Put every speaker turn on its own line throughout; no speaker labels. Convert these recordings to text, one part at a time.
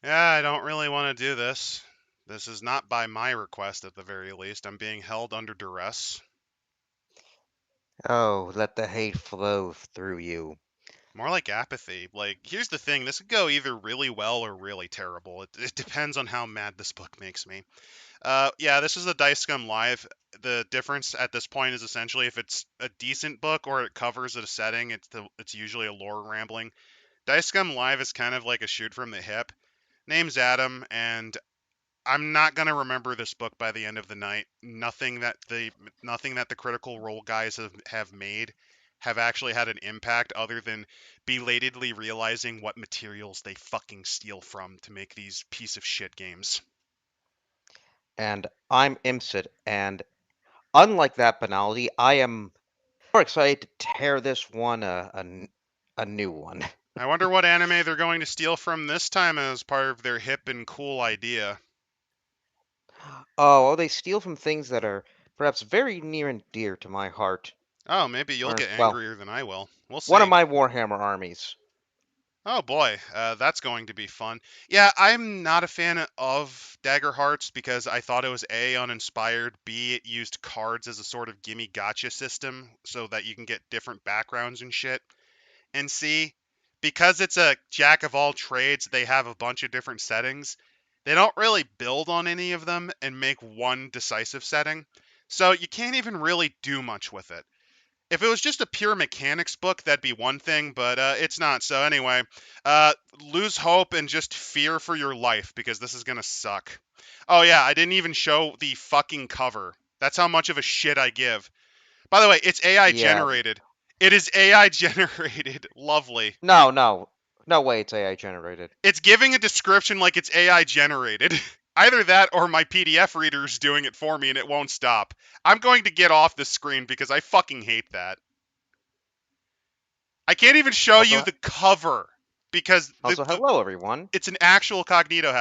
Yeah, I don't really want to do this. This is not by my request at the very least. I'm being held under duress.
Oh, let the hate flow through you.
More like apathy. Like, here's the thing, this could go either really well or really terrible. It depends on how mad this book makes me. Yeah, this is a Dice Scum Live. The difference at this point is essentially if it's a decent book or it covers a setting, it's usually a lore rambling. Dice Scum Live is kind of like a shoot from the hip. Name's Adam, and I'm not gonna remember this book by the end of the night. Nothing that the Critical Role guys have made have actually had an impact other than belatedly realizing what materials they fucking steal from to make these piece of shit games.
And I'm Imsit, and unlike that banality, I am more excited to tear this one a new one.
I wonder what anime they're going to steal from this time as part of their hip and cool idea.
Oh, well, they steal from things that are perhaps very near and dear to my heart.
Oh, maybe you'll
Or,
get
well,
angrier than I will. We'll
one of
see.
my Warhammer armies.
Oh boy, that's going to be fun. Yeah, I'm not a fan of Daggerhearts because I thought it was A, uninspired, B, it used cards as a sort of gimme gotcha system so that you can get different backgrounds and shit. And C, because it's a jack of all trades, they have a bunch of different settings. They don't really build on any of them and make one decisive setting. So you can't even really do much with it. If it was just a pure mechanics book, that'd be one thing, but it's not. So anyway, lose hope and just fear for your life because this is gonna suck. Oh yeah, I didn't even show the fucking cover. That's how much of a shit I give. By the way, it's AI
Yeah.
generated. It is AI generated. Lovely.
No, no. No way it's AI generated.
It's giving a description like it's AI generated. Either that or my PDF reader's doing it for me and it won't stop. I'm going to get off the screen because I fucking hate that. I can't even show you
Also,
the cover because
hello everyone.
it's an actual cognito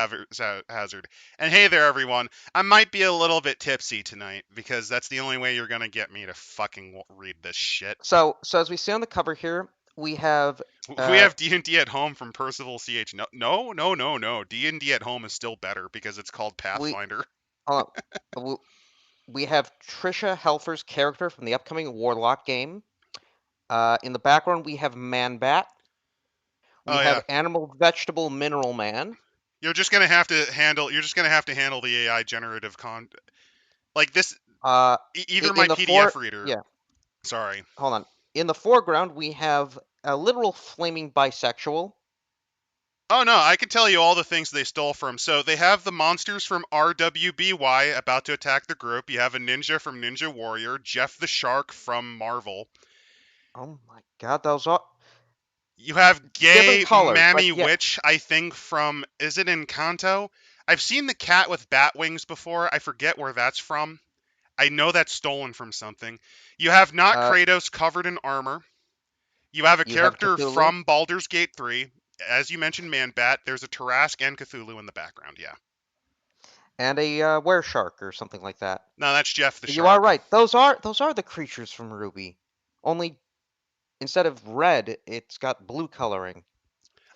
hazard. And hey there, everyone. I might be a little bit tipsy tonight because that's the only way you're gonna get me to fucking read this shit.
So as we see on the cover here, we have
We
uh
have D&D at home from Percival CH. No, no, no, no, no. D&D at home is still better because it's called
we
Pathfinder.
uh, w- we have Trisha Helfer's character from the upcoming Warlock game. In the background, we have Man Bat. We
Oh yeah,
have Animal Vegetable Mineral Man.
you're just gonna have to handle. You're just gonna have to handle the AI generative like this.
Uh,
Either
in
my
the
PDF
fore
reader.
Yeah,
Sorry.
hold on. In the foreground, we have a literal flaming bisexual.
Oh no, I can tell you all the things they stole from. So they have the monsters from RWBY about to attack the group. You have a ninja from Ninja Warrior, Jeff the Shark from Marvel.
Oh my God, those are
You have
different
gay
colors, but
Mammy
yeah,
Witch, I think from is it Encanto? I've seen the cat with bat wings before. I forget where that's from. I know that's stolen from something. You have not
uh,
Kratos covered in armor. You have a
you have
character
Cthulhu
from Baldur's Gate 3. As you mentioned, Man Bat. There's a Tarask and Cthulhu in the background. Yeah.
and a wereshark or something like that.
No, that's Jeff the
You are
Shark.
right. Those are the creatures from Ruby. Only instead of red, it's got blue coloring.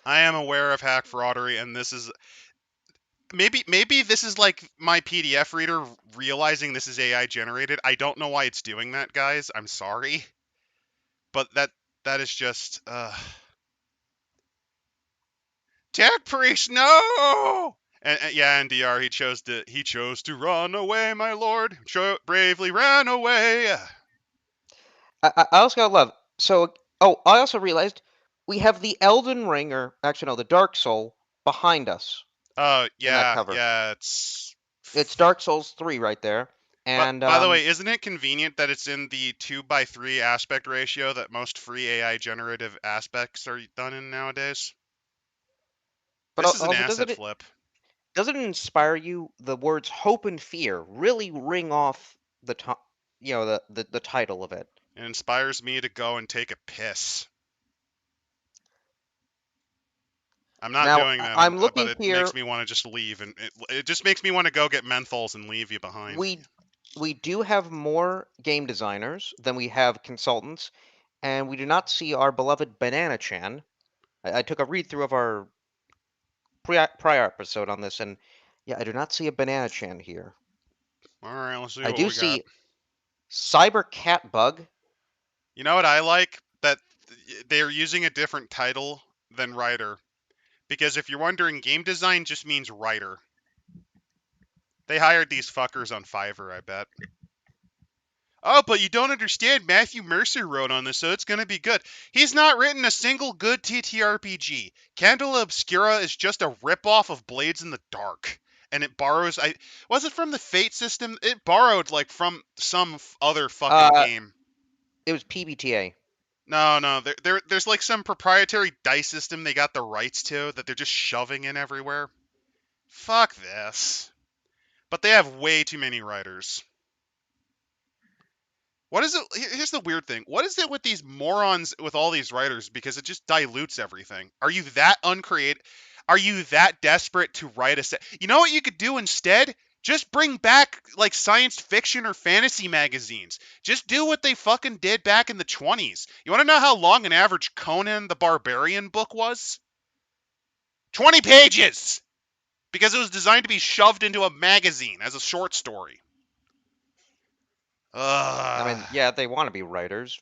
I am aware of hack fraudery, and this is maybe this is like my PDF reader realizing this is AI generated. I don't know why it's doing that, guys. I'm sorry, but that is just Tech Priest, no. And yeah, and Dr. He chose to run away, my lord. Bravely ran away.
I also got love. So, oh, I also realized we have the Elden Ring, or actually no, the Dark Soul behind us in that
Yeah,
cover.
yeah. It's.
It's Dark Souls 3 right there.
But
And
by the way, isn't it convenient that it's in the 2:3 aspect ratio that most free AI generative aspects are done in nowadays?
but
This is an
also
asset flip.
doesn't it inspire you? The words hope and fear really ring off the top, the title of it.
It inspires me to go and take a piss. I'm not
Now
doing that,
I'm
but
looking
it makes
here.
me want to just leave, and it just makes me want to go get menthols and leave you behind.
We we do have more game designers than we have consultants, and we do not see our beloved Banana Chan. I took a read through of our prior episode on this, and yeah, I do not see a banana chan here.
All right, let's see
I
what
do
we got.
see cyber cat bug.
You know what I like? That they're using a different title than writer. Because if you're wondering, game design just means writer. They hired these fuckers on Fiverr, I bet. Oh, but you don't understand. Matthew Mercer wrote on this, so it's going to be good. He's not written a single good TTRPG. Candle Obscura is just a ripoff of Blades in the Dark. And it borrows. I was it from the Fate system? It borrowed like from some other fucking
Uh,
game.
it was PBTA.
No, no, there's like some proprietary dice system they got the rights to that they're just shoving in everywhere. Fuck this. But they have way too many writers. What is it? Here's the weird thing. What is it with these morons with all these writers? Because it just dilutes everything. Are you that uncreative? Are you that desperate to write a set? You know what you could do instead? Just bring back like science fiction or fantasy magazines. Just do what they fucking did back in the 20s. You want to know how long an average Conan the Barbarian book was? 20 pages! Because it was designed to be shoved into a magazine as a short story.
I
Ugh.
mean, yeah, they want to be writers.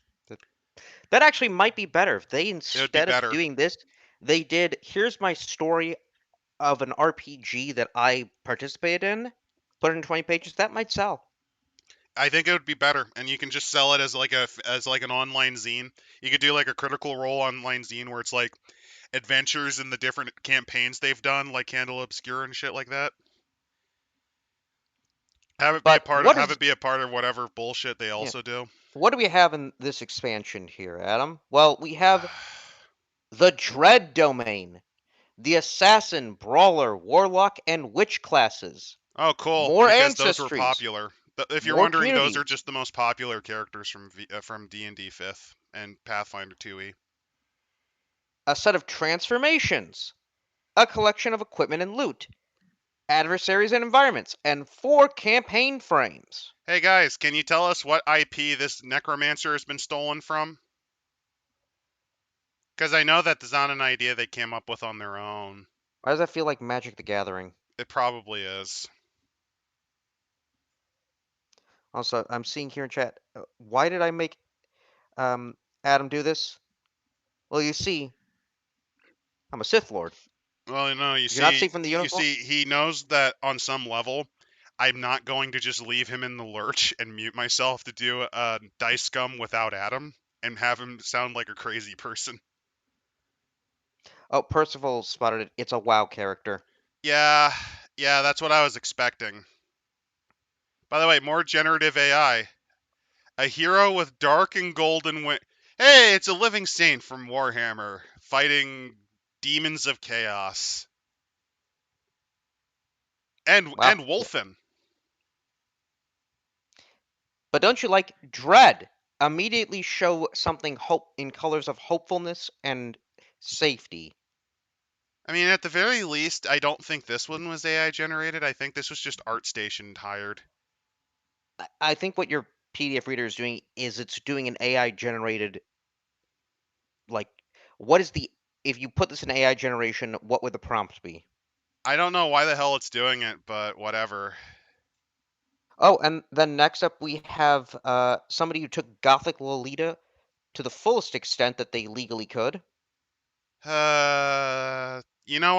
That actually might be better if they,
It would be
instead of
better.
doing this, they did, here's my story of an RPG that I participated in, put it in 20 pages, that might sell.
I think it would be better, and you can just sell it as like an online zine. You could do like a Critical Role online zine where it's like adventures in the different campaigns they've done, like Candle Obscure and shit like that.
But
Have it be a part of whatever bullshit they
yeah,
also do.
what do we have in this expansion here, Adam? Well, we have the Dread Domain, the Assassin, Brawler, Warlock, and Witch classes.
Oh, cool,
More
because those were
ancestries,
popular. If you're
more
wondering, those are
communities,
just the most popular characters from D&D 5th and Pathfinder 2e.
a set of transformations, a collection of equipment and loot, adversaries and environments, and 4 campaign frames.
Hey guys, can you tell us what IP this necromancer has been stolen from? Because I know that is not an idea they came up with on their own.
Why does that feel like Magic the Gathering?
It probably is.
Also, I'm seeing here in chat, why did I make um, Adam do this? Well, you see, I'm a Sith Lord.
Well, no,
Did you not see from the
you
uniform?
see, he knows that on some level, I'm not going to just leave him in the lurch and mute myself to do a dice scum without Adam and have him sound like a crazy person.
Oh, Percival spotted it. It's a WoW character.
Yeah, yeah, that's what I was expecting. By the way, more generative AI. A hero with dark and golden Hey, it's a living saint from Warhammer fighting demons of chaos
Wow.
and
Yeah.
Wolfen.
But don't you like Dread? Immediately show something hope in colors of hopefulness and safety.
I mean, at the very least, I don't think this one was AI generated. I think this was just ArtStation hired.
I think what your PDF reader is doing is it's doing an AI generated, like, what is the, if you put this in AI generation, what would the prompt be?
I don't know why the hell it's doing it, but whatever.
Oh, and then next up we have somebody who took Gothic Lolita to the fullest extent that they legally could.
When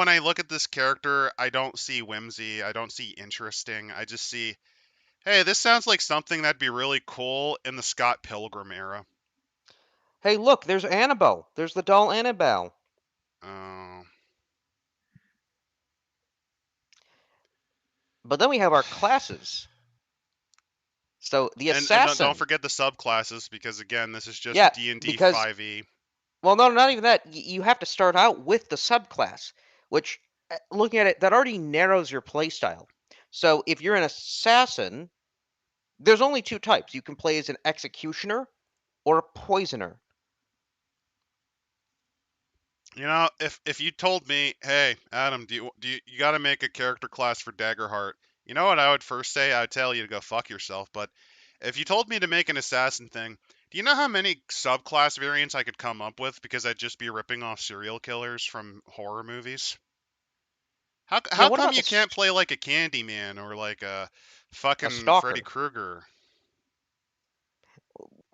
I look at this character, I don't see whimsy. I don't see interesting. I just see, hey, this sounds like something that'd be really cool in the Scott Pilgrim era.
Hey, look, there's Annabelle. There's the doll Annabelle.
Oh.
But then we have our classes. So the
And don't
assassin.
forget the subclasses because again, this is just
Yeah,
D&D
because
5e.
well, no, not even that. You have to start out with the subclass, which looking at it, that already narrows your playstyle. So if you're an assassin, there's only 2 types. You can play as an executioner or a poisoner.
If you told me, "Hey, Adam, you got to make a character class for Daggerheart?" You know what I would first say? I would tell you to go fuck yourself. But if you told me to make an assassin thing, do you know how many subclass variants I could come up with because I'd just be ripping off serial killers from horror movies?
Yeah,
How
what
come
about
you can't play like a Candyman or like a
a
fucking Freddy
stalker?
Krueger?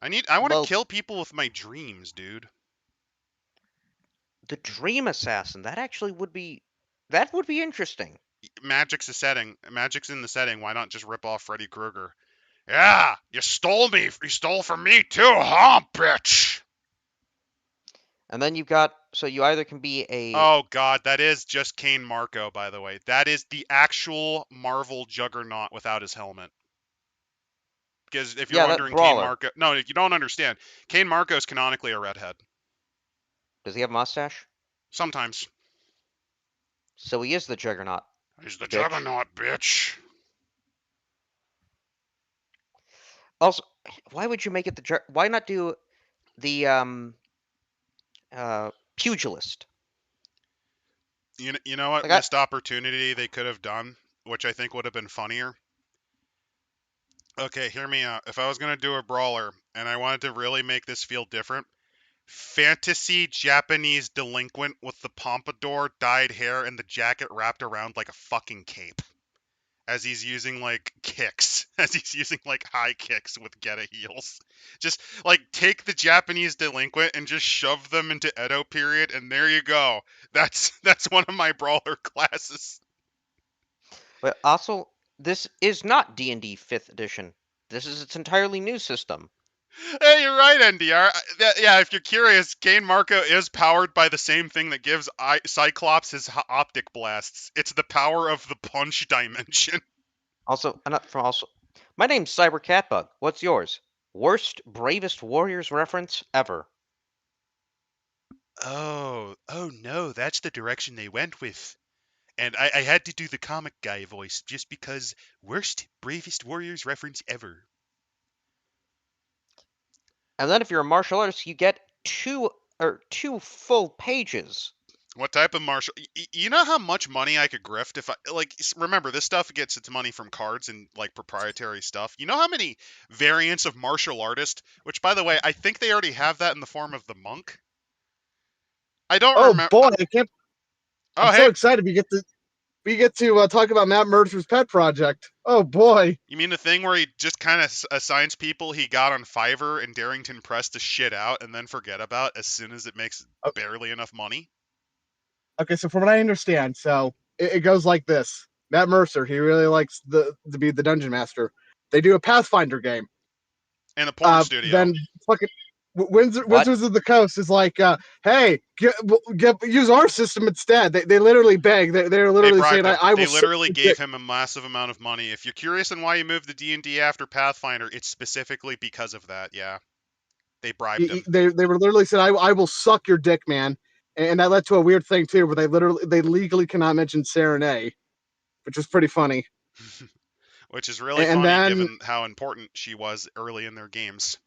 I want to
Well,
kill people with my dreams, dude.
the Dream Assassin, that would be interesting.
Magic's a setting. Magic's in the setting. Why not just rip off Freddy Krueger? Yeah, you stole me. You stole from me too, huh, bitch?
And then you've got so you either can be a
Oh god, that is just Kane Marco, by the way. That is the actual Marvel Juggernaut without his helmet. Because if you're
yeah, that
wondering, Kane
brawler.
Marco, no, you don't understand. Kane Marco is canonically a redhead.
Does he have a mustache?
Sometimes.
So he is the Juggernaut,
He's the
bitch.
Juggernaut, bitch.
Also, why would you make it why not do the pugilist?
You know what
Like I
missed opportunity they could have done, which I think would have been funnier? Okay, hear me out. If I was gonna do a brawler and I wanted to really make this feel different, fantasy Japanese delinquent with the pompadour, dyed hair, and the jacket wrapped around like a fucking cape. As he's using like kicks, as he's using like high kicks with Geta heels. Just like take the Japanese delinquent and just shove them into Edo period, and there you go. That's one of my brawler classes.
but also this is not D&D 5th edition. This is its entirely new system.
Hey, you're right, NDR. Yeah, if you're curious, Kane Marco is powered by the same thing that gives Cyclops his optic blasts. It's the power of the punch dimension.
Also, not from also. My name's Cyber Catbug. What's yours? Worst Bravest Warriors reference ever.
Oh no, that's the direction they went with. And I had to do the comic guy voice just because worst, bravest warriors reference ever.
And then if you're a martial artist, you get two full pages.
What type of martial? You know how much money I could grift if I like. Remember, this stuff gets its money from cards and like proprietary stuff. You know how many variants of martial artist? Which, by the way, I think they already have that in the form of the monk. I don't
Oh
remember.
boy, I can't. I'm
Oh,
so
hey,
excited we get to talk about Matt Mercer's pet project. Oh boy.
you mean the thing where he just kind of assigns people he got on Fiverr and Darrington Press to shit out and then forget about as soon as it makes barely enough money?
Okay, so from what I understand, so it goes like this: Matt Mercer, he really likes to be the dungeon master. They do a Pathfinder game.
And a porn studio.
Then fucking
What?
Wizards of the Coast is like, hey, use our system instead. They literally beg. They're
They
literally saying,
bribed him.
I
They
will suck
literally
your dick.
gave him a massive amount of money. If you're curious on why he moved to D&D after Pathfinder, it's specifically because of that. Yeah, they bribed him.
They were literally said, I will suck your dick, man. And that led to a weird thing too, where they legally cannot mention Serenade, which is pretty funny.
Which is really
And
funny
then
given how important she was early in their games.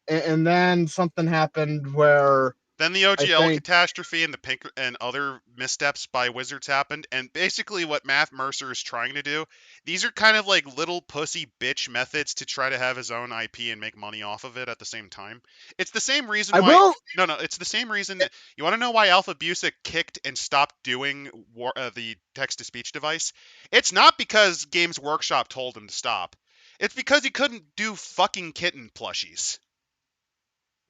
and then something happened where
Then the
I
OGL
think
catastrophe and the pink and other missteps by Wizards happened, and basically what Matt Mercer is trying to do, these are kind of like little pussy bitch methods to try to have his own IP and make money off of it at the same time. It's the same reason
I
why
will.
no, it's the same reason. You want to know why Alpha Busa kicked and stopped doing the text to speech device? It's not because Games Workshop told him to stop. It's because he couldn't do fucking kitten plushies.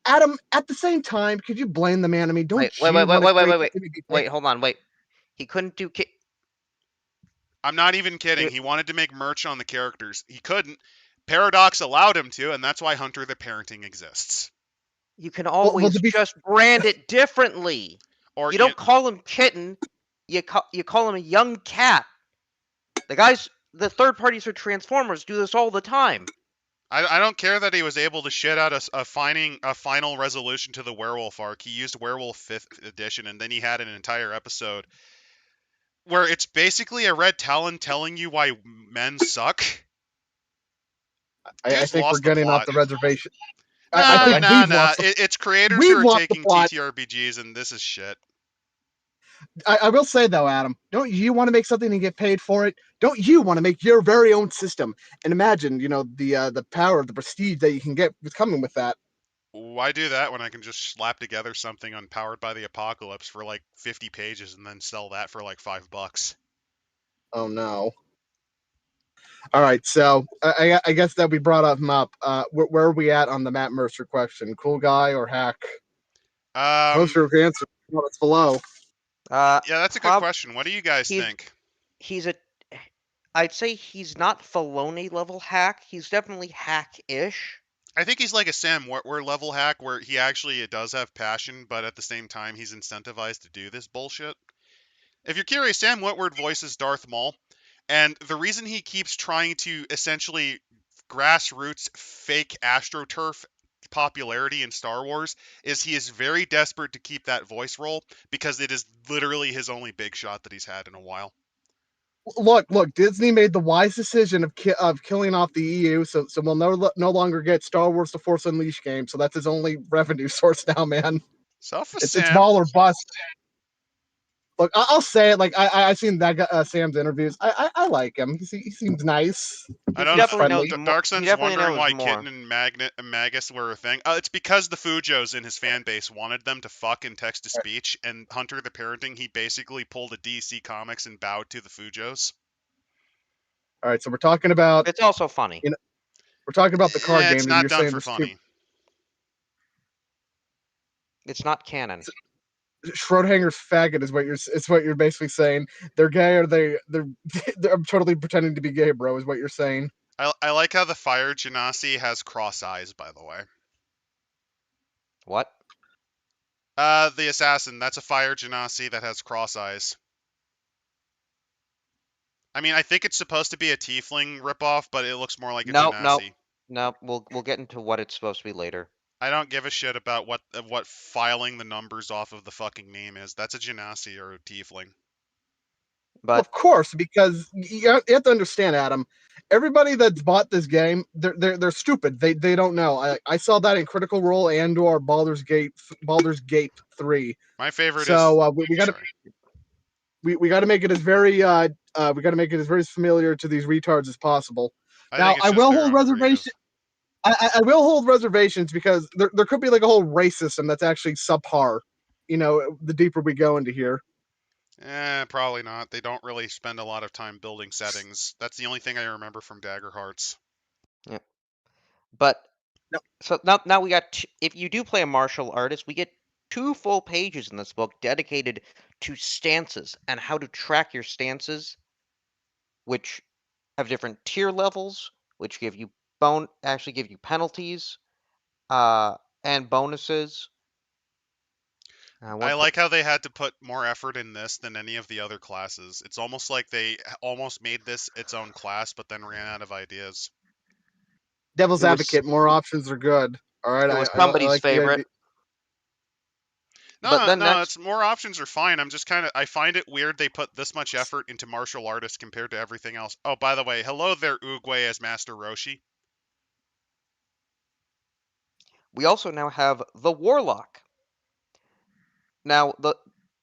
Adam, at the same time, could you blame the man? I mean, don't
Wait, wait,
you
wait, wait,
want to
wait, wait,
create
wait, wait.
something to be paid?
Wait, hold on, wait. He couldn't do
I'm not even kidding.
you,
He wanted to make merch on the characters. He couldn't. Paradox allowed him to, and that's why Hunter the Parenting exists.
you can
Well,
always
to be
just brand it differently.
Or
You don't call him kitten, you call him a young cat. The third parties for Transformers do this all the time.
I don't care that he was able to shit out a final resolution to the werewolf arc. He used Werewolf 5th edition, and then he had an entire episode where it's basically a red talon telling you why men suck.
I
Dude's
think we're
lost the
getting off
plot.
the reservation. I
Nah,
think
Anyway,
nah,
we've
nah.
lost the
It's creators who
we've
are
lost the
taking
plot.
TTRPGs, and this is shit.
I will say though, Adam, don't you want to make something and get paid for it? Don't you want to make your very own system? And imagine, the power, the prestige that you can get with coming with that.
Why do that when I can just slap together something on Powered by the Apocalypse for like 50 pages and then sell that for like $5?
Oh no. All right, so I guess that we brought him up. Where are we at on the Matt Mercer question? Cool guy or hack? Post
Um,
your answer comments below.
yeah, that's a good
Prob
question. What do you guys
he's
think?
he's a I'd say he's not Filoni level hack. He's definitely hack-ish.
I think he's like a Sam where level hack, where he actually does have passion, but at the same time he's incentivized to do this bullshit. If you're curious, Sam Witwer voices Darth Maul, and the reason he keeps trying to essentially grassroots fake AstroTurf popularity in Star Wars is he is very desperate to keep that voice role because it is literally his only big shot that he's had in a while.
Look. Disney made the wise decision of killing off the EU, so we'll no longer get Star Wars: The Force Unleashed game. So that's his only revenue source now, man.
Suffer
It's
Sam.
ball or bust. Look, I'll say it. Like I've seen that Sam's interviews. I like him. He seems nice.
I
He
He
don't.
seems
definitely
friendly.
knows more. He
Darkson's
definitely
wondering
knows
why Kitten
more.
and Magus were a thing. It's because the Fujos in his fan base wanted them to fuck in text to speech, and Hunter the Parenting, he basically pulled a DC Comics and bowed to the Fujos.
All right, so we're talking about
It's also funny.
we're talking about the card
It's
game, and
not
you're
done
saying
for
there's two.
funny.
It's not canon.
Schrodinger's faggot is what you're basically saying. They're gay or they're totally pretending to be gay, bro. Is what you're saying.
I like how the Fire Genasi has cross eyes, by the way.
What?
The Assassin, that's a Fire Genasi that has cross eyes. I mean, I think it's supposed to be a Tiefling ripoff, but it looks more like a
Nope, nope,
Genasi.
nope. We'll get into what it's supposed to be later.
I don't give a shit about what filing the numbers off of the fucking name is. That's a Genasi or a Tiefling.
Well,
But
of course, because you have to understand, Adam. Everybody that's bought this game, they're stupid. They don't know. I saw that in Critical Role and or Baldur's Gate 3.
My favorite is.
So we got to
Sorry.
we got to make it as very we got to make it as very familiar to these retards as possible.
I
Now
think it's
I
just
will
their
hold
own creative.
reservations. I will hold reservations because there could be like a whole race system that's actually subpar. You know, the deeper we go into here.
Probably not. They don't really spend a lot of time building settings. That's the only thing I remember from Daggerhearts.
yeah. But
No,
so now we got if you do play a martial artist, we get 2 full pages in this book dedicated to stances and how to track your stances, which have different tier levels, which actually give you penalties, uh, and bonuses.
I
One
like how they had to put more effort in this than any of the other classes. It's almost like they almost made this its own class, but then ran out of ideas.
Devil's
it was
advocate. More options are good. All right,
it was
I
somebody's
like the
favorite.
idea.
But
No,
then
no,
next,
it's more options are fine. I'm just kind of I find it weird they put this much effort into martial artists compared to everything else. Oh, by the way, hello there, Oogway as Master Roshi.
we also now have the Warlock. Now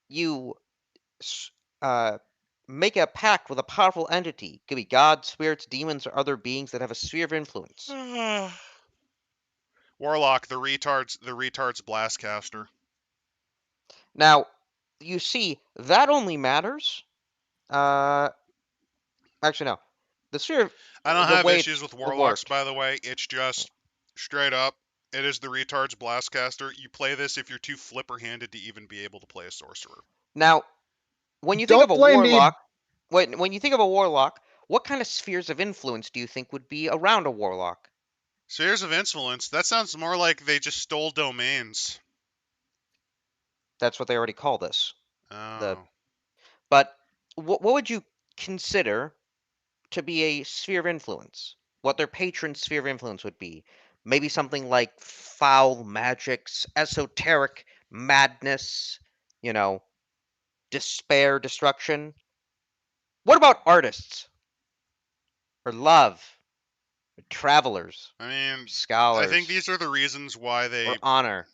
you uh, make a pact with a powerful entity. Could be gods, spirits, demons, or other beings that have a sphere of influence.
Warlock, the retard's blastcaster.
Now, you see, that only matters. Uh, actually, no. The sphere,
I don't
the
have
way
issues with
it
warlocks,
worked.
by the way. It's just straight up. It is the retard's blastcaster. You play this if you're too flipper-handed to even be able to play a sorcerer.
Now, when you think of
Don't
a
blame me.
warlock, when you think of a warlock, what kind of spheres of influence do you think would be around a warlock?
Spheres of influence. That sounds more like they just stole domains.
That's what they already call this. The
Oh.
but what would you consider to be a sphere of influence? What their patron sphere of influence would be? Maybe something like foul magics, esoteric madness, you know, despair, destruction. What about artists or love or travelers,
I mean, I think
scholars
these are the reasons why
or
they.
honor?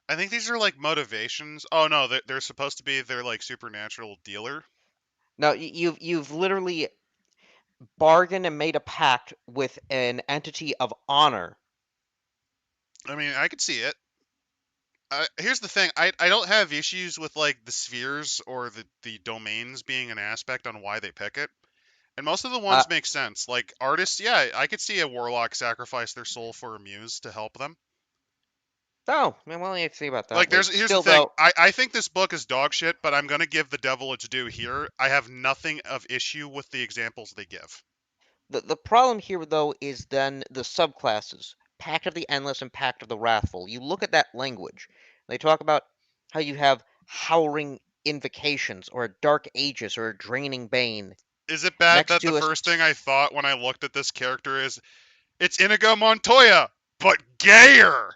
I think these are like motivations. Oh no, they're supposed to be their like supernatural dealer.
No, you've literally bargained and made a pact with an entity of honor.
I mean, I could see it. Here's the thing. I don't have issues with like the spheres or the domains being an aspect on why they pick it. And most of the
Uh,
ones make sense. Like artists, yeah, I could see a warlock sacrifice their soul for a muse to help them.
oh, man, well, you have to think about it that
Like
way.
here's the
Still,
thing.
though,
I think this book is dog shit, but I'm gonna give the devil its due here. I have nothing of issue with the examples they give.
the problem here, though, is then the subclasses Pact of the Endless and Pact of the Wrathful. You look at that language, they talk about how you have howling invocations, or a dark aegis, or a draining bane,
Is it bad
next
that the
to a.
first thing I thought when I looked at this character is it's Inigo Montoya, but gayer?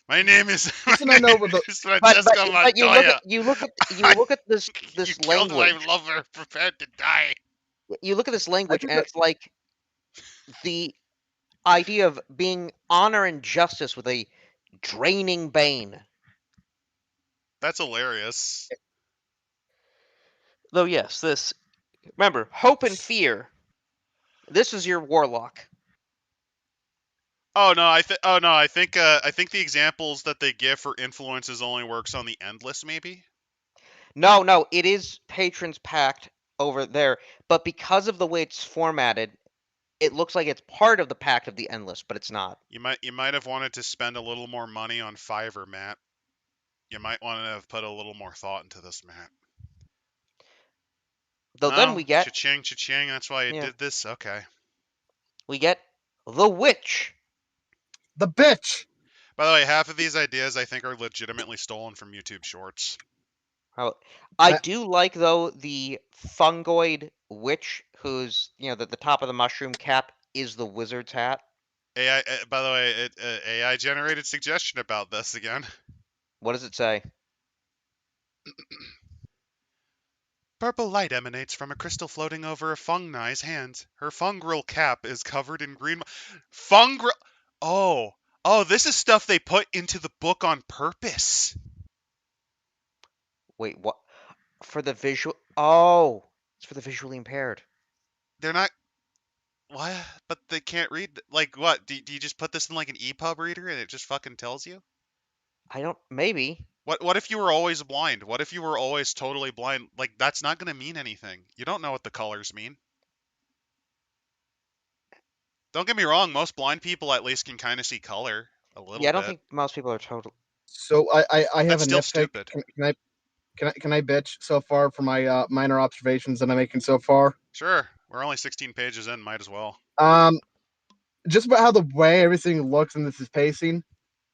My name is my
Listen, I know
name
with the
is
But
Francesco
you look at
Montoya.
you look at this
You
this
killed my
language.
lover, prepared to die.
You look at this
I
language,
think
and
that
it's like the idea of being honor and justice with a draining bane.
That's hilarious.
Though yes, this remember hope and fear. This is your warlock.
Oh no, I think the examples that they give for influences only works on the endless maybe.
No, no, it is patrons pact over there, but because of the way it's formatted, it looks like it's part of the pact of the endless, but it's not.
You might have wanted to spend a little more money on Fiverr, Matt. You might want to have put a little more thought into this, Matt.
Though then
No, cha-ching, cha-ching, that's why you
yeah,
did this? Okay.
we get the witch.
the bitch.
By the way, half of these ideas I think are legitimately stolen from YouTube Shorts.
How I
I,
do like though the fungoid witch who's the top of the mushroom cap is the wizard's hat.
AI, by the way, AI generated suggestion about this again.
What does it say?
Purple light emanates from a crystal floating over a fungni's hands. Her fungrel cap is covered in green. Fungrel. Oh, oh, this is stuff they put into the book on purpose.
Wait, what? For the visual? Oh, it's for the visually impaired.
They're not. What? But they can't read. Like what? Do you just put this in like an EPUB reader and it just fucking tells you?
I don't. Maybe.
What if you were always blind? What if you were always totally blind? Like that's not gonna mean anything. You don't know what the colors mean. Don't get me wrong, most blind people at least can kind of see color a little
Yeah, I don't
bit.
think most people are total.
so I have
That's
a
still
nitpick.
stupid.
Can I bitch so far for my minor observations that I'm making so far?
Sure, we're only 16 pages in, might as well.
Um, just about how the way everything looks and this is pacing.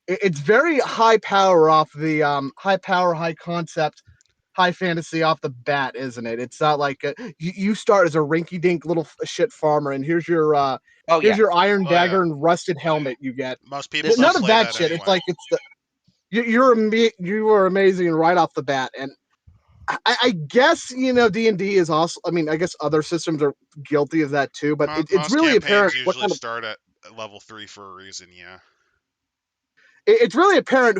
It's very high power off the high power, high concept, high fantasy off the bat, isn't it? It's not like you start as a rinky dink little shit farmer, and
Oh
here's
yeah,
your iron
Oh yeah,
dagger and rusted helmet you get.
most people
this
don't
None
is
of
play
that
that
shit. It's
anyway.
like you were amazing right off the bat, and I guess D&D is also. I mean, I guess other systems are guilty of that too, but it's
Most
really apparent
campaigns
what
usually
kind of
start at level 3 for a reason, yeah.
it's really apparent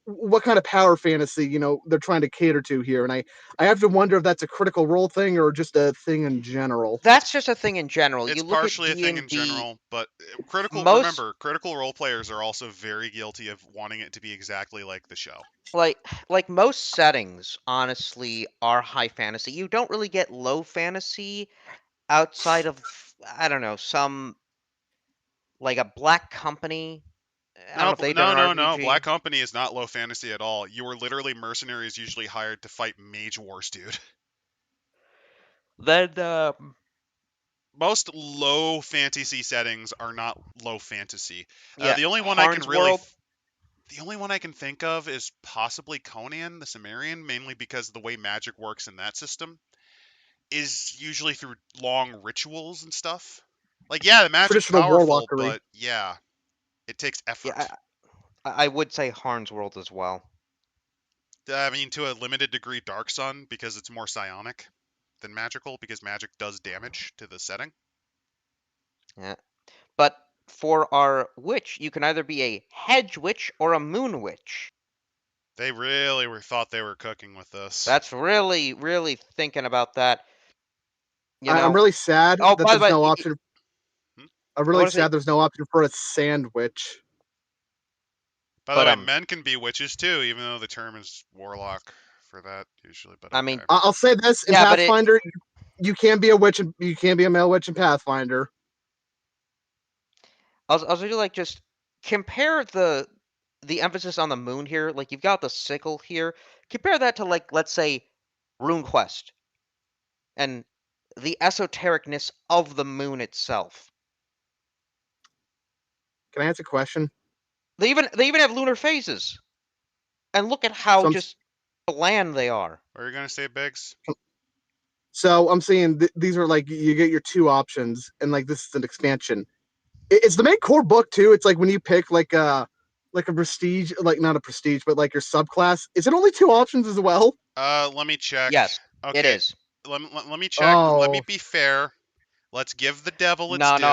what kind of power fantasy they're trying to cater to here, and I have to wonder if that's a critical role thing or just a thing in general.
that's just a thing in general.
It's
You look at
partially a
D
thing
and
in
D.
general, but
Most
critical role players are also very guilty of wanting it to be exactly like the show.
like most settings, honestly, are high fantasy. You don't really get low fantasy outside of I don't know some like a Black Company. I don't know
No,
if they've done
no,
an
no, no.
RPG.
Black Company is not low fantasy at all. You are literally mercenaries usually hired to fight mage wars, dude.
Then
Most low fantasy settings are not low fantasy.
yeah,
The only one I can
Harn's
really,
World.
the only one I can think of is possibly Conan the Cimmerian, mainly because the way magic works in that system is usually through long rituals and stuff. Like, yeah, the magic's
Traditional
powerful,
warlockery.
but yeah, it takes
Yeah,
effort.
I would say Harn's World as well.
I mean, to a limited degree, Dark Sun because it's more psionic than magical because magic does damage to the setting.
Yeah. But for our witch, you can either be a hedge witch or a moon witch.
They really were thought they were cooking with this.
That's really, really thinking about that. You
I'm
know.
really sad
Oh,
that
by the
there's
way,
no option.
Hmm?
I'm
I
really
want to say
sad there's no option for a sandwich.
By the
But
way, men can be witches too, even though the term is warlock for that usually. But
I
okay.
mean,
I'll say this in
yeah, but it.
Pathfinder, you can be a witch and you can be a male witch in Pathfinder.
I was really like just compare the emphasis on the moon here. Like you've got the sickle here. Compare that to like let's say RuneQuest and the esotericness of the moon itself.
Can I ask a question?
They even have lunar phases, and look at how
So I'm
just bland they are.
What are you gonna say, Biggs?
so I'm saying these are like you get your two options, and like this is an expansion. It's the main core book too. It's like when you pick like a prestige, like not a prestige, but like your subclass. Is it only two options as well?
Let me check.
Yes, it
Okay,
is.
let me check. Let me
Oh,
be fair. Let's give the devil its
No,
due.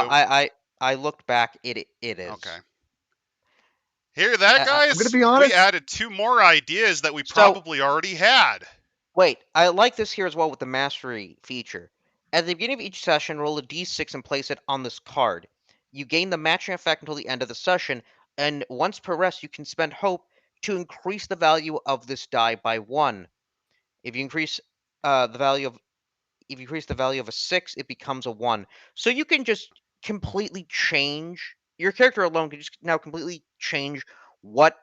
I looked back. It
Okay.
is.
Hear that,
I'm gonna
guys?
be
We
honest.
added two more ideas that we
So
probably already had.
wait, I like this here as well with the mastery feature. At the beginning of each session, roll a d6 and place it on this card. You gain the matching effect until the end of the session, and once per rest, you can spend hope to increase the value of this die by one. If you increase the value of if you increase the value of a six, it becomes a one. So you can just completely change your character alone can just now completely change what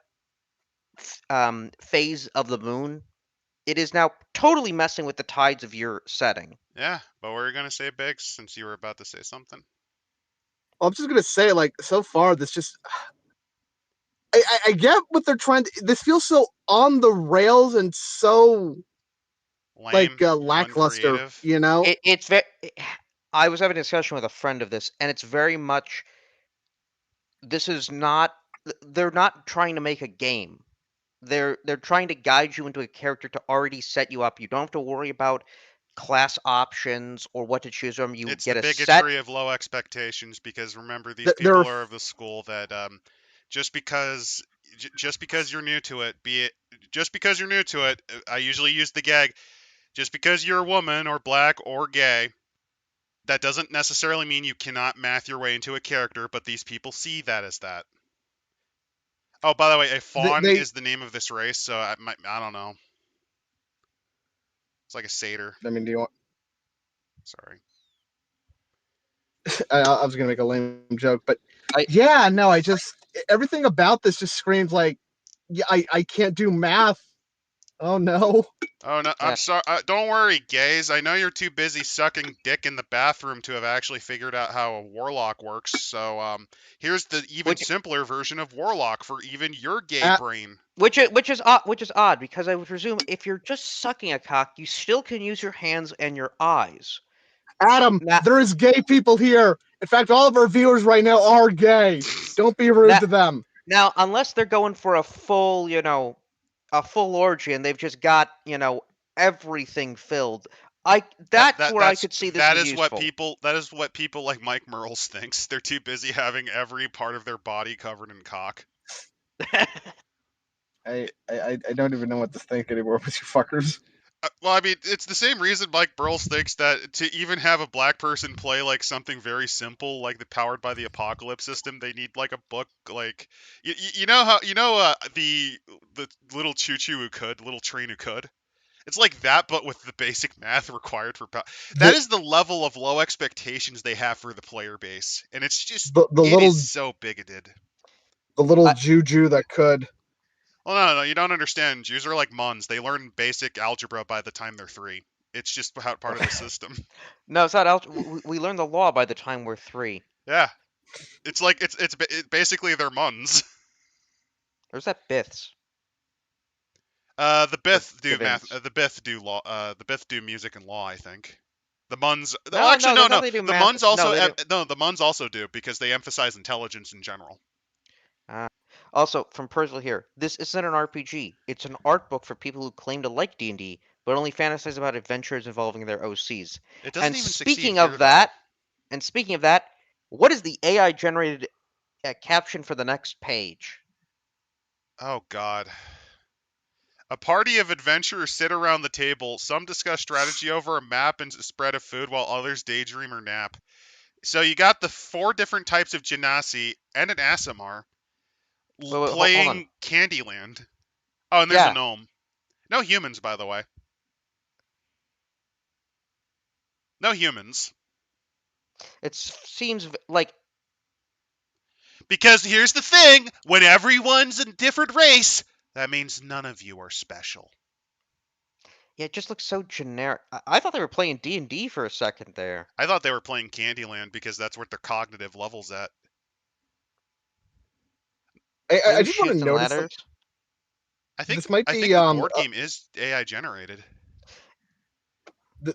phase of the moon it is now totally messing with the tides of your setting.
Yeah, but what were you gonna say, Biggs, since you were about to say something?
I'm just gonna say like so far this just I get what they're trying to. This feels so on the rails and so like
Lame,
lackluster.
uncreative.
You know,
It's very. I was having a discussion with a friend of this, and it's very much. This is not. They're not trying to make a game. They're trying to guide you into a character to already set you up. You don't have to worry about class options or what to choose from. You
It's the
get a set.
bigotry of low expectations because remember these
there are
people are of the school that just because just because you're new to it, be it just because you're new to it, I usually use the gag, just because you're a woman or black or gay, that doesn't necessarily mean you cannot math your way into a character, but these people see that as that. Oh, by the way, a fawn
they.
is the name of this race, so I don't know. It's like a satyr.
I mean, do you want?
Sorry.
I was gonna make a lame joke, but
I
yeah, no, I just everything about this just screams like, yeah, I can't do math. Oh no.
Oh no, I'm
yeah.
sorry. Don't worry, gays. I know you're too busy sucking dick in the bathroom to have actually figured out how a warlock works. So here's the even
Which
simpler version of warlock for even your gay
A-
brain.
which is odd because I would presume if you're just sucking a cock, you still can use your hands and your eyes.
Adam,
Now,
there is gay people here. In fact, all of our viewers right now are gay. Don't be rude
now,
to them.
now, unless they're going for a full, a full orgy and they've just got, everything filled. I
That
that's
that
where I
that's
could see this
that
is
is what
useful.
people like Mike Merles thinks. They're too busy having every part of their body covered in cock.
I don't even know what to think anymore with you fuckers.
Well, I mean, it's the same reason Mike Burles thinks that to even have a black person play like something very simple, like the Powered by the Apocalypse system, they need like a book. Like, you know how the little choo choo who could, little train who could. It's like that, but with the basic math required for that
The
is the level of low expectations they have for the player base, and it's just
the
it is
little
so bigoted.
the little
I,
juju that could.
Well, no, you don't understand. Jews are like Muns. They learn basic algebra by the time they're 3. It's just part of the system.
no, it's not. We learn the law by the time we're three.
Yeah, it's like basically they're Muns.
Or is that Biths
The
or
Bith do math.
Bivins?
The Bith do law. The Bith do music and law. I think. The Muns. Oh,
No,
actually,
no,
no,
that's how
no.
they do
The
math.
Muns
No,
also.
they do.
No, the Muns also do because they emphasize intelligence in general.
Uh, Also, from Percival here, this isn't an RPG. It's an art book for people who claim to like D&D, but only fantasize about adventures involving their OCs.
It doesn't
And
even succeed
speaking
here,
of
though.
that, and speaking of that, what is the AI generated caption for the next page?
Oh God. A party of adventurers sit around the table. Some discuss strategy over a map and spread of food, while others daydream or nap. So you got the 4 different types of genasi and an Asimar.
Wait, hold on.
playing Candyland. Oh, and there's a
Yeah,
gnome. No humans, by the way. No humans.
it seems like
Because here's the thing: when everyone's a different race, that means none of you are special.
yeah, it just looks so generic. I thought they were playing D&D for a second there.
I thought they were playing Candyland because that's what their cognitive level's at.
I
Blue
just want to
chutes and
notice
ladders.
I think
this might
I
be
think the board game is AI generated.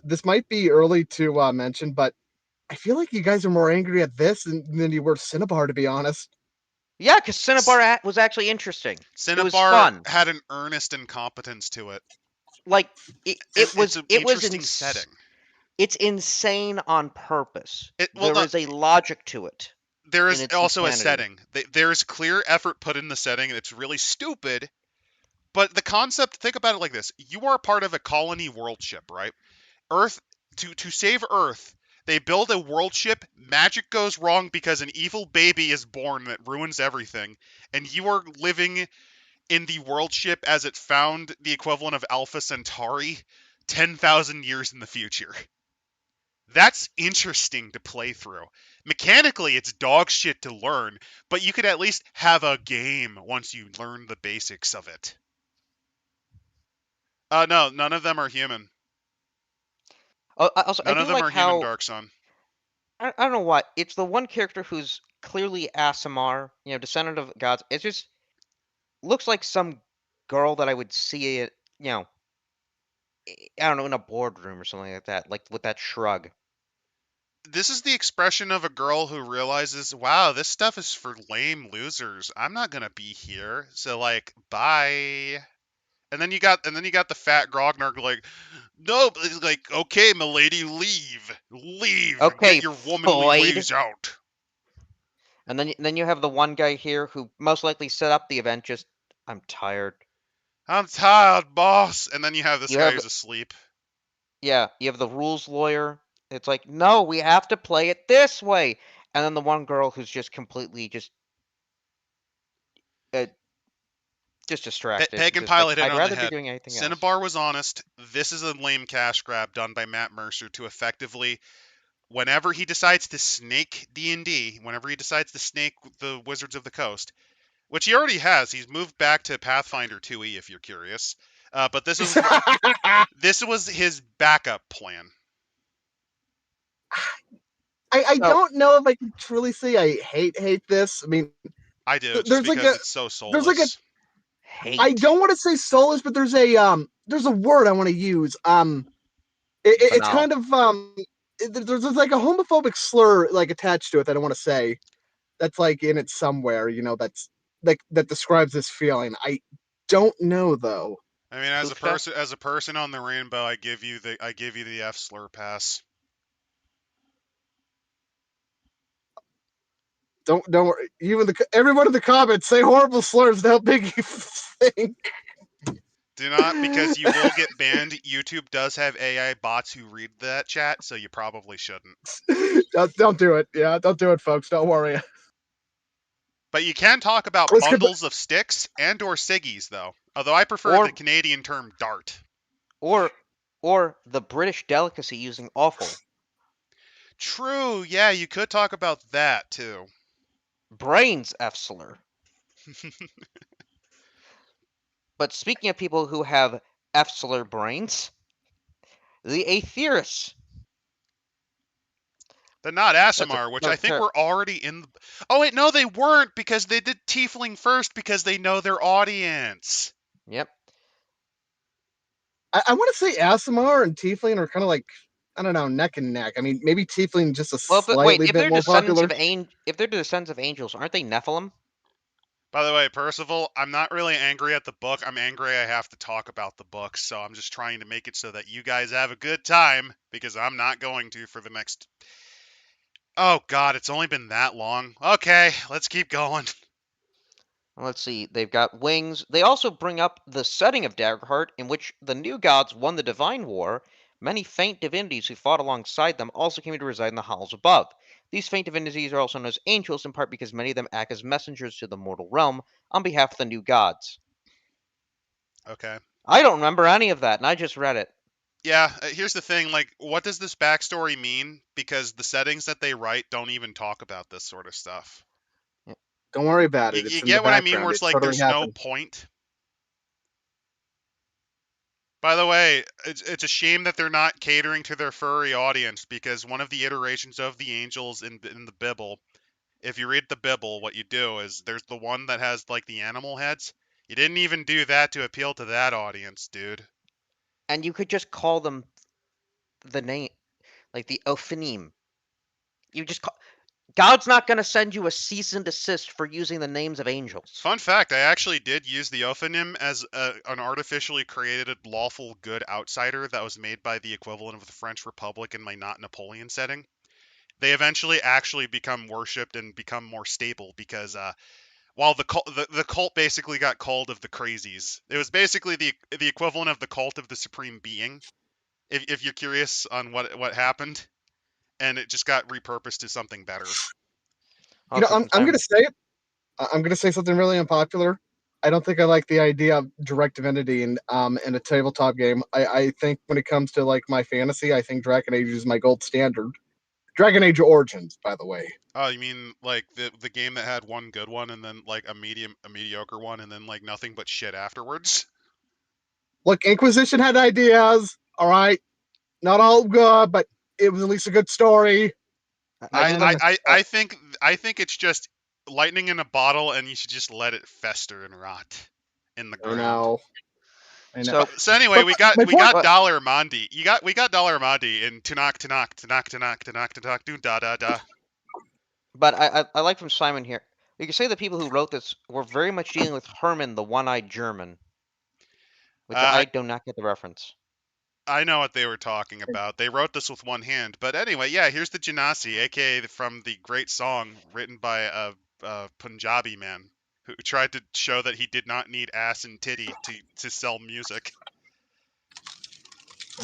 this might be early to mention, but I feel like you guys are more angry at this than you were Cinnabar, to be honest.
Yeah, because Cinnabar was actually interesting. It was
Cinnabar
fun.
had an earnest incompetence to it,
Like
and it's an
it was
interesting setting.
it's insane on purpose.
Well,
There
no,
is a logic to it
there
in
is
its
also a
insanity.
setting. There is clear effort put in the setting, and it's really stupid. But the concept, think about it like this: you are part of a colony world ship, right? Earth to save Earth, they build a world ship. Magic goes wrong because an evil baby is born that ruins everything, and you are living in the world ship as it found the equivalent of Alpha Centauri 10,000 years in the future. That's interesting to play through. Mechanically, it's dog shit to learn, but you could at least have a game once you learn the basics of it. No, none of them are human.
Also, I
None of
do
them
like
are human,
how
Dark Sun.
I don't know what it's the one character who's clearly Asimar, descendant of gods. It just looks like some girl that I would see it, I don't know, in a boardroom or something like that, like with that shrug.
This is the expression of a girl who realizes, wow, this stuff is for lame losers. I'm not gonna be here. So like, bye. And then you got the fat Grognar like, no, it's like, okay, milady, leave, get
Okay,
your womanly
Floyd.
ways out.
And then you have the one guy here who most likely set up the event. Just I'm tired.
I'm tired, boss. And then you have this
You
guy
have
who's asleep.
Yeah, you have the rules lawyer. It's like, no, we have to play it this way. And then the one girl who's just completely uh, just distracted.
Pagan
Just like,
Pilot hit
I'd
on the
rather be
head.
doing anything else.
Cinnabar was honest. This is a lame cash grab done by Matt Mercer to effectively, whenever he decides to snake D&D, whenever he decides to snake the Wizards of the Coast, which he already has. He's moved back to Pathfinder 2e, if you're curious. But this was his backup plan.
I
So
don't know if I can truly say I hate this. I mean,
I do, just
there's like a
because it's so
there's like a
soulless.
I
hate
don't want to say soulless, but there's a word I want to use. It's
banal.
kind of there's like a homophobic slur like attached to it that I want to say. That's like in it somewhere. That's like that describes this feeling. I don't know though.
I mean,
Hoofta.
as a person on the rainbow, I give you the F slur pass.
Don't worry. Even everyone in the comments say horrible slurs to help make you think.
Do not, because you will get banned. YouTube does have AI bots who read that chat, so you probably shouldn't.
Don't do it. Yeah, don't do it, folks. Don't worry.
But you can talk about
Let's get.
bundles of sticks and or ciggies, though. Although I prefer the
Or
Canadian term dart.
or or the British delicacy using offal.
True, yeah, you could talk about that too.
Brains Efsler. But speaking of people who have Efsler brains, the Aetherius.
But not
That's
Asimar, which I
another
think we're already in. Oh wait, no, they weren't, because they did Tiefling first because they know their audience.
Yep.
I want to say Asimar and Tiefling are kind of like I don't know, neck and neck. I mean, maybe Tiefling just a
Well, but wait,
slightly bit more popular.
if they're descendants of angels, aren't they Nephilim?
By the way, Percival, I'm not really angry at the book. I'm angry I have to talk about the book, so I'm just trying to make it so that you guys have a good time, because I'm not going to for the next. Oh god, it's only been that long. Okay, let's keep going.
Let's see, they've got wings. They also bring up the setting of Daggerheart, in which the new gods won the Divine War. Many faint divinities who fought alongside them also came to reside in the halls above. These faint divinities are also known as angels, in part because many of them act as messengers to the mortal realm on behalf of the new gods.
Okay.
I don't remember any of that, and I just read it.
Yeah, here's the thing, like, what does this backstory mean? Because the settings that they write don't even talk about this sort of stuff.
Don't worry about
You,
it.
you
It's in the
get what I mean? Where
background.
it's
It
like
totally
there's no
happened.
point. By the way, it's a shame that they're not catering to their furry audience, because one of the iterations of the angels in the Bible, if you read the Bible, what you do is there's the one that has like the animal heads. You didn't even do that to appeal to that audience, dude.
And you could just call them the name, like the Ophanim. You just call. God's not going to send you a cease and desist for using the names of angels.
Fun fact, I actually did use the Ophanim as an artificially created lawful good outsider that was made by the equivalent of the French Republic in my Not Napoleon setting. They eventually actually become worshipped and become more stable because while the cult basically got called of the crazies. It was basically the equivalent of the cult of the supreme being. If you're curious on what happened, and it just got repurposed to something better.
Also,
I'm
from Simon.
gonna say it. I'm gonna say something really unpopular. I don't think I like the idea of direct divinity in a tabletop game. I think when it comes to like my fantasy, I think Dragon Age is my gold standard. Dragon Age Origins, by the way.
Oh, you mean like the game that had one good one and then like a mediocre one and then like nothing but shit afterwards?
Look, Inquisition had ideas. All right, not all good, but it was at least a good story.
I
I
just
And
I I, I think I think it's just lightning in a bottle, and you should just let it fester and rot in the
I
ground.
know, I know.
So anyway,
But my
we
point.
got Dollar Mondi. We got Dollar Mondi in Tanakh do da da da.
But I like from Simon here. You can say the people who wrote this were very much dealing with Herman, the one-eyed German, which
Uh,
I do not get the reference.
I know what they were talking about. They wrote this with one hand. But anyway, yeah, here's the Janasi, aka from the great song written by a Punjabi man who tried to show that he did not need ass and titty to sell music.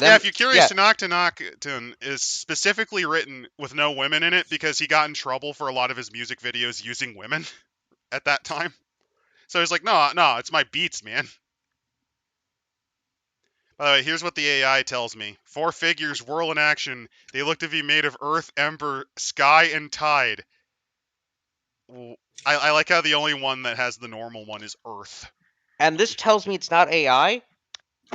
Yeah,
Them,
if you're curious,
yeah,
Tanakh is specifically written with no women in it because he got in trouble for a lot of his music videos using women at that time. So he's like, no, it's my beats, man. By the way, here's what the AI tells me. 4 figures whirl in action. They look to be made of earth, ember, sky, and tide. I like how the only one that has the normal one is earth.
and this tells me it's not AI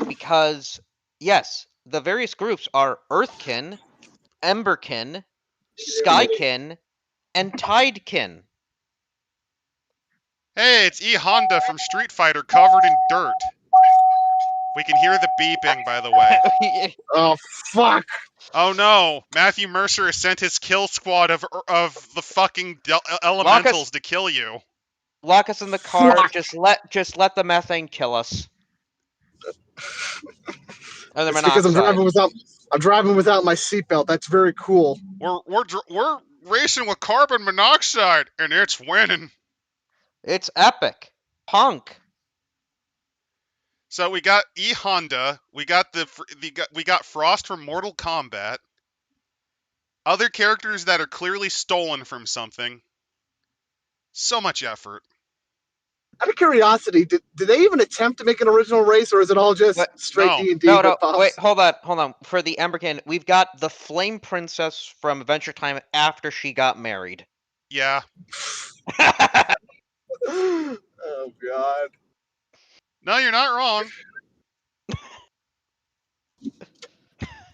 because yes, the various groups are Earthkin, Emberkin, Skykin, and Tidekin.
Hey, it's E Honda from Street Fighter covered in dirt. We can hear the beeping, by the way.
Oh fuck!
Oh no, Matthew Mercer has sent his kill squad of the fucking
Lock us,
elementals to kill you.
lock us in the car.
Fuck!
Just let the methane kill us. Or the
It's because
monoxide.
I'm driving without my seatbelt. That's very cool.
We're racing with carbon monoxide, and it's winning.
It's epic. Punk.
So we got E Honda, we got we got Frost from Mortal Kombat, other characters that are clearly stolen from something. So much effort.
Out of curiosity, did they even attempt to make an original race, or is it all just
What?
straight
No.
D&D
No.
rip-offs?
Wait, hold on. For the Emberkin, we've got the Flame Princess from Adventure Time after she got married.
Yeah.
Oh god.
No, you're not wrong.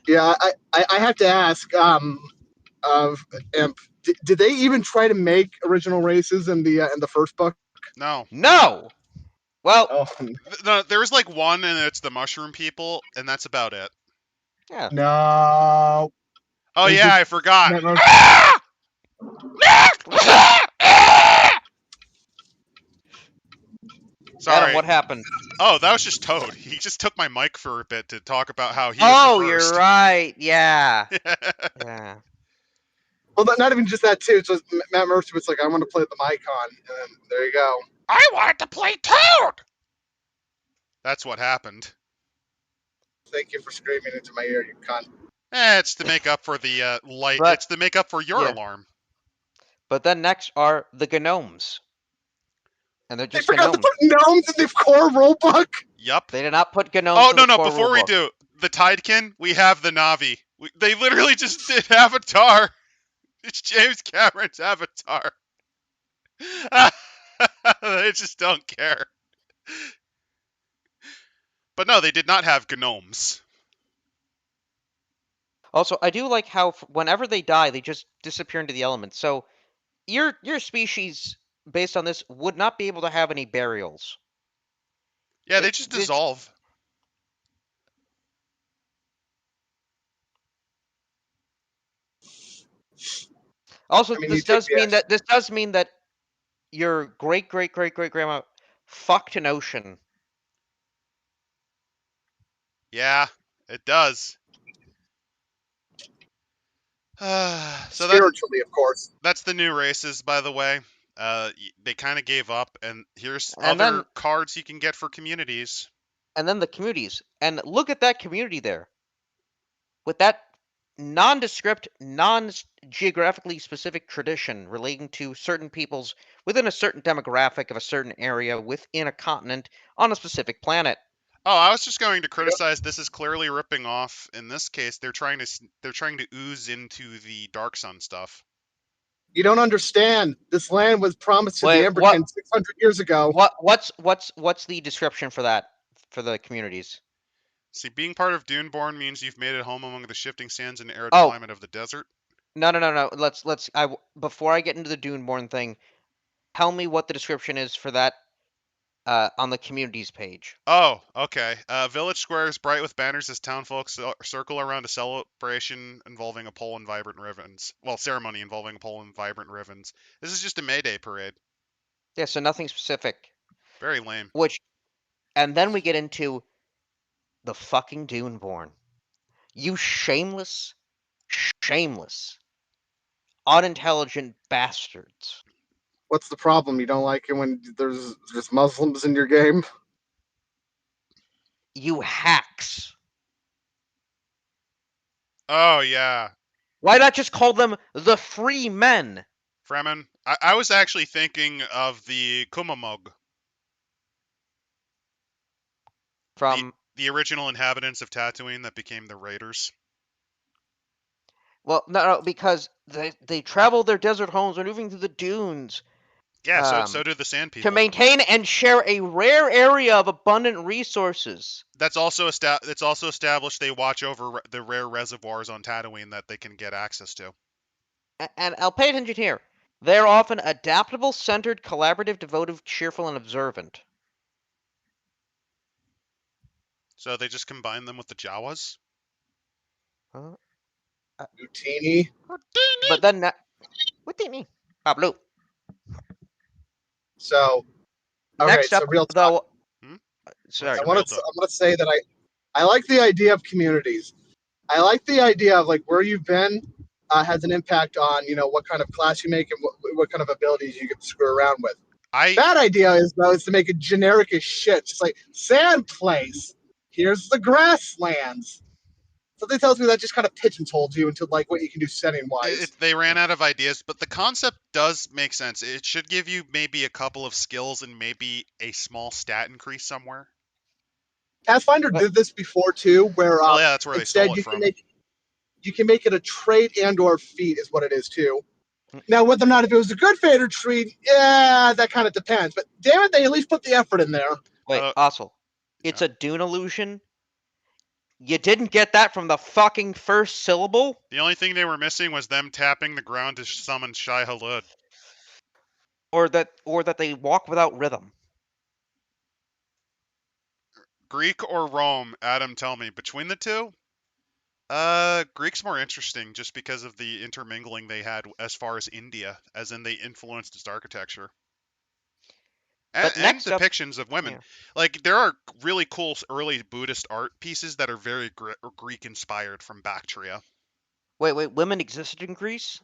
Yeah, I have to ask. Of Imp, did they even try to make original races in the first book?
No.
No. Well,
Oh
No, there's like one, and it's the Mushroom People, and that's about it.
yeah.
no.
Oh
Is
yeah,
it
I forgot.
Network?
Ah!
Adam,
Sorry.
what happened?
Oh, that was just Toad. He just took my mic for a bit to talk about how he was the
Oh, you're
first.
right. Yeah. Yeah.
Well, not even just that too. It's just Matt Mercer was like, "I want to play the Micon," and then there you go.
I wanted to play Toad. That's what happened.
Thank you for screaming into my ear, you cunt.
It's to make up for the light.
But
It's to make up for your
yeah.
alarm.
But then next are the gnomes. And they're
They
just
forgot to
gnomes.
put gnomes in the core rulebook.
Yup.
They did not put gnomes
Oh
in
no
the
no!
core
Before we
rulebook.
do the Tidekin, we have the Navi. They literally just did Avatar. It's James Cameron's Avatar. They just don't care. But no, they did not have gnomes.
Also, I do like how whenever they die, they just disappear into the elements. So your species, based on this, would not be able to have any burials.
Yeah, they just
It's
dissolve.
also
I mean, you
this
take
does
the
mean that your great great great great grandma fucked an ocean.
Yeah, it does. So
spiritually, of course.
that's the new races, by the way. They kind of gave up, and here's
And
other
then
cards you can get for communities.
the communities. And look at that community there. With that nondescript, non-geographically specific tradition relating to certain peoples within a certain demographic of a certain area within a continent on a specific planet.
Oh, I was just going to
You don't,
criticize. This is clearly ripping off. In this case, they're trying to ooze into the Dark Sun stuff.
you don't understand. This land was promised to the
Wait,
Emberkin 600 years ago.
what's the description for that for the communities?
See, being part of Duneborn means you've made it home among the shifting sands and arid
Oh,
climate of the desert.
no. Let's before I get into the Duneborn thing, tell me what the description is for that on the communities page.
Oh, okay. Village square is bright with banners as townfolk circle around a celebration involving a pole and vibrant ribbons. Well, ceremony involving a pole and vibrant ribbons. This is just a May Day parade.
Yeah, so nothing specific.
Very lame.
Which, and then we get into the fucking Duneborn. You shameless, shameless, unintelligent bastards.
What's the problem? You don't like it when there's Muslims in your game?
You hacks.
Oh yeah,
Why not just call them the free men?
Fremen. I was actually thinking of the Kumamog, the
From,
the original inhabitants of Tatooine that became the Raiders.
well, no, because they travel their desert homes, moving through the dunes,
Yeah, so
um,
do the Sand
to
People.
maintain and share a rare area of abundant resources.
That's also it's also established they watch over the rare reservoirs on Tatooine that they can get access to.
And I'll pay attention here. They're often adaptable, centered, collaborative, devoted, cheerful, and observant.
So they just combine them with the Jawas.
Huh?
Utini.
But then that, what do you mean? Pablo.
So, okay,
Next
so
up,
real talk.
though.
Hmm?
Sorry.
What's
I
a real
want to
talk?
I want to say that I like the idea of communities. I like the idea of like where you've been has an impact on what kind of class you make and what kind of abilities you get to screw around with.
I
Bad idea is to make it generic as shit. Just like sand place. Here's the grasslands. Something tells me that just kind of pigeonholed you into like what you can do setting wise.
they ran out of ideas, but the concept does make sense. It should give you maybe a couple of skills and maybe a small stat increase somewhere.
Pathfinder
But
did this before too, where
Well, yeah, that's where they stole
instead
it from.
you can make it a trait and or feat is what it is too.
mm,
Now, whether or not if it was a good fate or treat, yeah, that kind of depends. But damn it, they at least put the effort in there.
wait,
Uh,
also,
yeah.
it's a Dune illusion. You didn't get that from the fucking first syllable,
The only thing they were missing was them tapping the ground to summon Shai Halud.
or that they walk without rhythm.
Greek or Rome? Adam, tell me between the two. Greek's more interesting just because of the intermingling they had as far as India, as in they influenced its architecture
But
and
next up,
depictions of women.
yeah.
Like there are really cool early Buddhist art pieces that are very Greek inspired from Bactria.
Wait, women existed in Greece?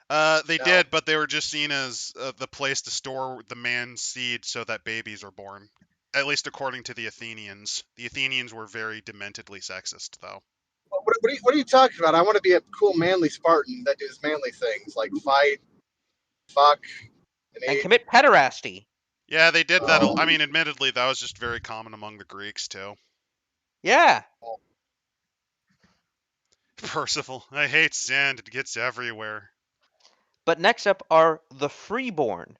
They
No.
did, but they were just seen as the place to store the man's seed so that babies are born. At least according to the Athenians. The Athenians were very dementedly sexist, though.
What are you talking about? I want to be a cool, manly Spartan that does manly things like fight, fuck.
and commit pederasty.
Yeah, they did that.
Oh.
I mean, admittedly, that was just very common among the Greeks too.
Yeah.
Percival, I hate sand. It gets everywhere.
But next up are the freeborn.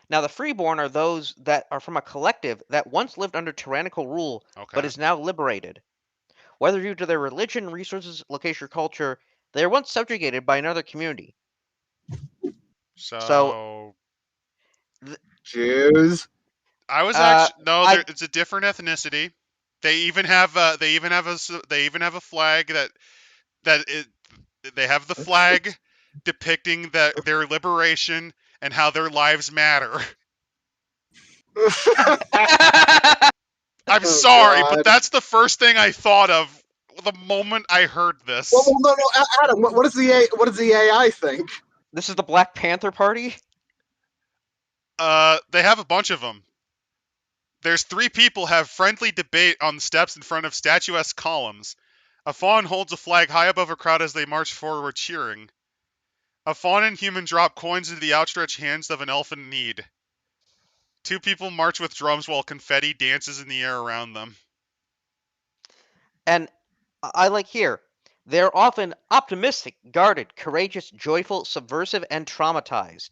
Now, the freeborn are those that are from a collective that once lived under tyrannical rule, but
Okay.
is now liberated. Whether due to their religion, resources, location, or culture, they are once subjugated by another community. So,
So
th-
Jews.
I was
uh,
actually no.
I
It's a different ethnicity. They even have a flag that it, they have the flag depicting their liberation and how their lives matter. I'm
Oh
sorry, but
god.
that's the first thing I thought of the moment I heard
Well,
this.
no, Adam. What does what does the AI think?
this is the Black Panther Party.
They have a bunch of them. There's three people have friendly debate on the steps in front of statuesque columns. A faun holds a flag high above a crowd as they march forward cheering. A faun and human drop coins into the outstretched hands of an elf in need. Two people march with drums while confetti dances in the air around them.
And I like here. They're often optimistic, guarded, courageous, joyful, subversive, and traumatized.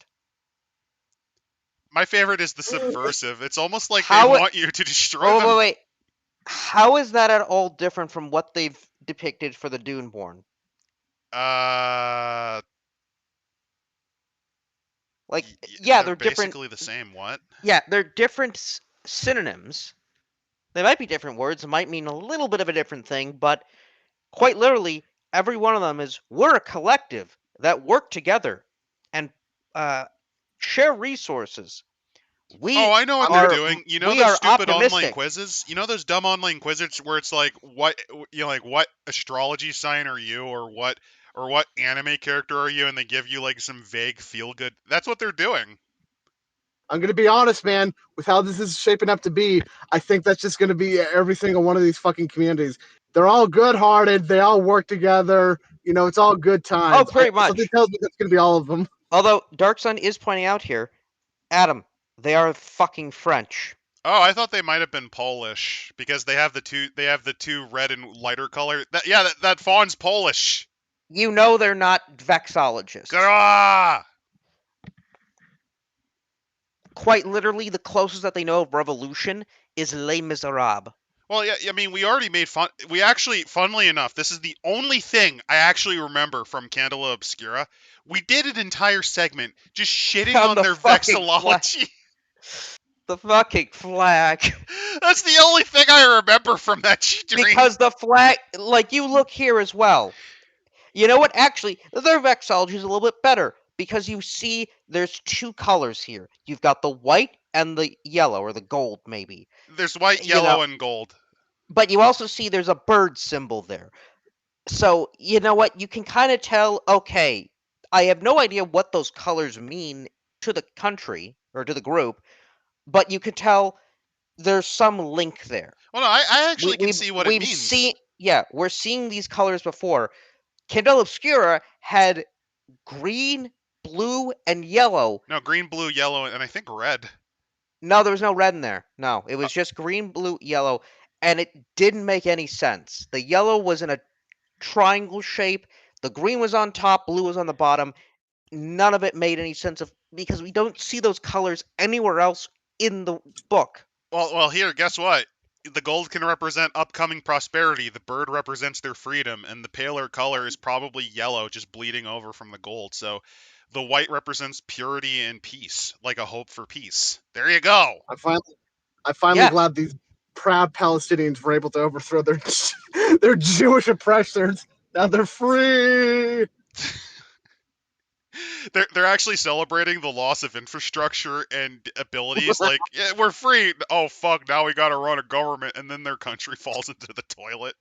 My favorite is the subversive. It's almost like they
How?
want you to destroy
Oh,
them.
wait. How is that at all different from what they've depicted for the Duneborn?
Uh,
Like, yeah,
they're
they're different.
basically the same. What?
Yeah, they're different synonyms. They might be different words, might mean a little bit of a different thing, but quite literally, every one of them is we're a collective that work together and uh, share resources.
Oh,
We
I know what
I'm
they're
gonna.
doing. You know
we
those
are
stupid online
optimistic.
quizzes? You know those dumb online quizzes where it's like what astrology sign are you or what anime character are you and they give you like some vague feel good. That's what they're doing.
I'm gonna be honest, man. With how this is shaping up to be, I think that's just gonna be every single one of these fucking communities. They're all good-hearted. They all work together. You know, it's all good
Oh,
times.
pretty
Something
much.
tells me that's gonna be all of them.
Although Dark Sun is pointing out here, Adam, they are fucking French.
Oh, I thought they might have been Polish because they have the two red and lighter color. That fawn's Polish.
You know they're not vexologists.
Grah!
Quite literally, the closest that they know of revolution is Les Miserables.
Well, yeah, I mean, we already made fun. We actually, funnily enough, this is the only thing I actually remember from Candela Obscura. We did an entire segment just shitting
On
on
the
their
fucking flag.
vexillology.
The fucking flag.
That's the only thing I remember from that stream.
Because the flag, like, you look here as well. You know what? Actually, their vexology is a little bit better because you see there's two colors here. You've got the white and the yellow, or the gold, maybe.
There's white,
You know,
yellow, and gold.
but you also see there's a bird symbol there. So, you know what? You can kind of tell, okay, I have no idea what those colors mean to the country or to the group, but you can tell there's some link there.
Well, no, I
We,
actually can
we've
see what it
we've
means.
seen, yeah, we're seeing these colors before. Candela Obscura had green, blue, and yellow.
No, green, blue, yellow, and I think red.
No, there was no red in there. No, it
Uh,
was just green, blue, yellow, and it didn't make any sense. The yellow was in a triangle shape. The green was on top, blue was on the bottom. None of it made any sense of because we don't see those colors anywhere else in the book.
well, here, guess what? The gold can represent upcoming prosperity. The bird represents their freedom, and the paler color is probably yellow, just bleeding over from the gold. So, the white represents purity and peace, like a hope for peace. There you go.
I'm finally
Yeah,
glad these proud Palestinians were able to overthrow their their Jewish oppressors. Now they're free.
They're actually celebrating the loss of infrastructure and abilities. Like, yeah, we're free. Oh fuck! Now we gotta run a government, and then their country falls into the toilet.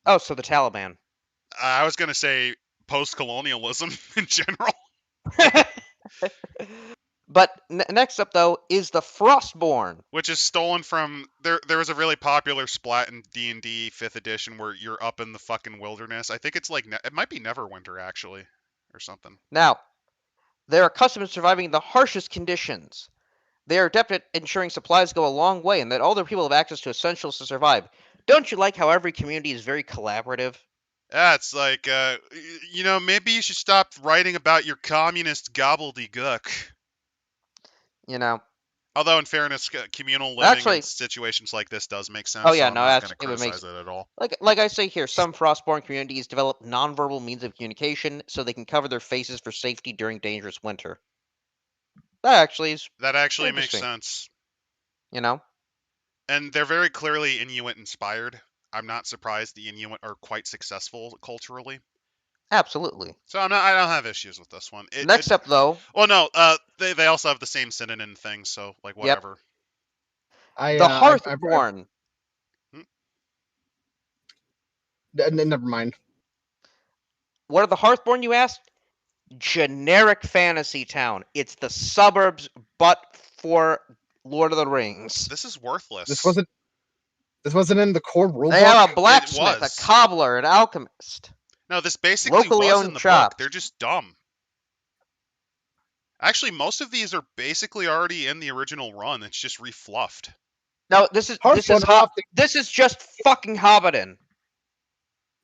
oh, so the Taliban.
I was gonna say post-colonialism in general.
But next up, though, is the Frostborn.
Which is stolen from there. There was a really popular splat in D&D 5th edition where you're up in the fucking wilderness. I think it's like it might be Neverwinter actually, or something.
Now, They're accustomed to surviving the harshest conditions. They are adept at ensuring supplies go a long way and that all their people have access to essentials to survive. Don't you like how every community is very collaborative?
Yeah, it's like, maybe you should stop writing about your communist gobbledygook.
You know.
Although, in fairness, communal living in
Actually,
situations like this does make
oh
sense, so
yeah,
I'm
no,
not going to
actually, it would make
criticize it at all.
like I say here, some Frostborn communities develop nonverbal means of communication so they can cover their faces for safety during dangerous winter. That actually is
That actually makes
interesting.
sense.
You know.
And they're very clearly Inuit inspired. I'm not surprised the Inuit are quite successful culturally.
Absolutely.
So I don't have issues with this one.
Next up, though,
Well, no, they also have the same synonym thing, so like
yep,
whatever.
the
I've
Hearthborn.
Hmm?
never mind.
What are the Hearthborn, you asked? Generic fantasy town. It's the suburbs, but for Lord of the Rings.
This is
This
worthless.
wasn't this wasn't in the core
They have a
rulebook.
It
blacksmith, a
was.
cobbler, an alchemist.
No, this basically
Locally
was in
owned
the book.
shops.
They're just dumb. Actually, most of these are basically already in the original run. It's just refluffed.
No, this is
Hearthborn are often
this is just fucking Hobbiton.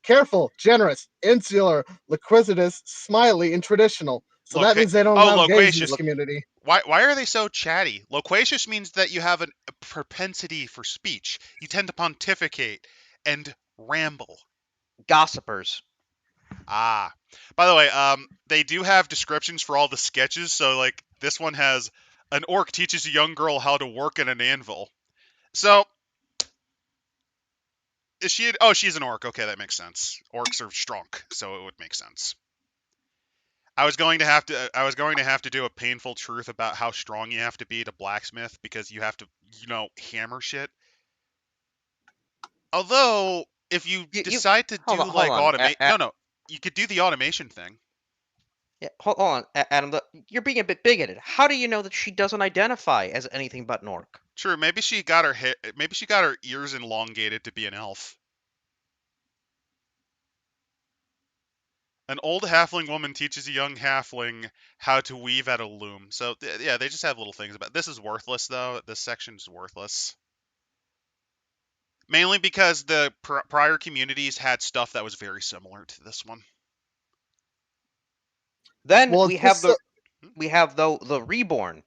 careful, generous, insular, loquacious, smiley, and traditional. So that means they don't allow gays in this
Loquacious.
community.
Why are they so chatty? Loquacious means that you have a propensity for speech. You tend to pontificate and ramble.
Gossipers.
Ah. By the way, they do have descriptions for all the sketches, so like this one has an orc teaches a young girl how to work in an anvil. So is she oh, she's an orc. Okay, that makes sense. Orcs are strong, so it would make sense. I was going to have to do a painful truth about how strong you have to be to blacksmith because you have to, hammer shit. Although if you
You
decide to
hold
do
on, hold
like
on.
automate, no, you could do the automation thing.
Yeah, hold on, Adam. You're being a bit bigoted. How do you know that she doesn't identify as anything but an orc?
True, maybe she got her ears elongated to be an elf. An old halfling woman teaches a young halfling how to weave at a loom. So yeah, they just have little things about. This is worthless though. This section is worthless. Mainly because the prior communities had stuff that was very similar to this one.
Then
Well,
we have
this
the reborn.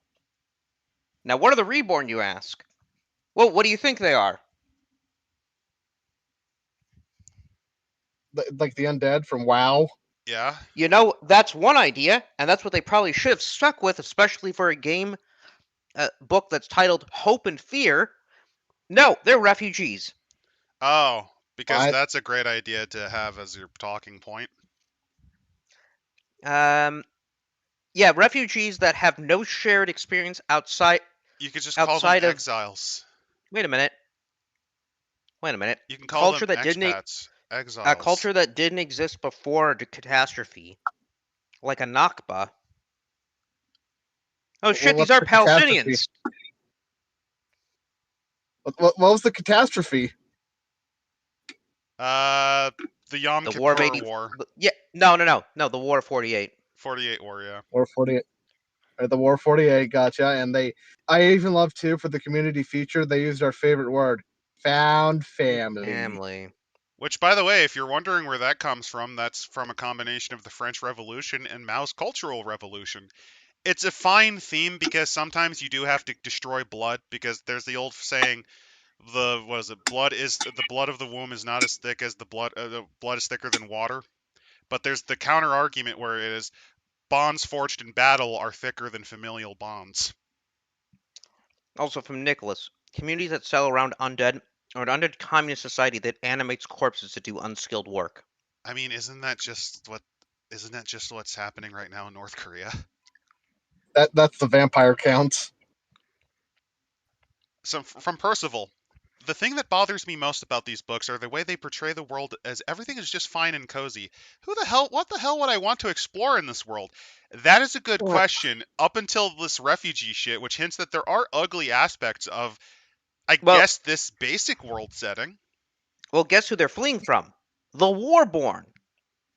Now, what are the reborn, you ask? Well, what do you think they are?
like the undead from WoW.
Yeah.
You know, that's one idea, and that's what they probably should have stuck with, especially for a game book that's titled Hope and Fear. No, they're refugees.
Oh, because
I,
that's a great idea to have as your talking point.
Um, yeah, refugees that have no shared experience outside
You could just call them
outside of.
exiles.
Wait a minute. Wait a minute.
You can call
Culture
them
that didn't
expats,
a
exiles.
culture that didn't exist before the catastrophe, like a Nakba. Oh shit, these
what's
are
the catastrophe?
Palestinians.
What was the catastrophe?
The Yom
The War of
Kippur
80.
War,
Yeah, no, the War of 48.
48 War, yeah.
War 48. The War 48, gotcha. And I even love too for the community feature. They used our favorite word, found family.
Family.
Which, by the way, if you're wondering where that comes from, that's from a combination of the French Revolution and Mao's Cultural Revolution. It's a fine theme because sometimes you do have to destroy blood because there's the old saying, the blood of the womb is not as thick as the blood is thicker than water. But there's the counter argument where it is bonds forged in battle are thicker than familial bonds.
Also from Nicholas. Communities that settle around undead or an undead communist society that animates corpses to do unskilled work.
I mean, isn't that just what's happening right now in North Korea?
That's the vampire counts.
So from Percival, the thing that bothers me most about these books are the way they portray the world as everything is just fine and cozy. What the hell would I want to explore in this world? That is a good question up until this refugee shit, which hints that there are ugly aspects of, I guess, this basic world setting.
Well, guess who they're fleeing from? The Warborn.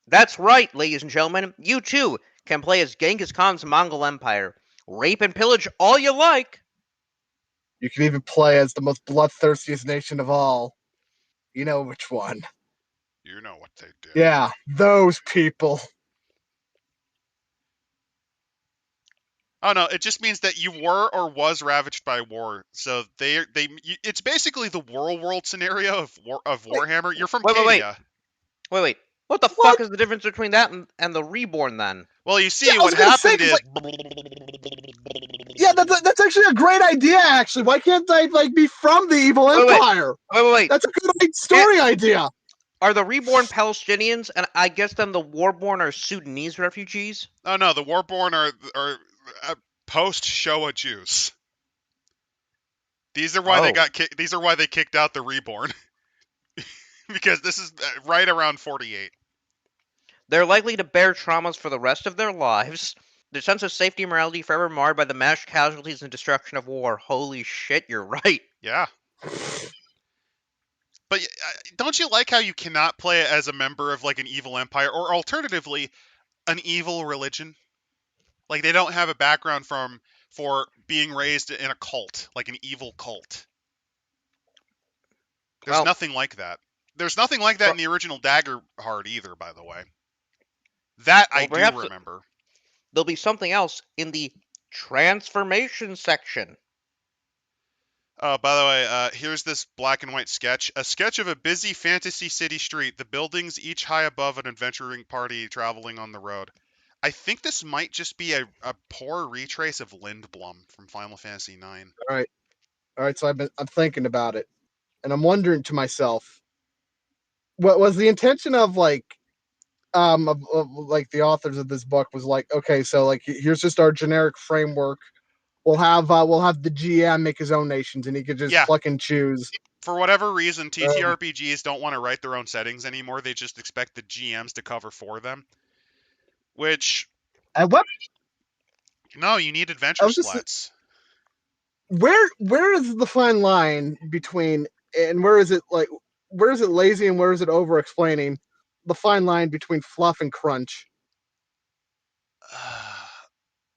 That's right, ladies and gentlemen. You too can play as Genghis Khan's Mongol Empire. Rape and pillage all you like.
You can even play as the most bloodthirstiest nation of all. You know which one.
You know what they did.
Yeah, those people.
Oh no, it just means that you were or was ravaged by war. So it's basically the world scenario of Warhammer. You're from
Wait.
Cadia.
Wait. What the
What?
fuck is the difference between that and the Reborn then?
Well, you
Yeah,
see,
I was
what
gonna say,
happened
'cause,
is
yeah, that's actually a great idea. Actually, why can't I be from the evil empire?
Wait.
That's a good story idea.
Are the Reborn Palestinians, and I guess then the Warborn are Sudanese refugees?
oh no, the Warborn are post Showa Jews. These are why they got These are why they kicked out the Reborn. Because this is right around 48.
They're likely to bear traumas for the rest of their lives. Their sense of safety and morality forever marred by the mass casualties and destruction of war. Holy shit, you're right.
Yeah. But don't you like how you cannot play it as a member of an evil empire, or alternatively, an evil religion? Like they don't have a background for being raised in a cult, like an evil cult. There's nothing like that. There's nothing like that in the original Daggerheart either, by the way. That I do remember.
There'll be something else in the transformation section.
Oh, by the way, here's this black and white sketch. A sketch of a busy fantasy city street, the buildings each high above an adventuring party traveling on the road. I think this might just be a poor retrace of Lindblom from Final Fantasy IX.
All right. So I'm thinking about it, and I'm wondering to myself, what was the intention of the authors of this book was okay, so here's just our generic framework. We'll have the GM make his own nations, and he could just pluck and choose.
For whatever reason, TTRPGs don't want to write their own settings anymore. They just expect the GMs to cover for them. Which
at what?
No, you need adventure splats.
Where is the fine line between, and where is it lazy and where is it over explaining the fine line between fluff and crunch?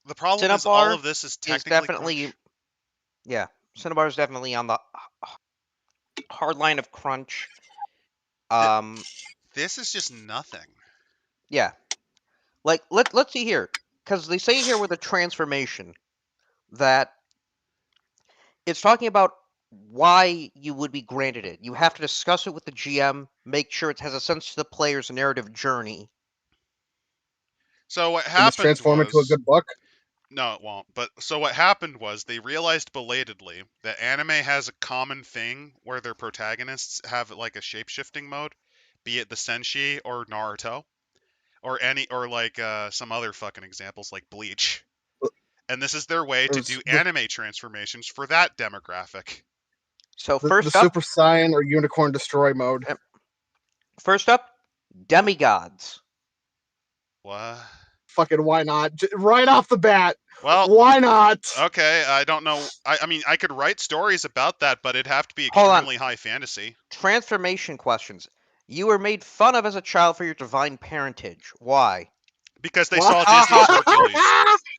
The problem
Cinnabar
is all of this is technically crunch.
Yeah, Cinnabar is definitely on the hard line of crunch.
This is just nothing.
Yeah, let's see here, because they say here with a transformation that it's talking about why you would be granted it. You have to discuss it with the GM, make sure it has a sense to the player's narrative journey.
So what happened?
Can this transform into a good book?
No, it won't. But so what happened was they realized belatedly that anime has a common thing where their protagonists have a shape-shifting mode, be it the Senshi or Naruto, or some other fucking examples like Bleach. And this is their way to do anime transformations for that demographic.
So
the Super Saiyan or Unicorn Destroy mode.
First up, demigods.
What?
Fucking why not? Right off the bat.
Well,
why not?
Okay, I don't know. I mean, I could write stories about that, but it'd have to be extremely high fantasy.
Transformation questions. You were made fun of as a child for your divine parentage. Why?
Because they saw Disney's Hercules.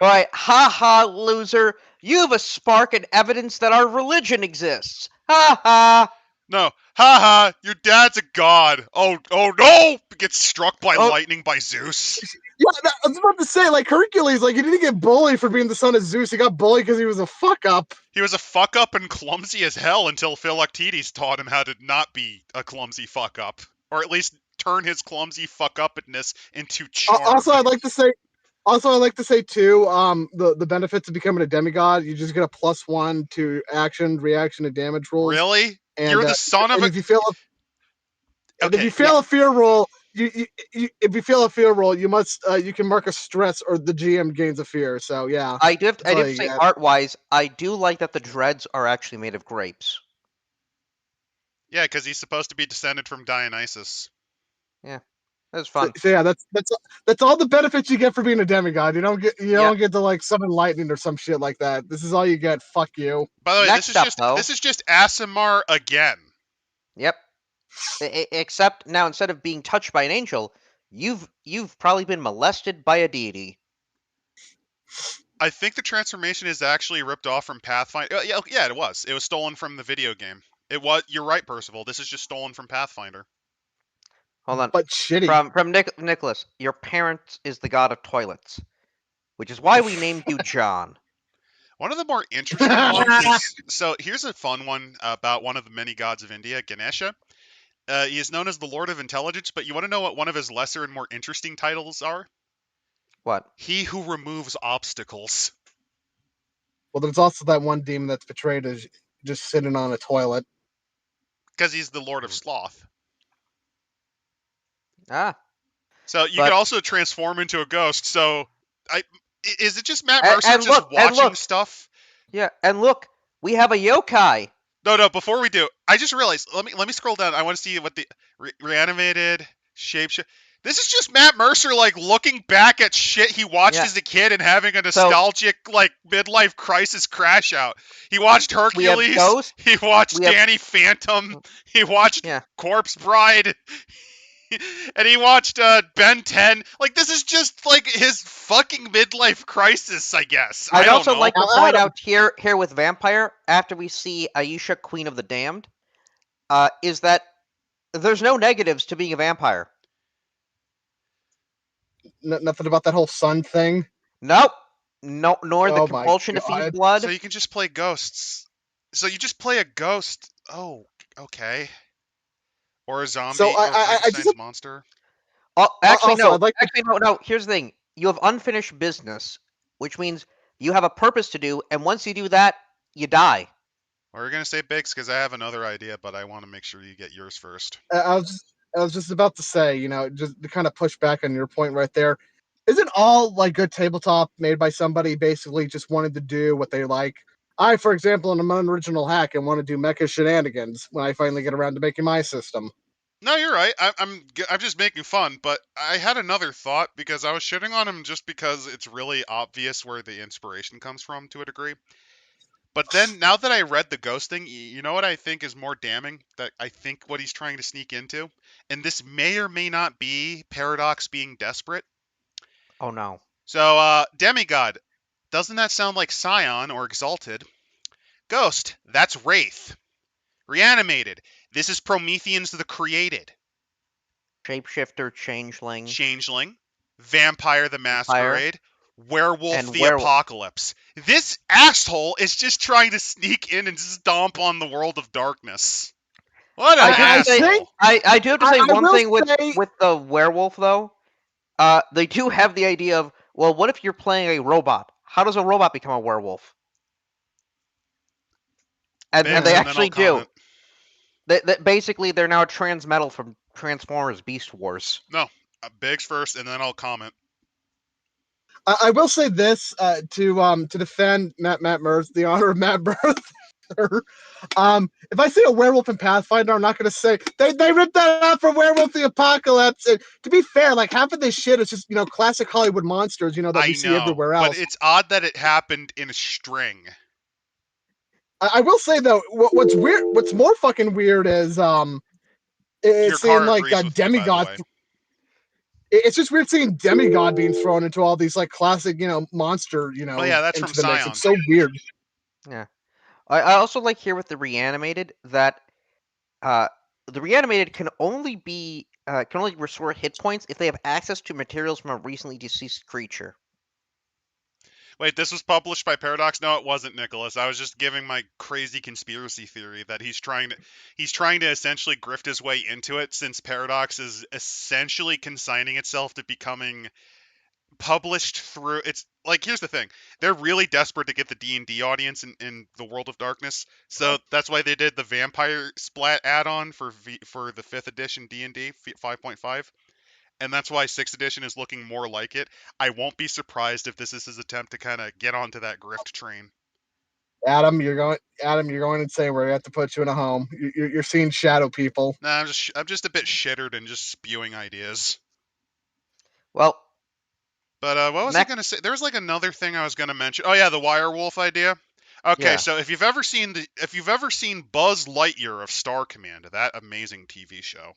Right, ha, loser. You have a spark and evidence that our religion exists. Ha ha.
No, ha, your dad's a god. Oh no! Gets struck by lightning by Zeus.
Yeah, I was about to say, Hercules, he didn't get bullied for being the son of Zeus. He got bullied because he was a fuck up.
He was a fuck up and clumsy as hell until Philoctetes taught him how to not be a clumsy fuck up, or at least turn his clumsy fuck upness into charm.
Also, I'd like to say too, the benefits of becoming a demigod, you just get a +1 to action, reaction, and damage rolls.
Really? And, you're the son of a.
If you fail a fear roll, if you fail a fear roll, you must you can mark a stress, or the GM gains a fear. So yeah.
I do have to say, art-wise, I do like that the dreads are actually made of grapes.
Yeah, because he's supposed to be descended from Dionysus.
Yeah. That's fun.
So yeah, that's all the benefits you get for being a demigod. You don't get to summon lightning or some shit like that. This is all you get. Fuck you.
By the way, this is just Aasimar again.
Yep. Except now, instead of being touched by an angel, you've probably been molested by a deity.
I think the transformation is actually ripped off from Pathfinder. Yeah, it was. It was stolen from the video game. It was. You're right, Percival. This is just stolen from Pathfinder.
Hold on.
But shitty.
From Nicholas, your parent is the god of toilets, which is why we named you John.
One of the more interesting ones is so. Here's a fun one about one of the many gods of India, Ganesha. He is known as the Lord of Intelligence, but you want to know what one of his lesser and more interesting titles are?
What?
He who removes obstacles.
Well, there's also that one demon that's portrayed as just sitting on a toilet.
Because he's the Lord of Sloth.
Ah.
So you
But-
could also transform into a ghost. So, is it just Matt
And-
Mercer
and
just
look- and
watching
look.
stuff?
Yeah, and look, we have a yokai.
No. Before we do, I just realized. Let me scroll down. I want to see what the reanimated shape. This is just Matt Mercer like looking back at shit he watched
Yeah.
as a kid and having a nostalgic like midlife crisis crash out. He watched
We have
Hercules.
Ghost.
He watched
We have-
Danny Phantom. He watched
Yeah.
Corpse Bride. And he watched Ben 10. Like, this is just like his fucking midlife crisis, I guess. I
I'd
don't
also
know.
like to
Now,
point
Adam-
out here with Vampire, after we see Aisha, Queen of the Damned, is that there's no negatives to being a vampire.
Nothing about that whole sun thing.
Nope. No, nor the
Oh my
compulsion to feed
God.
blood.
So you can just play ghosts. So you just play a ghost. Oh, okay. Or a zombie
So
or
I just
Frankenstein's monster.
Oh, actually,
also,
no.
I'd like to-
Actually, no. Here's the thing: you have unfinished business, which means you have a purpose to do, and once you do that, you die.
Or you're gonna say Biggs because I have another idea, but I want to make sure you get yours first.
I was just about to say, just to kind of push back on your point right there. Isn't all like good tabletop made by somebody basically just wanted to do what they like? I, for example, am an unoriginal hack and want to do mecha shenanigans when I finally get around to making my system.
No, you're right. I'm just making fun, but I had another thought because I was shitting on him just because it's really obvious where the inspiration comes from to a degree. But then now that I read the ghost thing, you know what I think is more damning? That I think what he's trying to sneak into, and this may or may not be Paradox being desperate.
Oh no.
So, Demigod, doesn't that sound like Scion or Exalted? Ghost, that's Wraith. Reanimated, this is Prometheans the Created.
Shapeshifter, changeling,
Changeling, Vampire the Masquerade, Werewolf
and
the Apocalypse. This asshole is just trying to sneak in and stomp on the world of darkness. What an
I do have to say-
asshole.
I do have to say
I
one
will
thing
say-
with the werewolf though. They do have the idea of, well, what if you're playing a robot? How does a robot become a werewolf? And
Biggs,
they
and then
actually
I'll comment.
do. Basically, they're now Transmetal from Transformers Beast Wars.
No, Biggs first, and then I'll comment.
I will say this to defend Matt Mercer, the honor of Matt Mercer. If I see a werewolf in Pathfinder, I'm not going to say they ripped that out from Werewolf the Apocalypse. And to be fair, like half of this shit is just classic Hollywood monsters, that we see everywhere else.
But it's odd that it happened in a string.
I will say though, what's weird, what's more fucking weird is
Your
it's seeing
car
like
agrees with me, by the
demigod.
way.
It's just weird seeing demigod being thrown into all these like classic, monster,
Oh, yeah, that's
into
from
the mix.
Scion.
It's so weird.
Yeah. I also like here with the reanimated that the reanimated can only restore hit points if they have access to materials from a recently deceased creature.
Wait, this was published by Paradox? No, it wasn't, Nicholas. I was just giving my crazy conspiracy theory that he's trying to essentially grift his way into it, since Paradox is essentially consigning itself to becoming published through it's like, here's the thing, they're really desperate to get the D&D audience in the World of Darkness, so that's why they did the Vampire Splat add-on for the 5th edition D&D 5.5. And that's why 6th edition is looking more like it. I won't be surprised if this is his attempt to kind of get onto that grift train.
Adam, you're going insane. We're gonna have to put you in a home. You're seeing shadow people.
Nah, I'm just a bit shittered and just spewing ideas.
Well,
But what was I gonna say? There was like another thing I was gonna mention. Oh yeah, the Wirewolf idea. Okay,
Yeah.
so if you've ever seen Buzz Lightyear of Star Command, that amazing TV show,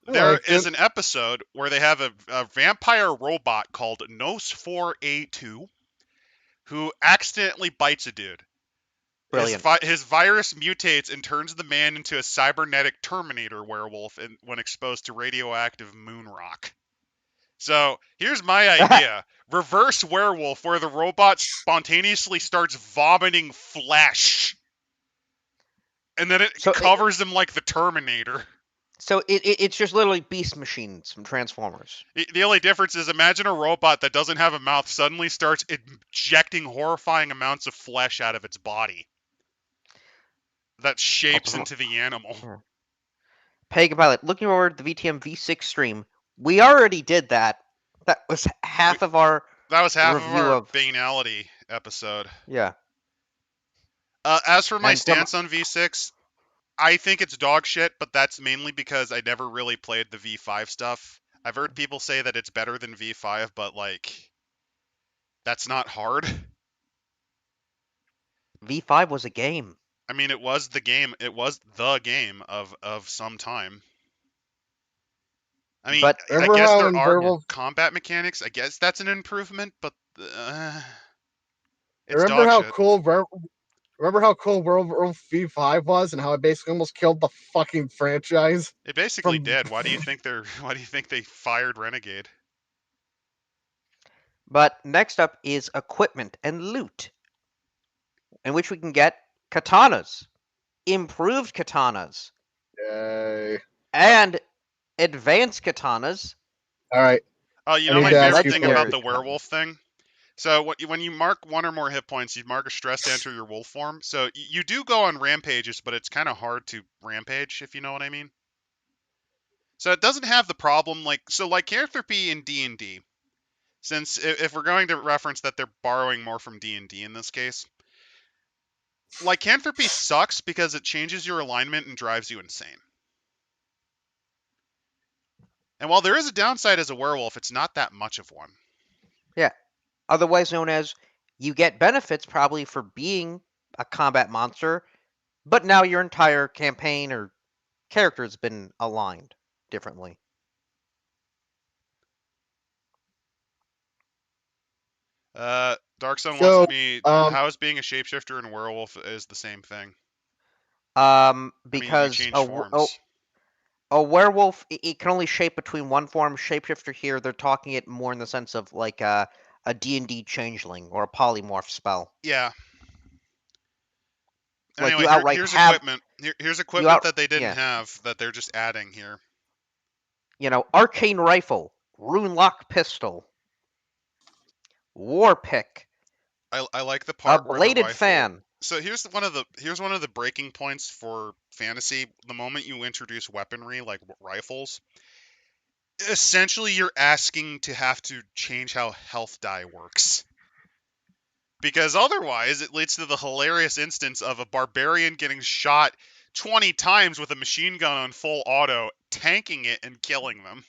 There is an episode where they have a vampire robot called Nos4A2 who accidentally bites a dude.
Brilliant.
His virus mutates and turns the man into a cybernetic Terminator werewolf when exposed to radioactive moon rock. So here's my idea: reverse werewolf, where the robot spontaneously starts vomiting flesh, and then it
So
covers him like the Terminator.
So it's just literally beast machines from Transformers.
The only difference is, imagine a robot that doesn't have a mouth suddenly starts injecting horrifying amounts of flesh out of its body that shapes into the animal.
Pagan Pilot, looking over at the VTM V6 stream, we already did that. That was half of our review of
banality episode.
Yeah.
As for my stance on V6, I think it's dog shit, but that's mainly because I never really played the V5 stuff. I've heard people say that it's better than V5, but like, that's not hard.
V5 was a game.
I mean, it was the game. It was the game of some time. I mean,
but
I guess there are combat mechanics. I guess that's an improvement, but it's
remember
dog
how
shit.
cool Remember how cool Werewolf V5 was, and how it basically almost killed the fucking franchise?
It basically did. Why do you think they fired Renegade?
But next up is equipment and loot, in which we can get katanas, improved katanas,
yay,
and advanced katanas.
All right.
Oh, you know my favorite thing about the werewolf thing? So when you mark one or more hit points, you mark a stress to enter your wolf form. So you do go on rampages, but it's kind of hard to rampage, if you know what I mean. So it doesn't have the problem like lycanthropy in D&D. Since if we're going to reference that they're borrowing more from D&D in this case, lycanthropy sucks because it changes your alignment and drives you insane. And while there is a downside as a werewolf, it's not that much of one.
Yeah. Otherwise known as, you get benefits probably for being a combat monster, but now your entire campaign or character has been aligned differently.
Dark Sun wants me. How is being a shapeshifter and a werewolf is the same thing?
Because
I mean,
a werewolf, it can only shape between one form. Shapeshifter here, they're talking it more in the sense of like a D&D changeling or a polymorph spell.
Yeah.
Like
anyway,
you outright
here's
have,
equipment. Here's equipment that they didn't have that they're just adding here.
You know, arcane rifle, rune lock pistol, war pick.
I like the part
where bladed the rifle, fan.
So here's one of the breaking points for fantasy. The moment you introduce weaponry like rifles, essentially you're asking to have to change how health die works. Because otherwise it leads to the hilarious instance of a barbarian getting shot 20 times with a machine gun on full auto, tanking it and killing them.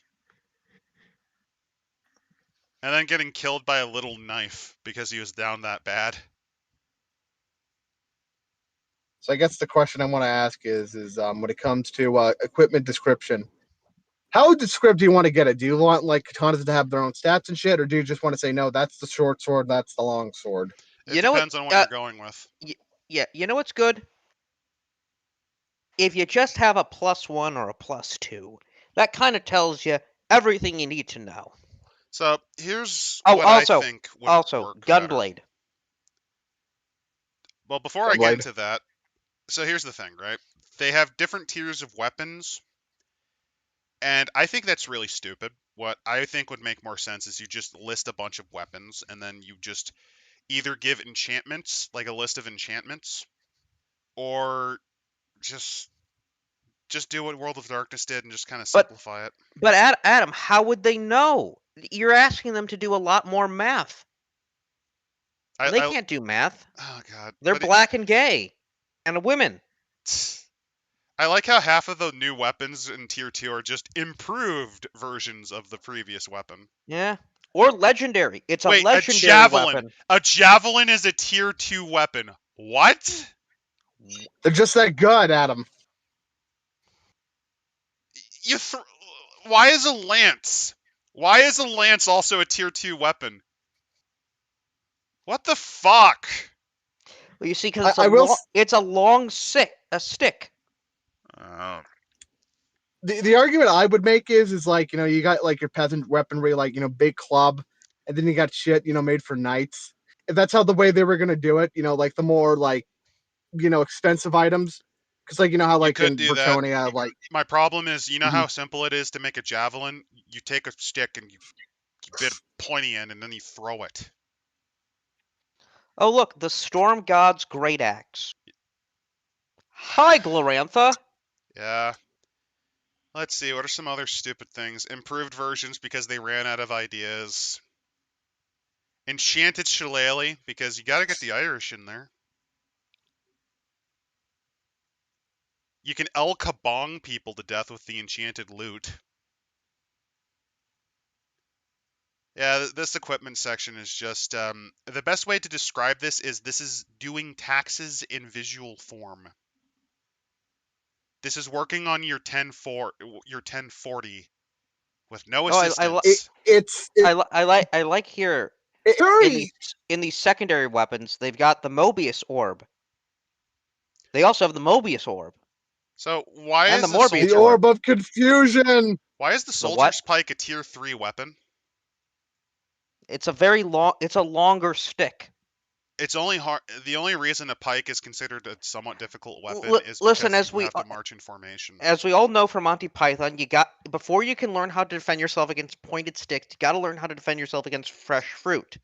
And then getting killed by a little knife because he was down that bad.
So I guess the question I want to ask is when it comes to equipment description, how descriptive do you want to get it? Do you want like katanas to have their own stats and shit, or do you just want to say no, that's the short sword, that's the long sword?
It depends on what you're going with.
Yeah, you know what's good? If you just have a +1 or a +2, that kind of tells you everything you need to know.
So here's what I think would work
Gunblade.
Better. Well, before I get into that, so here's the thing, right? They have different tiers of weapons, and I think that's really stupid. What I think would make more sense is you just list a bunch of weapons, and then you just either give enchantments, like a list of enchantments, or just do what World of Darkness did and just kind of simplify it.
But Adam, how would they know? You're asking them to do a lot more math. They can't do math.
Oh god.
They're black and gay. And women.
I like how half of the new weapons in Tier 2 are just improved versions of the previous weapon.
Yeah. Or legendary. It's a legendary
a javelin.
weapon.
A javelin is a Tier 2 weapon. What?
They're just that good, Adam.
Why is a lance? Why is a lance also a tier 2 weapon? What the fuck?
Well, you see, because
I will.
it's a long stick.
Oh.
The argument I would make is like, you got like your peasant weaponry, like, big club, and then you got shit, made for knights. If that's how the way they were gonna do it, like the more like, expensive items, because like, how
You
like
could
in
do that.
Bretonnia, like.
My problem is, you know
Mhm.
how simple it is to make a javelin? You take a stick and you bit a pointy end and then you throw it.
Oh, look, the Storm God's Great Axe. Hi, Glorantha.
Yeah. Let's see, what are some other stupid things? Improved versions because they ran out of ideas. Enchanted Shillelagh, because you gotta get the Irish in there. You can El Kabong people to death with the enchanted loot. Yeah, this equipment section is just, the best way to describe this is doing taxes in visual form. This is working on your 1040 with no
Oh,
It,
assistance.
it's it,
I like here
it's very.
in these secondary weapons, they've got the Mobius orb. They also have the Mobius orb
So why
and
is
the
the
The
Morbius
soldier
orb.
orb of confusion.
why is the
The what?
soldier's pike a tier 3 weapon?
It's a very long. It's a longer stick.
It's only hard. The only reason a pike is considered a somewhat difficult weapon is
Listen,
because you have to march in formation.
as we all know from Monty Python, you got before you can learn how to defend yourself against pointed sticks, you got to learn how to defend yourself against fresh fruit.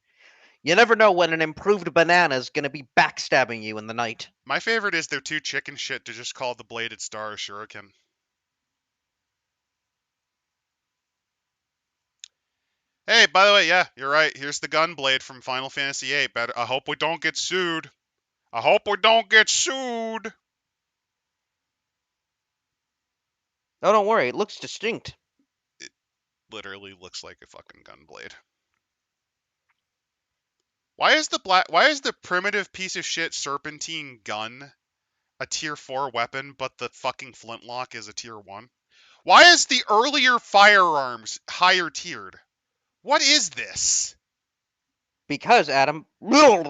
You never know when an improved banana is going to be backstabbing you in the night.
My favorite is they're too chicken shit to just call the bladed star a shuriken. Hey, by the way, yeah, you're right. Here's the gun blade from Final Fantasy VIII. I hope we don't get sued. I hope we don't get sued.
Oh, don't worry, it looks distinct.
It literally looks like a fucking gun blade. Why is the primitive piece of shit serpentine gun a tier 4 weapon, but the fucking flintlock is a tier 1? Why is the earlier firearms higher tiered? What is this?
Because Adam, very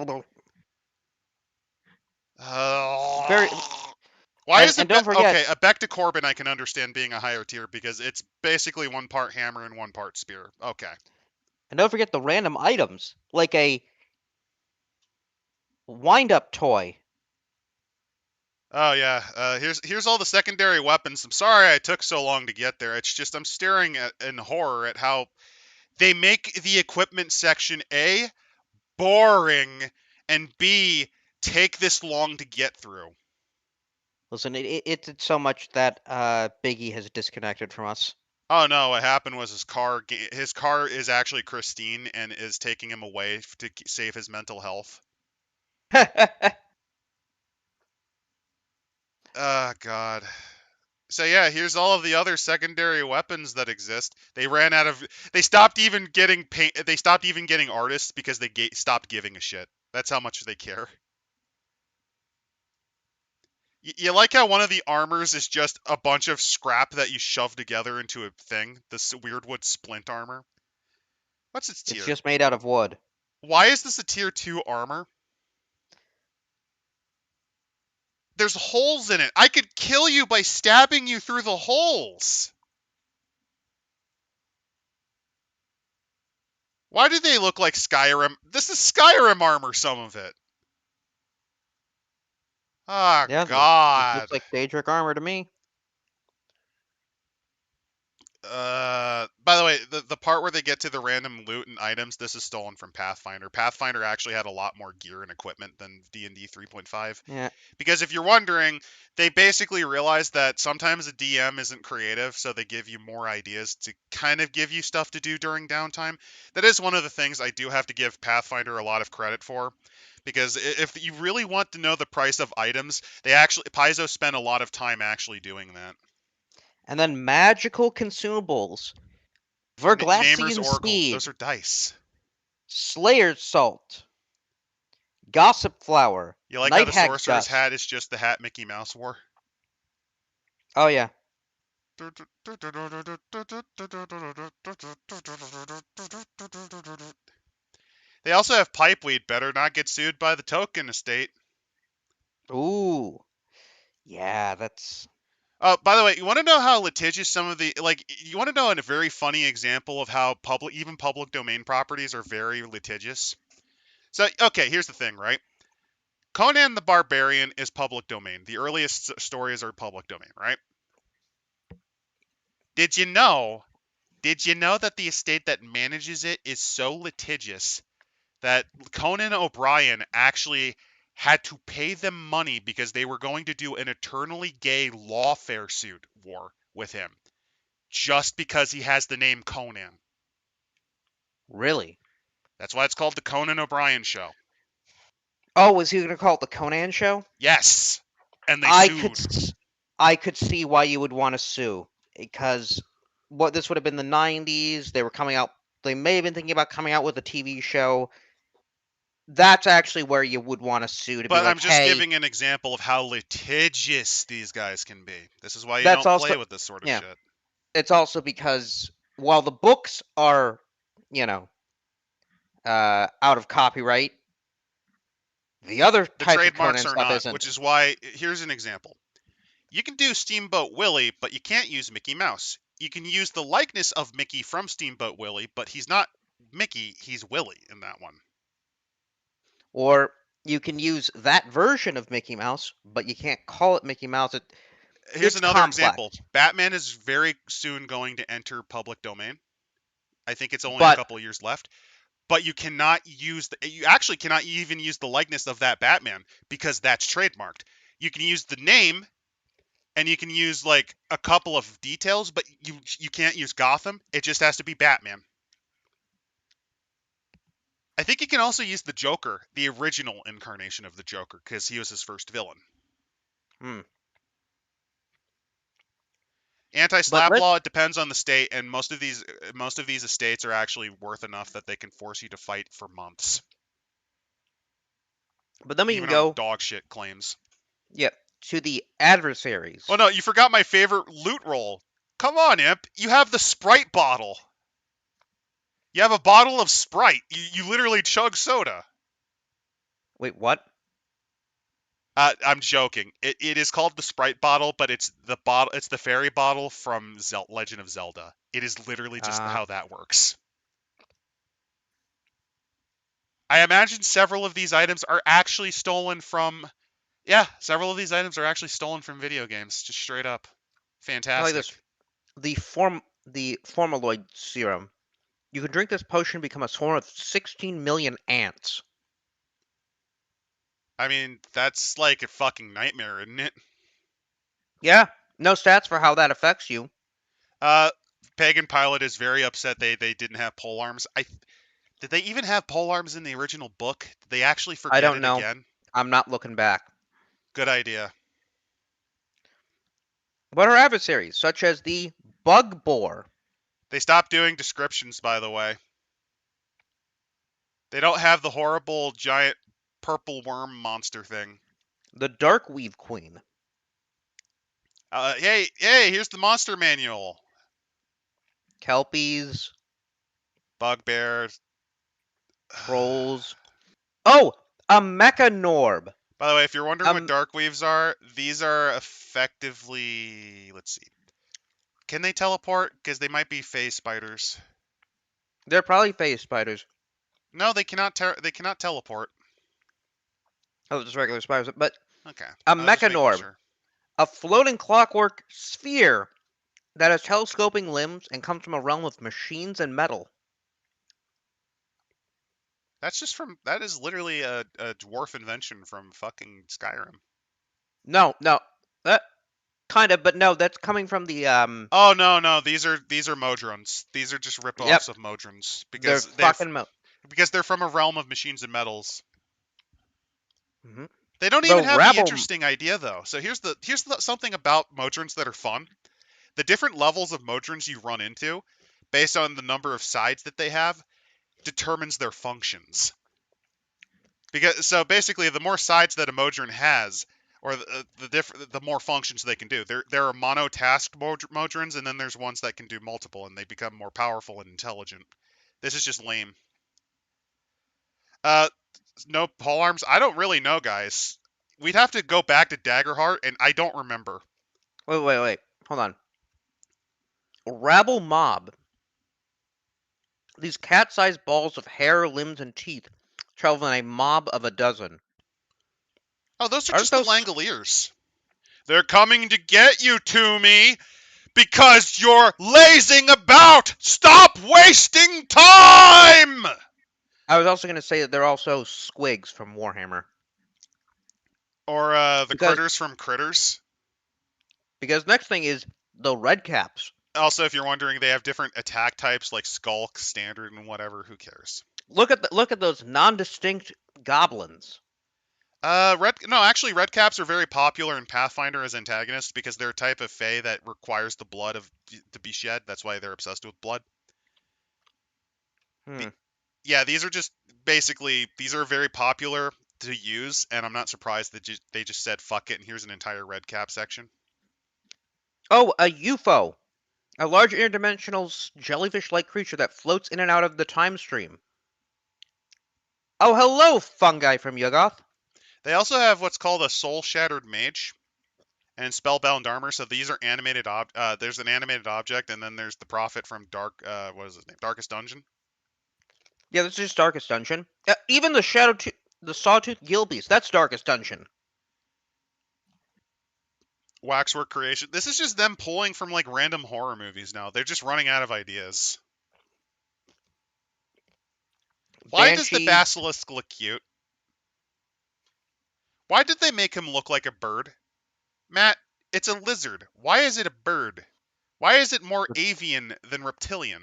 Why is
and don't forget,
okay? A Beck to Corbin I can understand being a higher tier because it's basically one part hammer and one part spear. Okay.
the random items like a wind-up toy.
Oh yeah. Here's all the secondary weapons. I'm sorry I took so long to get there. It's just I'm staring at in horror at how they make the equipment section A boring and B take this long to get through.
Listen, it's so much that Biggie has disconnected from us.
Oh no, what happened was his car is actually Christine and is taking him away to save his mental health. Ah, God. So yeah, here's all of the other secondary weapons that exist. They ran out of. They stopped even getting paint. They stopped even getting artists because they stopped giving a shit. That's how much they care. You like how one of the armors is just a bunch of scrap that you shove together into a thing? This Weirdwood splint armor. What's its
It's
tier?
just made out of wood.
Why is this a tier 2 armor? There's holes in it. I could kill you by stabbing you through the holes. Why do they look like Skyrim? This is Skyrim armor, some of it. Ah,
Yeah, this
God.
looks like Daedric armor to me.
By the way, the part where they get to the random loot and items, this is stolen from Pathfinder. Pathfinder actually had a lot more gear and equipment than D&D 3.5.
Yeah,
Because if you're wondering, they basically realized that sometimes a DM isn't creative, so they give you more ideas to kind of give you stuff to do during downtime. That is one of the things I do have to give Pathfinder a lot of credit for. Because if you really want to know the price of items, Paizo spent a lot of time actually doing that.
and then magical consumables:
Namer's
Verglassian
Oracle, those
seed,
are dice.
Slayer's salt, gossip flower,
You like how
night
the
hag's
sorcerer's
dust.
hat is just the hat Mickey Mouse wore?
Oh yeah,
They also have pipeweed. Better not get sued by the token estate.
Ooh, yeah, that's
By the way, you want to know how litigious some of the you want to know a very funny example of how even public domain properties are very litigious. So, okay, here's the thing, right? Conan the Barbarian is public domain. The earliest stories are public domain, right? Did you know? Did you know that the estate that manages it is so litigious that Conan O'Brien actually had to pay them money because they were going to do an eternally gay lawfare suit war with him just because he has the name Conan.
really.
That's why it's called the Conan O'Brien Show.
Oh, was he gonna call it the Conan show?
Yes, and they
I could
sued.
s- I could see why you would want to sue because what this would have been the 90s. They were coming out. They may have been thinking about coming out with a TV show. That's actually where you would want to sue to be
But
like,
I'm just
hey,
giving an example of how litigious these guys can be. This is why you
that's
don't
also
play with this sort of
yeah.
shit.
It's also because while the books are, you know, out of copyright, the other
The
types of
trademarks
Conan
are
stuff
not,
isn't.
which is why here's an example. You can do Steamboat Willie, but you can't use Mickey Mouse. You can use the likeness of Mickey from Steamboat Willie, but he's not Mickey, he's Willie in that one.
Or you can use that version of Mickey Mouse, but you can't call it Mickey Mouse.
Here's
It's
another
complex.
example. Batman is very soon going to enter public domain. I think it's only a
But
couple years left. But you actually cannot even use the likeness of that Batman because that's trademarked. You can use the name and you can use like a couple of details, but you can't use Gotham. It just has to be Batman. I think you can also use the Joker, the original incarnation of the Joker, because he was his first villain.
hmm, but
Anti-slap
let
law, it depends on the state, and most of these estates are actually worth enough that they can force you to fight for months,
but then we can
even on
go,
dog shit claims.
yeah, to the
Oh
adversaries.
no, you forgot my favorite loot roll. Come on, Imp. You have the Sprite bottle. You have a bottle of Sprite. You literally chug soda.
Wait, what?
I'm joking. It is called the Sprite bottle, but it's the bottle. It's the fairy bottle from Legend of Zelda. It is literally just
Uh,
how that works. I imagine several of these items are actually stolen from. Yeah, several of these items are actually stolen from video games. Just straight up.
I like this.
Fantastic.
The formaloid serum. You can drink this potion and become a swarm of 16 million ants.
I mean, that's like a fucking nightmare, isn't it?
Yeah, no stats for how that affects you.
Uh, Pagan Pilot is very upset they didn't have pole arms. Did they even have pole arms in the original book? Did they actually
I
forget
don't
it
know.
again?
I'm not looking back.
Good idea.
But our adversaries, such as the bug boar,
They stopped doing descriptions, by the way. They don't have the horrible giant purple worm monster thing.
the darkweave queen,
Hey, here's the monster manual.
kelpies,
Bugbears.
trolls. Oh, a mechanorb.
By the way, if you're wondering what
Um,
Darkweaves are, these are effectively. Let's see. Can they teleport? Because they might be phase spiders.
they're probably phase spiders.
No, they cannot. They cannot teleport.
Oh, just regular spiders. But
Okay,
a
I was just making
mechanorb,
sure.
a floating clockwork sphere that has telescoping limbs and comes from a realm of machines and metal.
That's just from. That is literally a dwarf invention from fucking Skyrim.
No, no, that kind of, but no, that's coming from the
Oh no, these are Modrons. These are just
Yep,
ripoffs of Modrons
they're
because they're from a realm of machines and metals.
hmm
They don't
the
even have the
rabble.
interesting idea though. So here's something about Modrons that are fun. The different levels of Modrons you run into, based on the number of sides that they have, determines their functions. Because so basically, the more sides that a Modron has, or the more functions they can do. There are monotask Modrons, and then there's ones that can do multiple, and they become more powerful and intelligent. This is just lame. Uh, no pole arms. I don't really know, guys. We'd have to go back to Daggerheart, and I don't remember.
Wait. Hold on. Rabble mob. These cat-sized balls of hair, limbs, and teeth travel in a mob of a dozen.
Oh, those are
Aren't
just the
those?
Langoliers. They're coming to get you, Toomey, because you're lazing about. Stop wasting time.
I was also going to say that they're also squigs from Warhammer.
Or the
Because
critters from Critters.
next thing is the red caps.
Also, if you're wondering, they have different attack types like Skulk, Standard, and whatever. Who cares?
Look at those non-distinct goblins.
Red caps are very popular in Pathfinder as antagonists because they're a type of Fey that requires the blood to be shed. That's why they're obsessed with blood.
Hmm.
Yeah, these are very popular to use, and I'm not surprised that they just said fuck it and here's an entire red cap section.
Oh, a UFO. A large interdimensional jellyfish-like creature that floats in and out of the time stream. Oh, hello, fungi from Yuggoth.
They also have what's called a soul shattered mage and spellbound armor. So these are animated there's an animated object, and then there's the prophet from what is his name? Darkest Dungeon.
Yeah, this is Darkest Dungeon. Even the Sawtooth Gilbeast, that's Darkest Dungeon.
Waxwork creation. This is just them pulling from like random horror movies now. They're just running out of ideas. Why does the
Banshees.
basilisk look cute? Why did they make him look like a bird? Matt, it's a lizard. Why is it a bird? Why is it more avian than reptilian?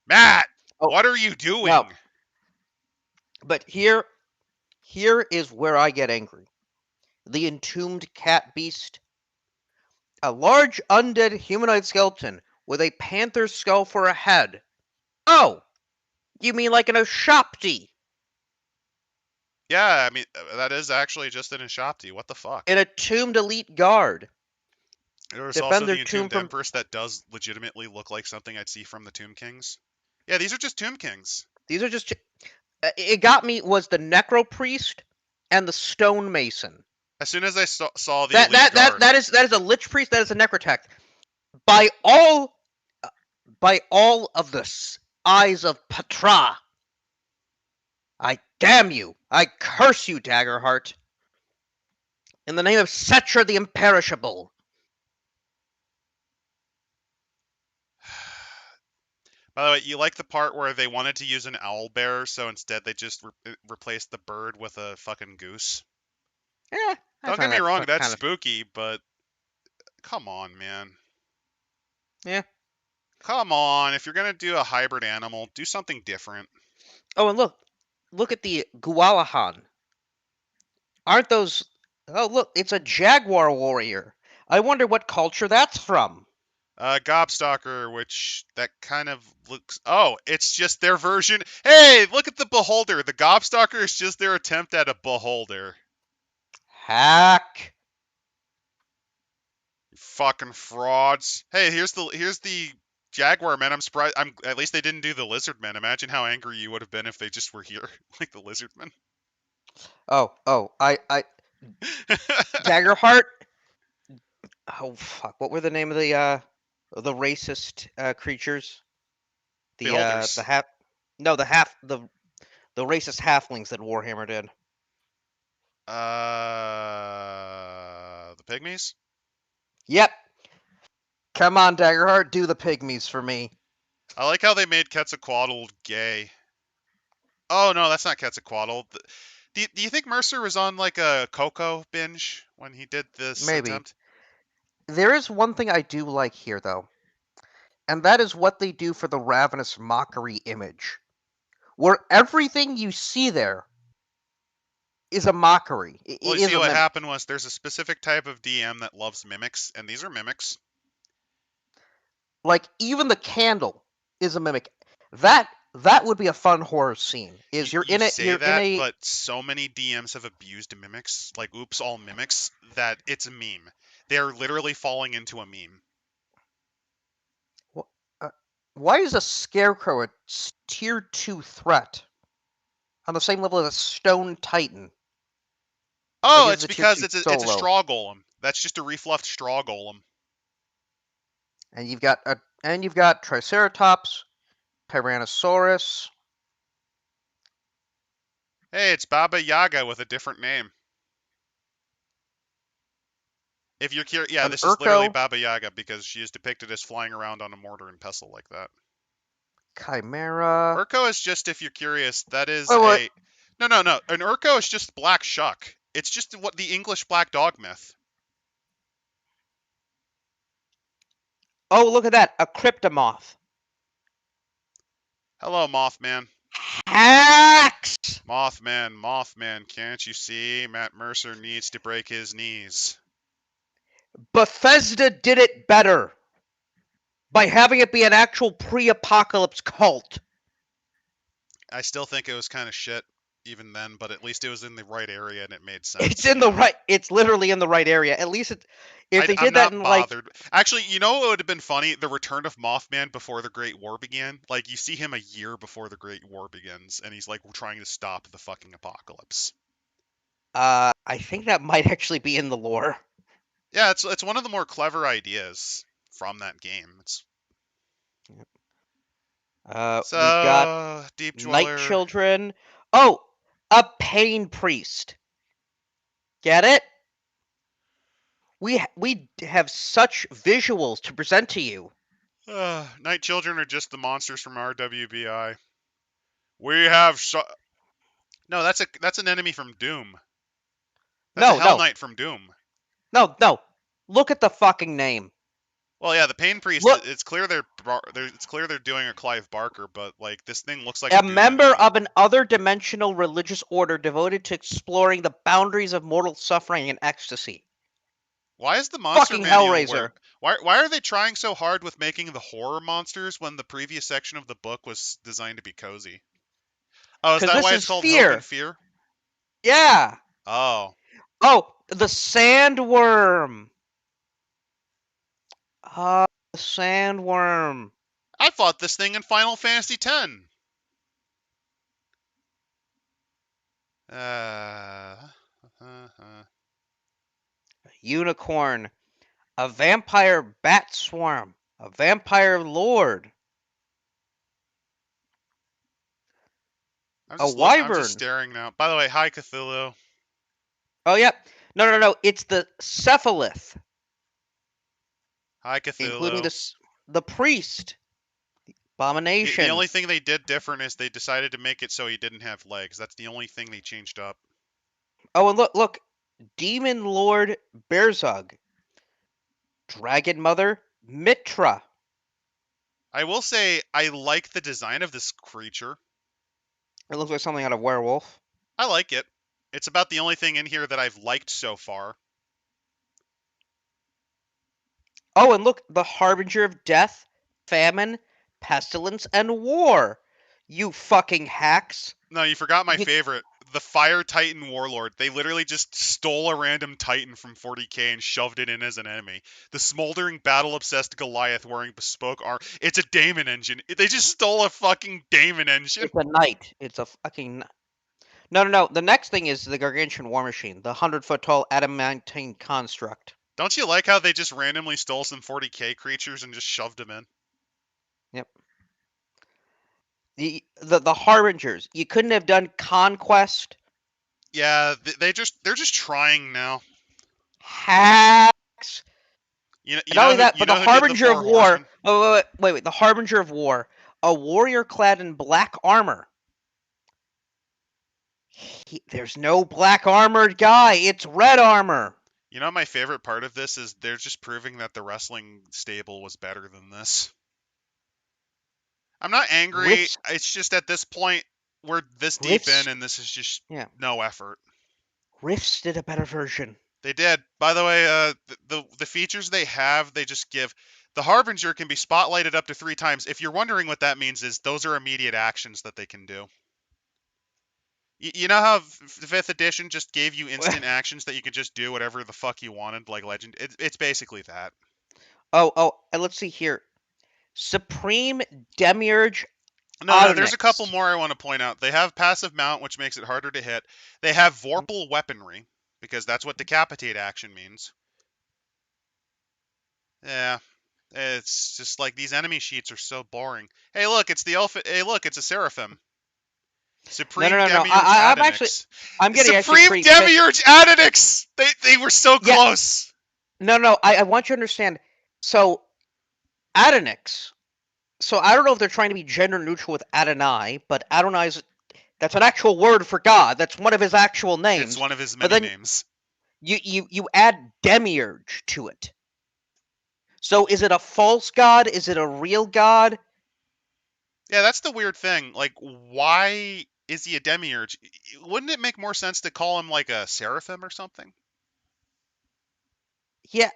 Matt,
Oh,
what are you doing?
no. But here is where I get angry. The entombed cat beast. A large undead humanoid skeleton with a panther's skull for a head. Oh, you mean like in a Shopti?
Yeah, I mean, that is actually just an Ashopti. What the fuck?
In a tombed elite guard.
There's also
Defend their
the
tomb
Entombed
from.
Empress that does legitimately look like something I'd see from the Tomb Kings. Yeah, these are just Tomb Kings.
These are just. It got me was the necro priest and the stonemason.
As soon as I saw the Elite Guard,
That is a lich priest. That is a necrotech. By all of the eyes of Patra, I damn you! I curse you, Daggerheart! In the name of Setra the Imperishable!
by the way, you like the part where they wanted to use an owl bear, so instead they just replaced the bird with a fucking goose.
I
Don't get
find
me
that
wrong, that's
kind of.
spooky, but come on, man.
Yeah.
Come on, if you're gonna do a hybrid animal, do something different.
Oh, and look at the Gualahan. Aren't those? Oh, look, it's a jaguar warrior. I wonder what culture that's from.
Gobstalker, which that kind of looks. Oh, it's just their version. Hey, look at the Beholder. The Gobstalker is just their attempt at a Beholder.
Hack.
You fucking frauds. Hey, here's the Jaguar man. I'm surprised. At least they didn't do the Lizard man. Imagine how angry you would have been if they just were here, like the Lizard man.
I Daggerheart. Oh fuck! What were the name of the racist creatures? The
Beholders.
half. No, the racist halflings that Warhammer did.
The Pygmies.
Yep. Come on, Daggerheart, do the pygmies for me.
I like how they made Quetzalcoatl gay. Oh no, that's not Quetzalcoatl. Do you think Mercer was on like a Coco binge when he did this
Maybe.
attempt?
There is one thing I do like here, though, and that is what they do for the Ravenous Mockery image, where everything you see there is a mockery. It
Well, you
is
see
a
what
mimic.
happened was there's a specific type of DM that loves mimics, and these are mimics.
Like even the candle is a mimic. That That would be a fun horror scene. Is
You
you're
say
in
that,
a
but so many DMs have abused mimics, like oops all mimics, that it's a meme. They are literally falling into a meme.
uh, why is a scarecrow a tier 2 threat on the same level as a stone titan? Like
Oh,
is
it's
the tier
because
2
it's a
solo,
straw golem. That's just a refluffed straw golem.
and you've got Triceratops, Tyrannosaurus,
Hey, it's Baba Yaga with a different name. If you're curious, yeah,
an
this is literally
Urko,
Baba Yaga because she is depicted as flying around on a mortar and pestle like that.
Chimera.
Urko is just, if you're curious, that is
Wait, what?
a no. An Urko is just black shuck. It's just what the English black dog myth.
Oh, look at that, a Cryptomoth.
Hello, Mothman.
Hacks!
Mothman, can't you see? Matt Mercer needs to break his knees.
Bethesda did it better by having it be an actual pre-apocalypse cult.
I still think it was kind of shit even then, but at least it was in the right area and it made sense.
It's in the right. It's literally in the right area. At least if they
I'm
did that
not
in like,
bothered. Actually, you know what would have been funny? The return of Mothman before the Great War began. Like, you see him a year before the Great War begins, and he's like trying to stop the fucking apocalypse.
I think that might actually be in the lore.
Yeah, it's one of the more clever ideas from that game. It's
We've got
so Deep
Night
Dweller.
Children. Oh, a pain priest. Get it? We have such visuals to present to you.
Night Children are just the monsters from RWBI. We have no. That's an enemy from Doom. That's a
No,
Hell
no,
Knight from Doom.
no. Look at the fucking name.
Well, yeah, the Pain Priest.
Look,
It's clear it's clear they're doing a Clive Barker, but like this thing looks like a
a
Doom
member
enemy.
of an other dimensional religious order devoted to exploring the boundaries of mortal suffering and ecstasy.
Why is the monster
Fucking
manual where?
Hellraiser.
Why are they trying so hard with making the horror monsters when the previous section of the book was designed to be cozy? Oh, is
Because
that
this
why it's
is
called Hope and
fear.
Fear?
Yeah.
Oh,
Oh, the sandworm. Ah, the sandworm.
I fought this thing in Final Fantasy X. Uh,
Unicorn. A vampire bat swarm. A vampire lord. A
I'm just
wyvern.
staring now. By the way, hi Cthulhu.
Oh, yep. No. It's the cephalith,
Hi
including
Cthulhu.
the priest.
The
Abomination.
only thing they did different is they decided to make it so he didn't have legs. That's the only thing they changed up.
Oh, and look. Demon Lord Berzug. Dragon Mother Mitra.
I will say I like the design of this creature.
It looks like something out of Werewolf.
I like it. It's about the only thing in here that I've liked so far.
Oh, and look, the Harbinger of Death, Famine, Pestilence, and War. You fucking hacks.
No, you forgot my
You,
favorite. The Fire Titan Warlord. They literally just stole a random Titan from 40k and shoved it in as an enemy. The smoldering battle-obsessed Goliath wearing bespoke armor. It's a daemon engine. They just stole a fucking daemon engine.
it's a knight. It's a fucking. No. The next thing is the Gargantuan War Machine, the 100-foot tall adamantine construct.
Don't you like how they just randomly stole some 40k creatures and just shoved them in?
Yep. The Harbingers. You couldn't have done Conquest.
Yeah, they're just trying now.
Hacks. And not only that,
You
but the
know who did the
Harbinger of
Four
War.
Horsemen?
Wait. The Harbinger of War. A warrior clad in black armor. There's no black armored guy. It's red armor.
You know, my favorite part of this is they're just proving that the wrestling stable was better than this. I'm not angry.
Rifts.
It's just at this point we're this deep in,
Rifts.
and this is just
Yeah.
no effort.
Rifts did a better version.
They did. By the way, the features they have, they just give. The Harbinger can be spotlighted up to 3 times. If you're wondering what that means, is those are immediate actions that they can do. You know how 5th edition just gave you instant actions that you could just do whatever the fuck you wanted, like Legend? It's basically that.
And let's see here. Supreme Demiurge
No, there's a couple
Onyx.
more I want to point out. They have passive mount, which makes it harder to hit. They have Vorpal weaponry, because that's what decapitate action means. Yeah, it's just like these enemy sheets are so boring. Hey, look, it's the Alpha. Hey, look, it's a Seraphim.
No, no,
Supreme
no, no.
Demiurge Adonix.
I'm getting actually
Supreme
pretty pissed.
Demiurge Adonix! They were so
Yeah,
close!
no. I want you to understand. So, Adonix. So I don't know if they're trying to be gender neutral with Adonai, but Adonai's that's an actual word for God. That's one of his actual names.
It's one of his
But
many
then
names.
you add Demiurge to it. So is it a false god? Is it a real god?
Yeah, that's the weird thing. Like, why is he a Demiurge? Wouldn't it make more sense to call him like a Seraphim or something?
Yeah,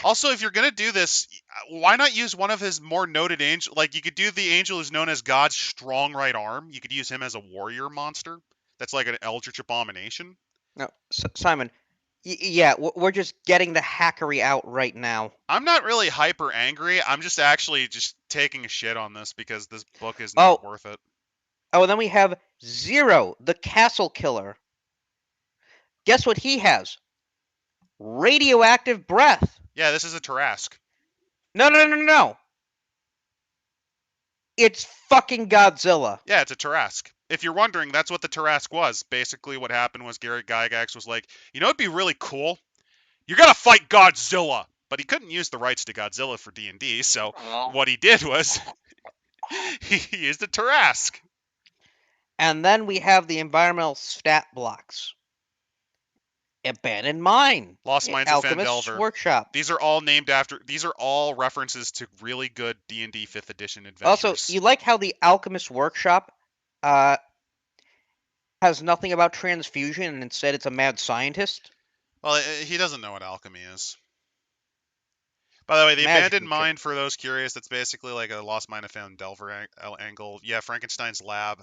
Also, if you're gonna do this, why not use one of his more noted angel? Like, you could do the angel who's known as God's strong right arm. You could use him as a warrior monster. That's like an eldritch abomination.
no, Simon. Yeah, we're just getting the hackery out right now.
I'm not really hyper angry. I'm just actually just taking a shit on this because this book is not
Oh,
worth it.
and then we have Zero, the Castle Killer. Guess what he has? Radioactive breath.
Yeah, this is a Tarask.
No. It's fucking Godzilla.
Yeah, it's a Tarask. If you're wondering, that's what the Tarask was. Basically, what happened was Gary Gygax was like, you know, it'd be really cool. You're gonna fight Godzilla, but he couldn't use the rights to Godzilla for D&D. So what he did was he used a Tarask.
And then we have the environmental stat blocks. Abandoned Mine.
Lost Mines of
Alchemist's
Fandelver.
Workshop.
These are all named after. These are all references to really good D&D 5th edition
Also,
adventures.
you like how the Alchemist Workshop has nothing about transfusion and instead it's a mad scientist?
Well, he doesn't know what alchemy is. By the way, the
Magic
Abandoned
and
Mine, for those curious, that's basically like a Lost Mine of Fandelver angle. Yeah, Frankenstein's lab.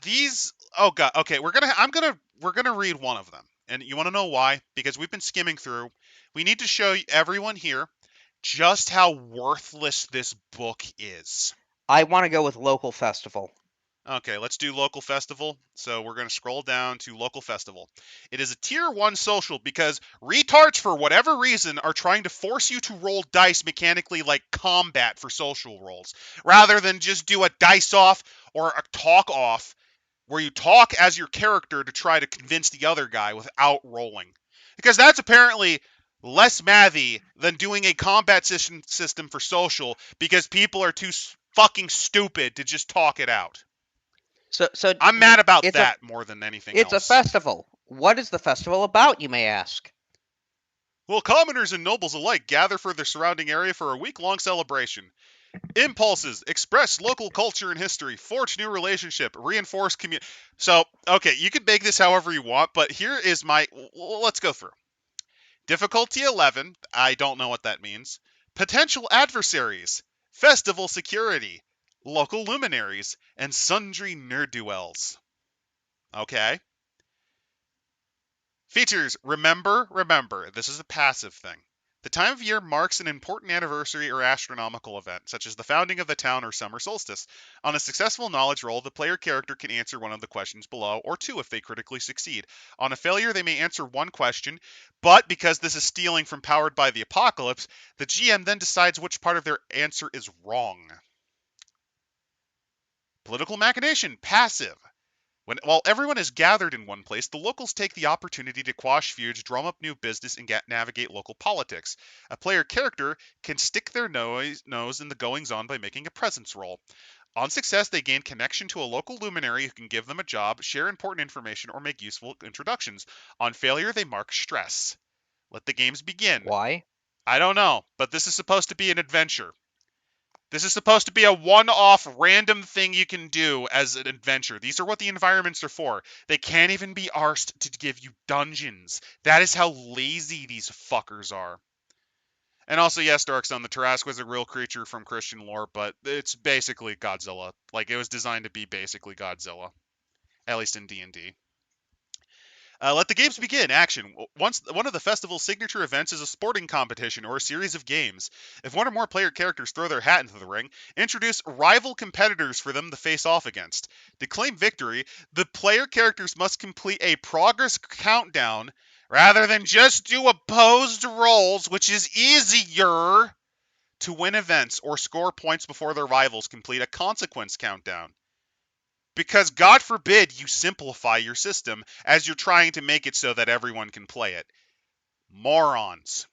These. Oh god. Okay, we're gonna read one of them, and you want to know why? Because we've been skimming through. We need to show everyone here just how worthless this book is.
I want to go with Local Festival.
Okay, let's do local festival. So we're going to scroll down to local festival. It is a tier 1 social because retards, for whatever reason, are trying to force you to roll dice mechanically like combat for social rolls, rather than just do a dice off or a talk off where you talk as your character to try to convince the other guy without rolling. Because that's apparently less mathy than doing a combat system for social because people are too fucking stupid to just talk it out.
So
I'm mad about
it's
that more than anything
it's a
else.
festival. What is the festival about, you may ask?
Well, commoners and nobles alike gather for their surrounding area for a week-long celebration. Impulses, express local culture and history, forge new relationship, reinforce community. So, okay, you can make this however you want, but here is my. Let's go through. Difficulty 11. I don't know what that means. Potential adversaries, festival security, local luminaries, and sundry nerd-duels. Okay. Features, remember, this is a passive thing. The time of year marks an important anniversary or astronomical event, such as the founding of the town or summer solstice. On a successful knowledge roll, the player character can answer one of the questions below, or two if they critically succeed. On a failure, they may answer one question, but because this is stealing from Powered by the Apocalypse, the GM then decides which part of their answer is wrong. Political machination, passive. While everyone is gathered in one place, the locals take the opportunity to quash feuds, drum up new business, and navigate local politics. A player character can stick their nose in the goings-on by making a presence roll. On success, they gain connection to a local luminary who can give them a job, share important information, or make useful introductions. On failure, they mark stress. Let the games begin.
Why?
I don't know, but this is supposed to be an adventure. This is supposed to be a one-off random thing you can do as an adventure. These are what the environments are for. They can't even be arsed to give you dungeons. That is how lazy these fuckers are. And also, yes, Darkstone, the Tarrasque was a real creature from Christian lore, but it's basically Godzilla. Like, it was designed to be basically Godzilla, at least in D&D. Let the games begin. Action. Once one of the festival's signature events is a sporting competition or a series of games. If one or more player characters throw their hat into the ring, introduce rival competitors for them to face off against. To claim victory, the player characters must complete a progress countdown rather than just do opposed rolls, which is easier to win events or score points before their rivals complete a consequence countdown. Because God forbid you simplify your system as you're trying to make it so that everyone can play it. Morons.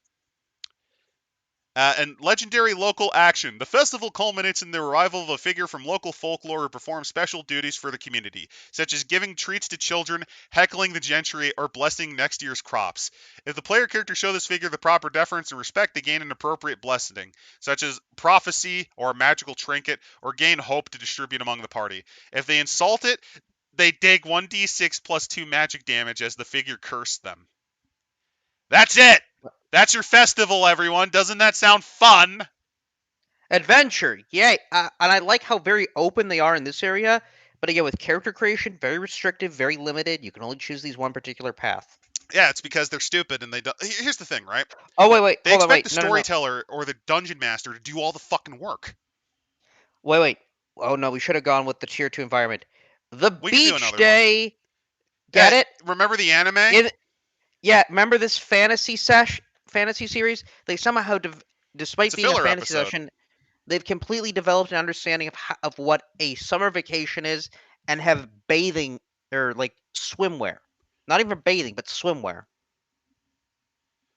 And legendary local action. The festival culminates in the arrival of a figure from local folklore who performs special duties for the community, such as giving treats to children, heckling the gentry, or blessing next year's crops. If the player characters show this figure the proper deference and respect, they gain an appropriate blessing, such as prophecy or a magical trinket, or gain hope to distribute among the party. If they insult it, they take 1d6 plus 2 magic damage as the figure cursed them. That's it! That's your festival, everyone. Doesn't that sound fun?
Adventure, yay! And I like how very open they are in this area. But again, with character creation, very restrictive, very limited. You can only choose these one particular path.
Yeah, it's because they're stupid and they don't. Here's the thing, right?
Oh wait,
They
hold on,
expect
wait,
the
no, no, no,
storyteller or the dungeon master to do all the fucking work.
wait. Oh no, we should have gone with the tier 2 environment. The
We could do
beach
another one.
day. Get it?
Remember the anime?
Yeah, remember this fantasy series? They somehow,
It's
despite
a
being a
filler
fantasy
episode.
session, they've completely developed an understanding of what a summer vacation is, and have bathing or like swimwear. Not even bathing, but swimwear.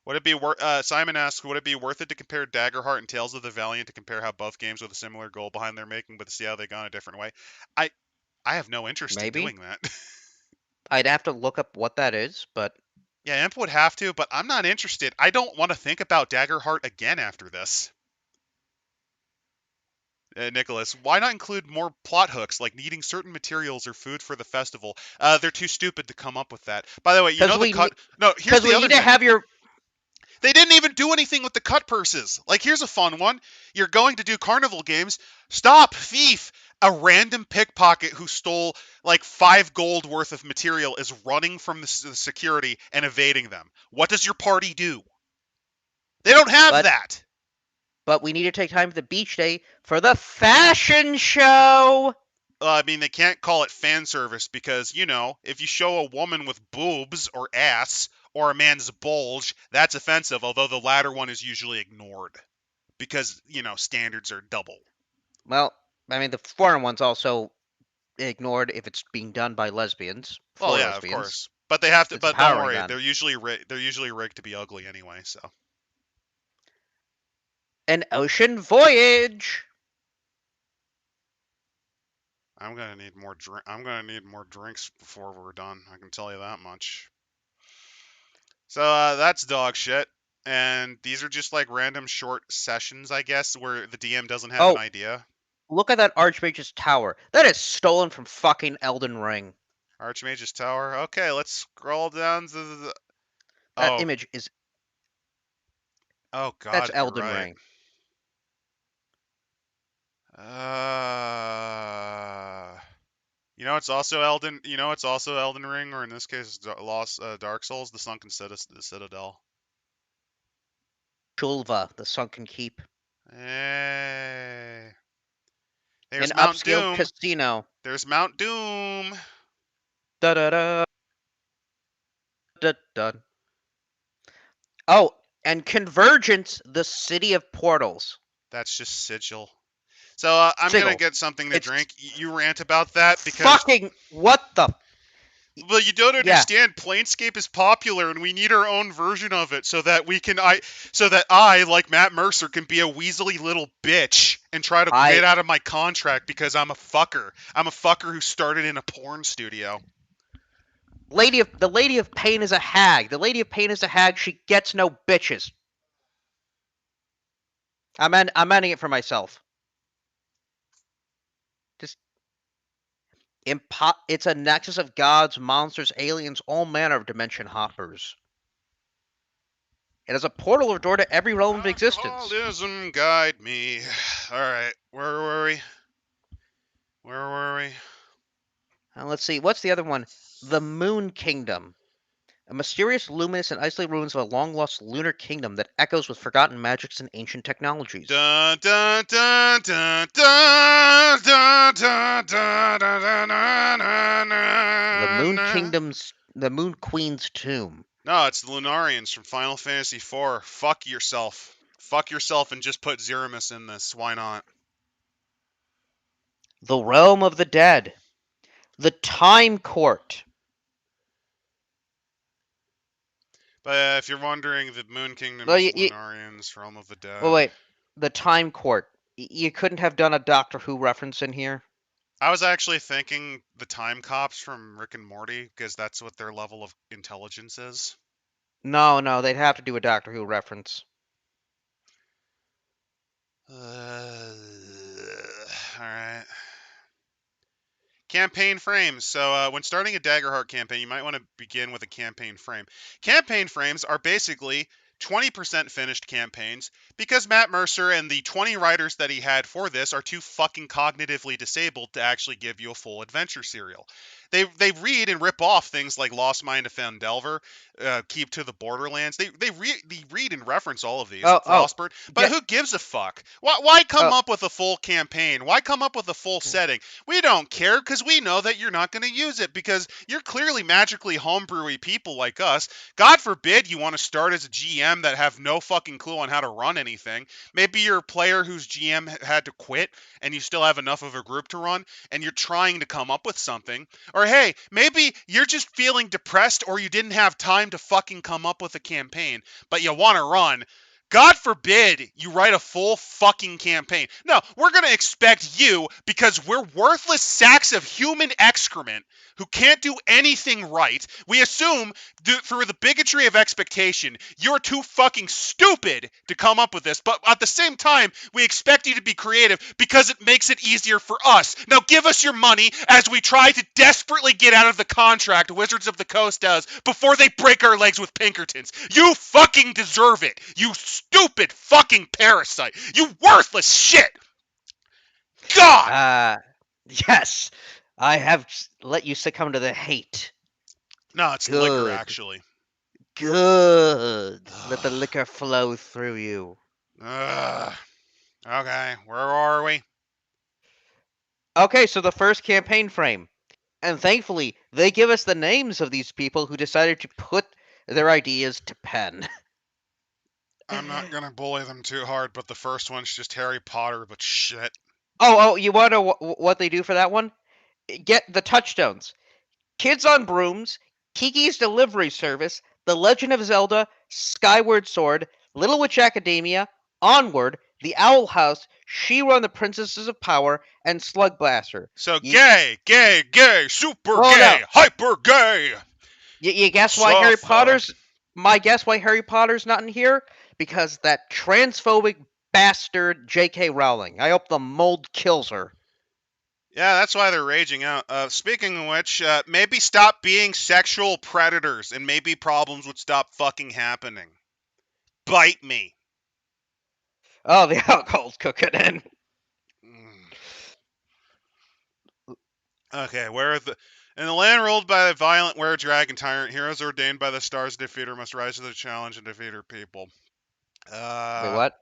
Would it be worth? Simon asks, would it be worth it to compare Daggerheart and Tales of the Valiant to compare how both games with a similar goal behind their making, but to see how they gone a different way? I I have no interest in
Maybe.
doing that.
I'd have to look up what that is, but
Yeah, Imp would have to, but I'm not interested. I don't want to think about Daggerheart again after this. Nicholas, why not include more plot hooks like needing certain materials or food for the festival? They're too stupid to come up with that. By the way, you
because
know the
we
cut. No, here's
because
the
we
other
need to
thing.
have your
They didn't even do anything with the cut purses. Like, here's a fun one. You're going to do carnival games. Stop, thief! A random pickpocket who stole like 5 gold worth of material is running from the security and evading them. What does your party do? They don't have
but
that.
but we need to take time for the beach day for the fashion show.
I mean, they can't call it fan service because, you know, if you show a woman with boobs or ass or a man's bulge, that's offensive, although the latter one is usually ignored because, you know, standards are double.
Well, I mean the foreign one's also ignored if it's being done by lesbians
Well,
for
yeah, of
lesbians.
course. But they have to.
It's
But don't
empowering
worry,
then.
they're usually rigged to be ugly anyway. So
An ocean voyage.
I'm gonna need more drinks before we're done. I can tell you that much. So that's dog shit. And these are just like random short sessions, I guess, where the DM doesn't have an
Oh,
idea.
look at that Archmage's tower. That is stolen from fucking Elden Ring.
Archmage's Tower. Okay, let's scroll down to the.
That
Oh,
image is
oh
that's
God, you're
Elden
right.
Ring.
You know, it's also Elden. You know, it's also Elden Ring, or in this case, Lost Dark Souls, the Sunken Citadel.
Chulva, the sunken keep.
Hey,
An
there's Mount
upscale
Doom.
casino.
There's Mount Doom.
Da da da da da. Oh, and Convergence, the city of portals.
That's just Sigil. So I'm gonna
Sigil.
get something to
It's
drink. You rant about that because,
fucking what the
well, you don't
yeah.
understand. Planescape is popular, and we need our own version of it so that I, like Matt Mercer, can be a weaselly little bitch and try to
I
get out of my contract because I'm a fucker. I'm a fucker who started in a porn studio.
the Lady of Pain is a hag. The Lady of Pain is a hag. She gets no bitches. I'm ending it for myself. It's a nexus of gods, monsters, aliens, all manner of dimension hoppers. It is a portal or door to every realm of existence.
Alcoholism, guide me. All right, where were we? Where were we?
Let's see, what's the other one? The Moon Kingdom. A mysterious, luminous, and isolated ruins of a long-lost lunar kingdom that echoes with forgotten magics and ancient technologies.
Dun dun dun dun dun dun dun dun dun dun.
The Moon Queen's tomb.
No, it's the Lunarians from Final Fantasy IV. Fuck yourself. Fuck yourself and just put Zeramus in this. Why not?
The Realm of the Dead. The Time Court.
But if you're wondering, the Moon Kingdom
Well,
is Lunarians, Realm of the Dead.
wait. The Time Court. You couldn't have done a Doctor Who reference in here?
I was actually thinking the Time Cops from Rick and Morty, because that's what their level of intelligence is.
No, they'd have to do a Doctor Who reference.
Alright. Campaign frames. So when starting a Daggerheart campaign, you might want to begin with a campaign frame. Campaign frames are basically 20% finished campaigns because Matt Mercer and the 20 writers that he had for this are too fucking cognitively disabled to actually give you a full adventure serial. They read and rip off things like Lost Mine of Fandelver, Keep to the Borderlands. They read and reference all of these. Frostburn. But who gives a fuck? Why come up with a full campaign? Why come up with a full setting? We don't care because we know that you're not going to use it because you're clearly magically homebrewy people like us. God forbid you want to start as a GM that have no fucking clue on how to run anything. Maybe you're a player whose GM had to quit and you still have enough of a group to run and you're trying to come up with something. Or hey, maybe you're just feeling depressed or you didn't have time to fucking come up with a campaign, but you want to run. God forbid you write a full fucking campaign. No, we're going to expect you, because we're worthless sacks of human excrement who can't do anything right. We assume, through the bigotry of expectation, you're too fucking stupid to come up with this. But at the same time, we expect you to be creative because it makes it easier for us. Now give us your money as we try to desperately get out of the contract Wizards of the Coast does before they break our legs with Pinkertons. You fucking deserve it. You stupid fucking parasite. You worthless shit. God.
Yes. I have let you succumb to the hate.
No, it's
Good.
liquor, actually.
Good. Let the liquor flow through you.
Okay, where are we?
Okay, so the first campaign frame. And thankfully, they give us the names of these people who decided to put their ideas to pen.
I'm not going to bully them too hard, but the first one's just Harry Potter, but shit.
Oh, you want to know what they do for that one? Get the touchstones. Kids on Brooms, Kiki's Delivery Service, The Legend of Zelda, Skyward Sword, Little Witch Academia, Onward, The Owl House, She-Ra and the Princesses of Power, and Slug Blaster.
So gay, super gay, hyper gay.
You guess why Harry Potter's... My guess why Harry Potter's not in here? Because that transphobic bastard J.K. Rowling. I hope the mold kills her.
Yeah, that's why they're raging out. Speaking of which, maybe stop being sexual predators and maybe problems would stop fucking happening. Bite me.
Oh, the alcohol's cooking in.
Okay, in the land ruled by a violent were-dragon tyrant, heroes ordained by the stars to defeat her must rise to the challenge and defeat her people.
Wait, what?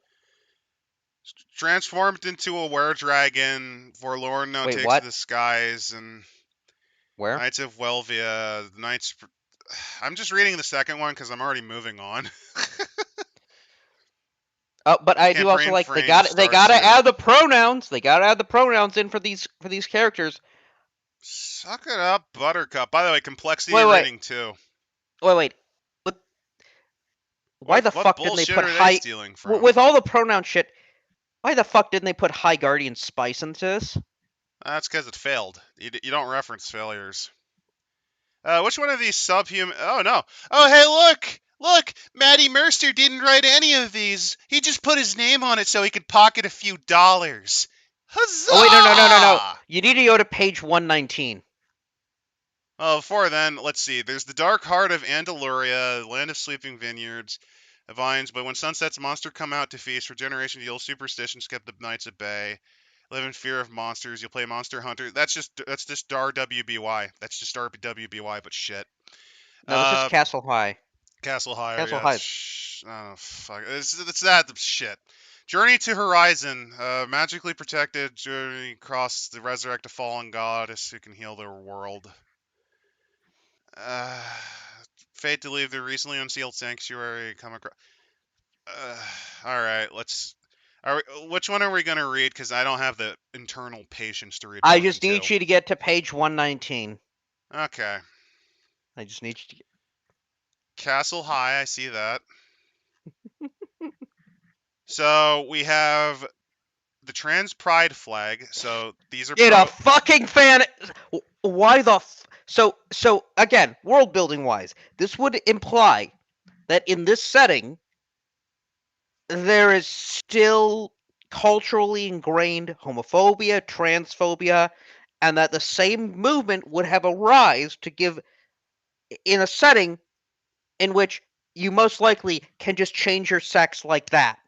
Transformed into a were-dragon, Forlorn now takes to the skies, and
where?
Knights of Welvia, the Knights... I'm just reading the second one because I'm already moving on.
But I do also like they gotta add the pronouns. They gotta add the pronouns in for these characters.
Suck it up, Buttercup. By the way, complexity rating 2.
Wait. Why the fuck didn't they put high? With all the pronoun shit, why the fuck didn't they put High Guardian Spice into this?
That's because it failed. You don't reference failures. Which one of these subhuman... Oh, no. Oh, hey, look! Matty Mercer didn't write any of these. He just put his name on it so he could pocket a few dollars. Huzzah!
Oh, wait, no. You need to go to page 119.
Well, before then, let's see. There's the dark heart of Andaluria, land of sleeping vineyards, vines. But when sun sets, monsters come out to feast. Regeneration deals superstitions kept the knights at bay. Live in fear of monsters. You'll play Monster Hunter. That's just Dar WBY. That's just Dar WBY, but shit.
No, this is
Uh,
Castle High.
Castle High.
Castle
Yeah,
High.
oh fuck. It's that shit. Journey to Horizon. Magically protected. Journey across the resurrect a fallen goddess who can heal their world. Uh, Fate to leave the recently unsealed sanctuary. Come across. Uh, all right, let's. Which one are we gonna read? Because I don't have the internal patience to read
I
one and
just need
two.
you to get to page 119.
Okay,
I just need you to
Castle High. I see that. So we have the trans pride flag. So these are
get a
pro.
fucking fan. Why the so again, world building wise, this would imply that in this setting there is still culturally ingrained homophobia, transphobia, and that the same movement would have a rise to give in a setting in which you most likely can just change your sex like that.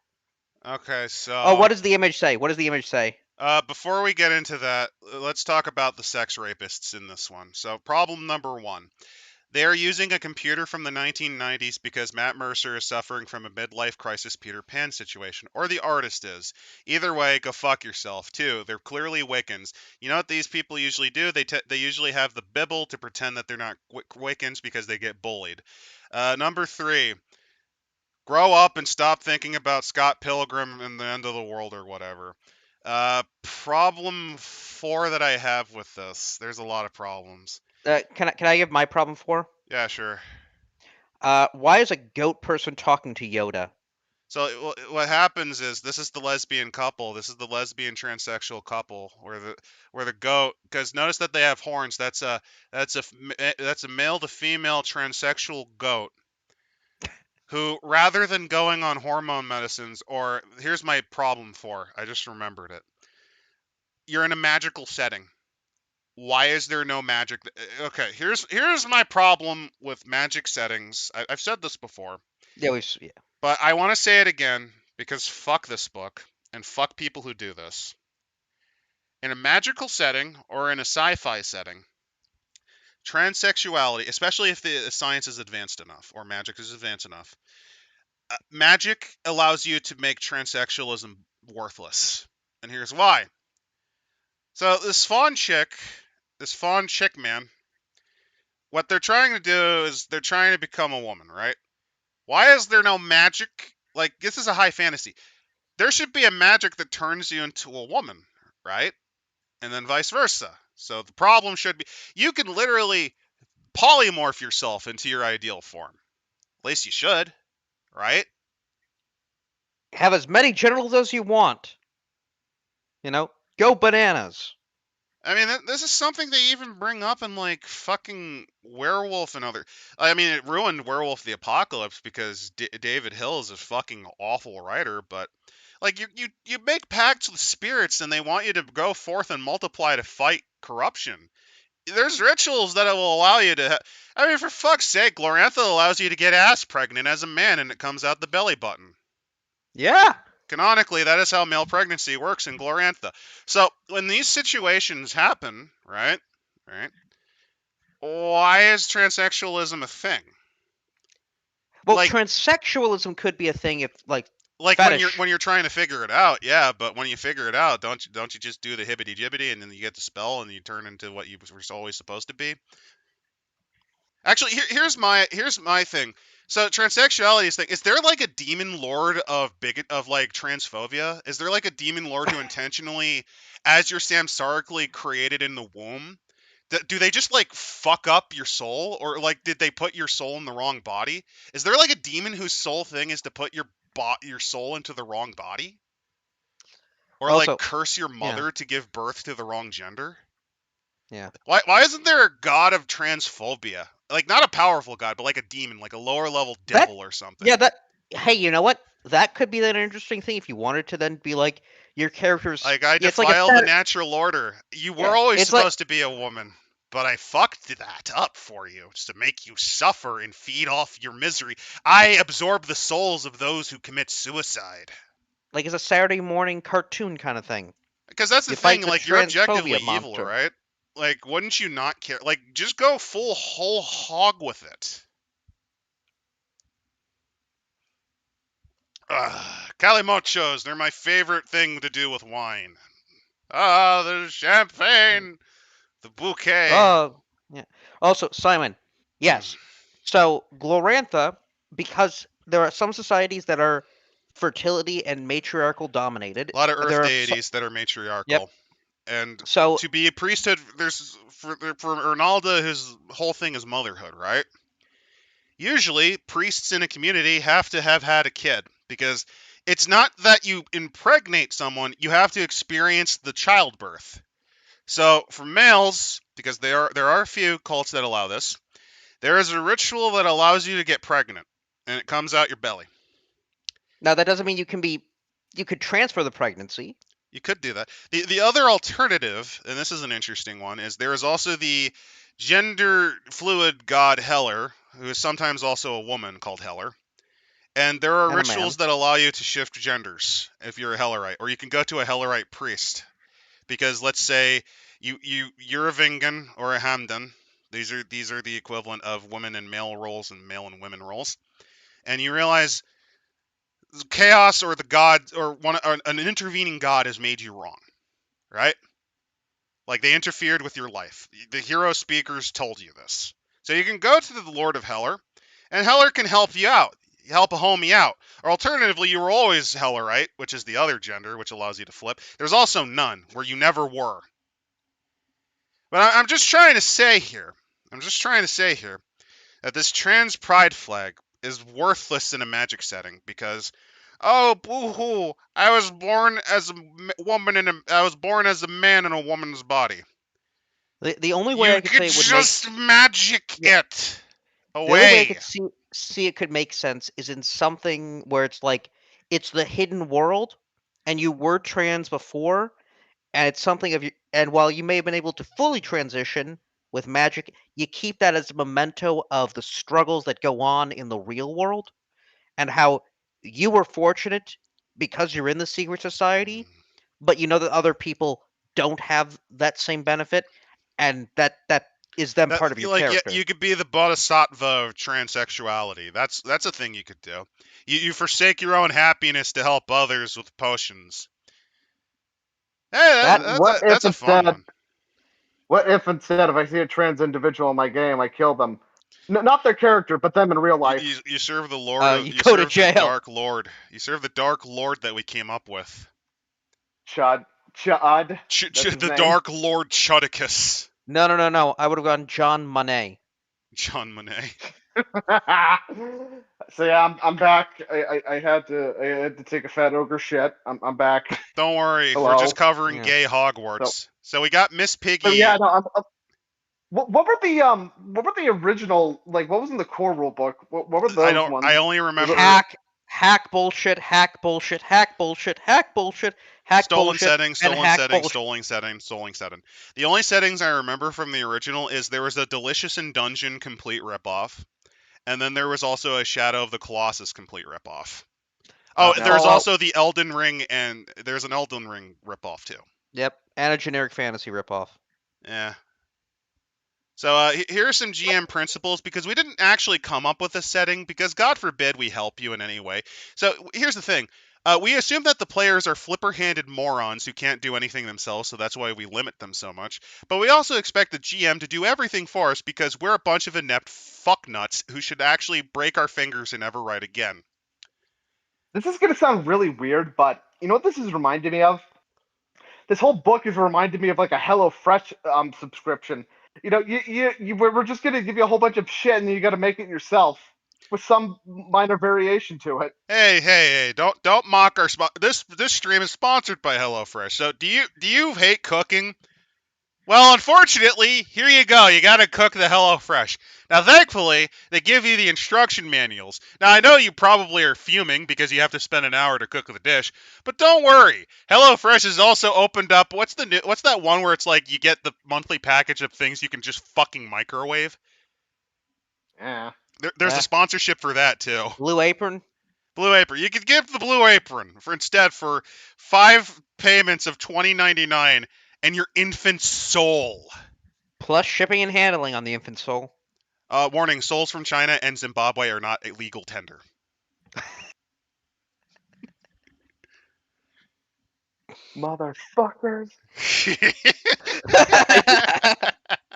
Okay,
Oh,
so
what does the image say? What does the image say?
before we get into that, let's talk about the sex rapists in this one. So problem number one. They are using a computer from the 1990s because Matt Mercer is suffering from a midlife crisis Peter Pan situation, or the artist is. Either way, go fuck yourself. Two, they're clearly Wiccans. You know what these people usually do? They usually have the bibble to pretend that they're not Wiccans because they get bullied. Number three, grow up and stop thinking about Scott Pilgrim and the end of the world or whatever. Problem four that I have with this. There's a lot of problems.
Can I give my problem for?
Yeah, sure.
Why is a goat person talking to Yoda?
So what happens is this is the lesbian couple. This is the lesbian transsexual couple where the goat, because notice that they have horns. That's a male to female transsexual goat who, rather than going on hormone medicines, or here's my problem for. I just remembered it. You're in a magical setting. Why is there no magic? Okay, here's my problem with magic settings. I've said this before.
Yeah.
But I want to say it again because fuck this book and fuck people who do this. In a magical setting or in a sci fi setting, transsexuality, especially if the science is advanced enough or magic is advanced enough, magic allows you to make transsexualism worthless. And here's why. So this fawn chick man, what they're trying to do is they're trying to become a woman, right? Why is there no magic? Like, this is a high fantasy. There should be a magic that turns you into a woman, right? And then vice versa. So the problem should be you can literally polymorph yourself into your ideal form. At least you should, right?
Have as many genitals as you want. Go bananas.
I mean, this is something they even bring up in like fucking Werewolf and other. I mean, it ruined Werewolf the Apocalypse because David Hill is a fucking awful writer. But like, you make pacts with spirits and they want you to go forth and multiply to fight corruption. There's rituals that will allow you to. I mean, for fuck's sake, Glorantha allows you to get ass pregnant as a man, and it comes out the belly button.
Yeah.
Canonically, that is how male pregnancy works in Glorantha. So when these situations happen, right, why is transsexualism a thing?
Well,
Like,
transsexualism could be a thing if
like when you're
fetish.
when you're trying to figure it out, yeah. But when you figure it out, don't you just do the hibbity jibbity, and then you get the spell, and you turn into what you were always supposed to be? Actually, here's my thing. So transsexuality is thing. Is there like a demon lord of like transphobia? Is there like a demon lord who intentionally, as you're samsarically created in the womb, do they just like fuck up your soul, or like did they put your soul in the wrong body? Is there like a demon whose sole thing is to put your soul into the wrong body, or like
Also,
curse your
yeah,
mother to give birth to the wrong gender?
yeah.
Why isn't there a god of transphobia? Like not a powerful god, but like a demon, like a lower level
That,
devil or something.
yeah, that. Hey, you know what? That could be an interesting thing if you wanted to then be like your characters.
Like I
Yeah, it's like a
defile the
fan.
natural order. You were
Yeah,
always
it's like
supposed to be a woman. but I fucked that up for you just to make you suffer and feed off your misery. I absorb the souls of those who commit suicide.
Like it's a Saturday morning cartoon kind of thing.
Because that's the
You
thing,
fight the
like, you're objectively
transphobia
evil,
monster.
right? Like, wouldn't you not care? Like, just go full whole hog with it. Calimochos, they're my favorite thing to do with wine. Ah, the champagne, the bouquet.
Oh, yeah. Also, Simon,
Mm.
yes. So Glorantha, because there are some societies that are fertility and matriarchal dominated.
A lot of earth
There are
deities that are
yep.
matriarchal. And
So
to be a priesthood, there's for Ernalda, his whole thing is motherhood, right? Usually, priests in a community have to have had a kid because it's not that you impregnate someone; you have to experience the childbirth. So, for males, because there are a few cults that allow this, there is a ritual that allows you to get pregnant, and it comes out your belly.
now that doesn't mean you could transfer the pregnancy.
You could do that. The other alternative, and this is an interesting one, is there is also the gender fluid god Heller, who is sometimes also a woman called Heller. And there are
And a man.
rituals that allow you to shift genders if you're a Hellerite, or you can go to a Hellerite priest. Because let's say you're a Vingan or a Hamdan. These are the equivalent of women and male roles and male and women roles. And you realize chaos or the god or an intervening god has made you wrong, right? Like they interfered with your life. The hero speakers told you this. So you can go to the Lord of Heller, and Heller can help you out, help a homie out. Or alternatively, you were always Hellerite, which is the other gender, which allows you to flip. There's also none, where you never were. But I'm just trying to say here, that this trans pride flag is worthless in a magic setting because, oh boo-hoo, I was born as a I was born as a man in a woman's body.
The only way
You
I could
could
say it would make
just magic
yeah,
it
the only way I
away.
could see it could make sense is in something where it's like it's the hidden world, and you were trans before, and it's something of you. And while you may have been able to fully transition with magic, you keep that as a memento of the struggles that go on in the real world, and how you were fortunate because you're in the secret society, but you know that other people don't have that same benefit, and that is them
That
part of your
like, yeah,
character.
you could be the bodhisattva of transsexuality. That's a thing you could do. You forsake your own happiness to help others with potions. Hey,
That
What if
that's a fun
instead?
one.
What if instead, if I see a trans individual in my game, I kill them? Not their character, but them in real life.
You serve the Lord of
you
you
go to
serve the
jail.
Dark Lord. You serve the Dark Lord that we came up with.
Chud. That's his
The
name.
Dark Lord Chudicus.
No. I would have gone John Monet.
John Monet.
So yeah, I'm back. I had to take a fat ogre shit. I'm back.
Don't worry, we're just
Hello.
covering
Yeah.
gay
So
Hogwarts. So we got Miss
so yeah,
Piggy.
no. What were the original, like, what was in the core rule book? What were
I
those
don't. I
ones?
only
Was it
remember
Hack bullshit, hack bullshit, hack bullshit, hack bullshit, hack
stolen
bullshit,
setting,
and
stolen
hack
setting,
bullshit.
stolen setting, stolen setting. The only settings I remember from the original is there was a Delicious in Dungeon complete ripoff, and then there was also a Shadow of the Colossus complete ripoff. Oh,
Yep.
there's
oh well,
also the Elden Ring, and there's an Elden Ring ripoff too.
Yep. And a generic fantasy ripoff.
Yeah. So here are some GM principles because we didn't actually come up with a setting because God forbid we help you in any way. So here's the thing. We assume that the players are flipper-handed morons who can't do anything themselves, so that's why we limit them so much. But we also expect the GM to do everything for us because we're a bunch of inept fucknuts who should actually break our fingers and never write again.
this is gonna sound really weird, but you know what this is reminding me of? This whole book is reminding me of like a HelloFresh subscription. You know, we're just gonna give you a whole bunch of shit, and you got to make it yourself with some minor variation to it.
Hey! Don't mock this stream is sponsored by HelloFresh. So do you hate cooking? Well, unfortunately, here you go. You got to cook the HelloFresh. Now, thankfully, they give you the instruction manuals. Now, I know you probably are fuming because you have to spend an hour to cook the dish, but don't worry. HelloFresh has also opened up. What's that one where it's like you get the monthly package of things you can just fucking microwave?
Yeah.
There's a
Eh,
sponsorship for that too.
Blue Apron
Blue Apron. You could give the Blue Apron for 5 payments of $20.99 and your infant's soul.
plus shipping and handling on the infant soul.
Warning: souls from China and Zimbabwe are not a legal tender.
Motherfuckers.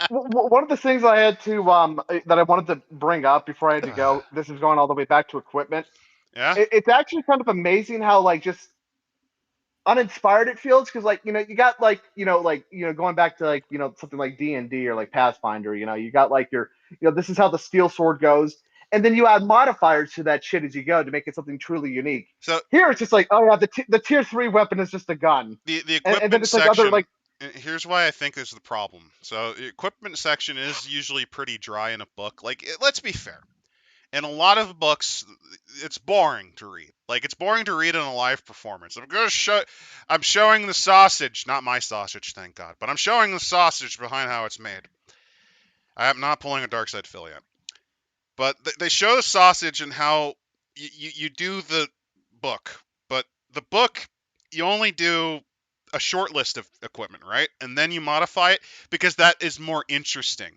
One of the things I had to that I wanted to bring up before I had to go. This is going all the way back to equipment.
Yeah.
It's actually kind of amazing how like just uninspired it feels because like you got like going back to like something like D&D or like Pathfinder. You got like your this is how the steel sword goes, and then you add modifiers to that shit as you go to make it something truly unique.
So
Here it's just like, oh yeah, the tier 3 weapon is just a gun,
the
and then
equipment
it's like other
section.
like
Here's why I think is the problem. So the equipment section is usually pretty dry in a book. Like, let's be fair. In a lot of books, it's boring to read. Like, it's boring to read in a live performance. I'm showing the sausage, not my sausage, thank God, but I'm showing the sausage behind how it's made. I am not pulling a Dark Side fill yet, but they show the sausage and how you do the book, but the book you only do a short list of equipment, right? And then you modify it because that is more interesting.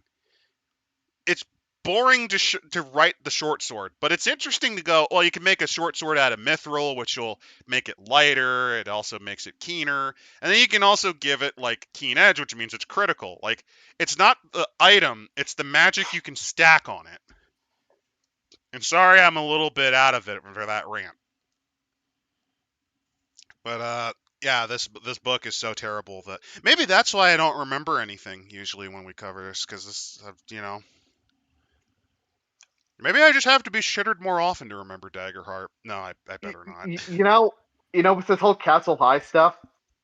It's boring to write the short sword, but it's interesting to go, well, you can make a short sword out of mithril, which will make it lighter. It also makes it keener. And then you can also give it like keen edge, which means it's critical. Like, it's not the item, it's the magic you can stack on it. And sorry, I'm a little bit out of it for that rant. But yeah, this book is so terrible that maybe that's why I don't remember anything usually when we cover this, because maybe I just have to be shittered more often to remember Daggerheart. No, I better not.
you know, with this whole Castle High stuff.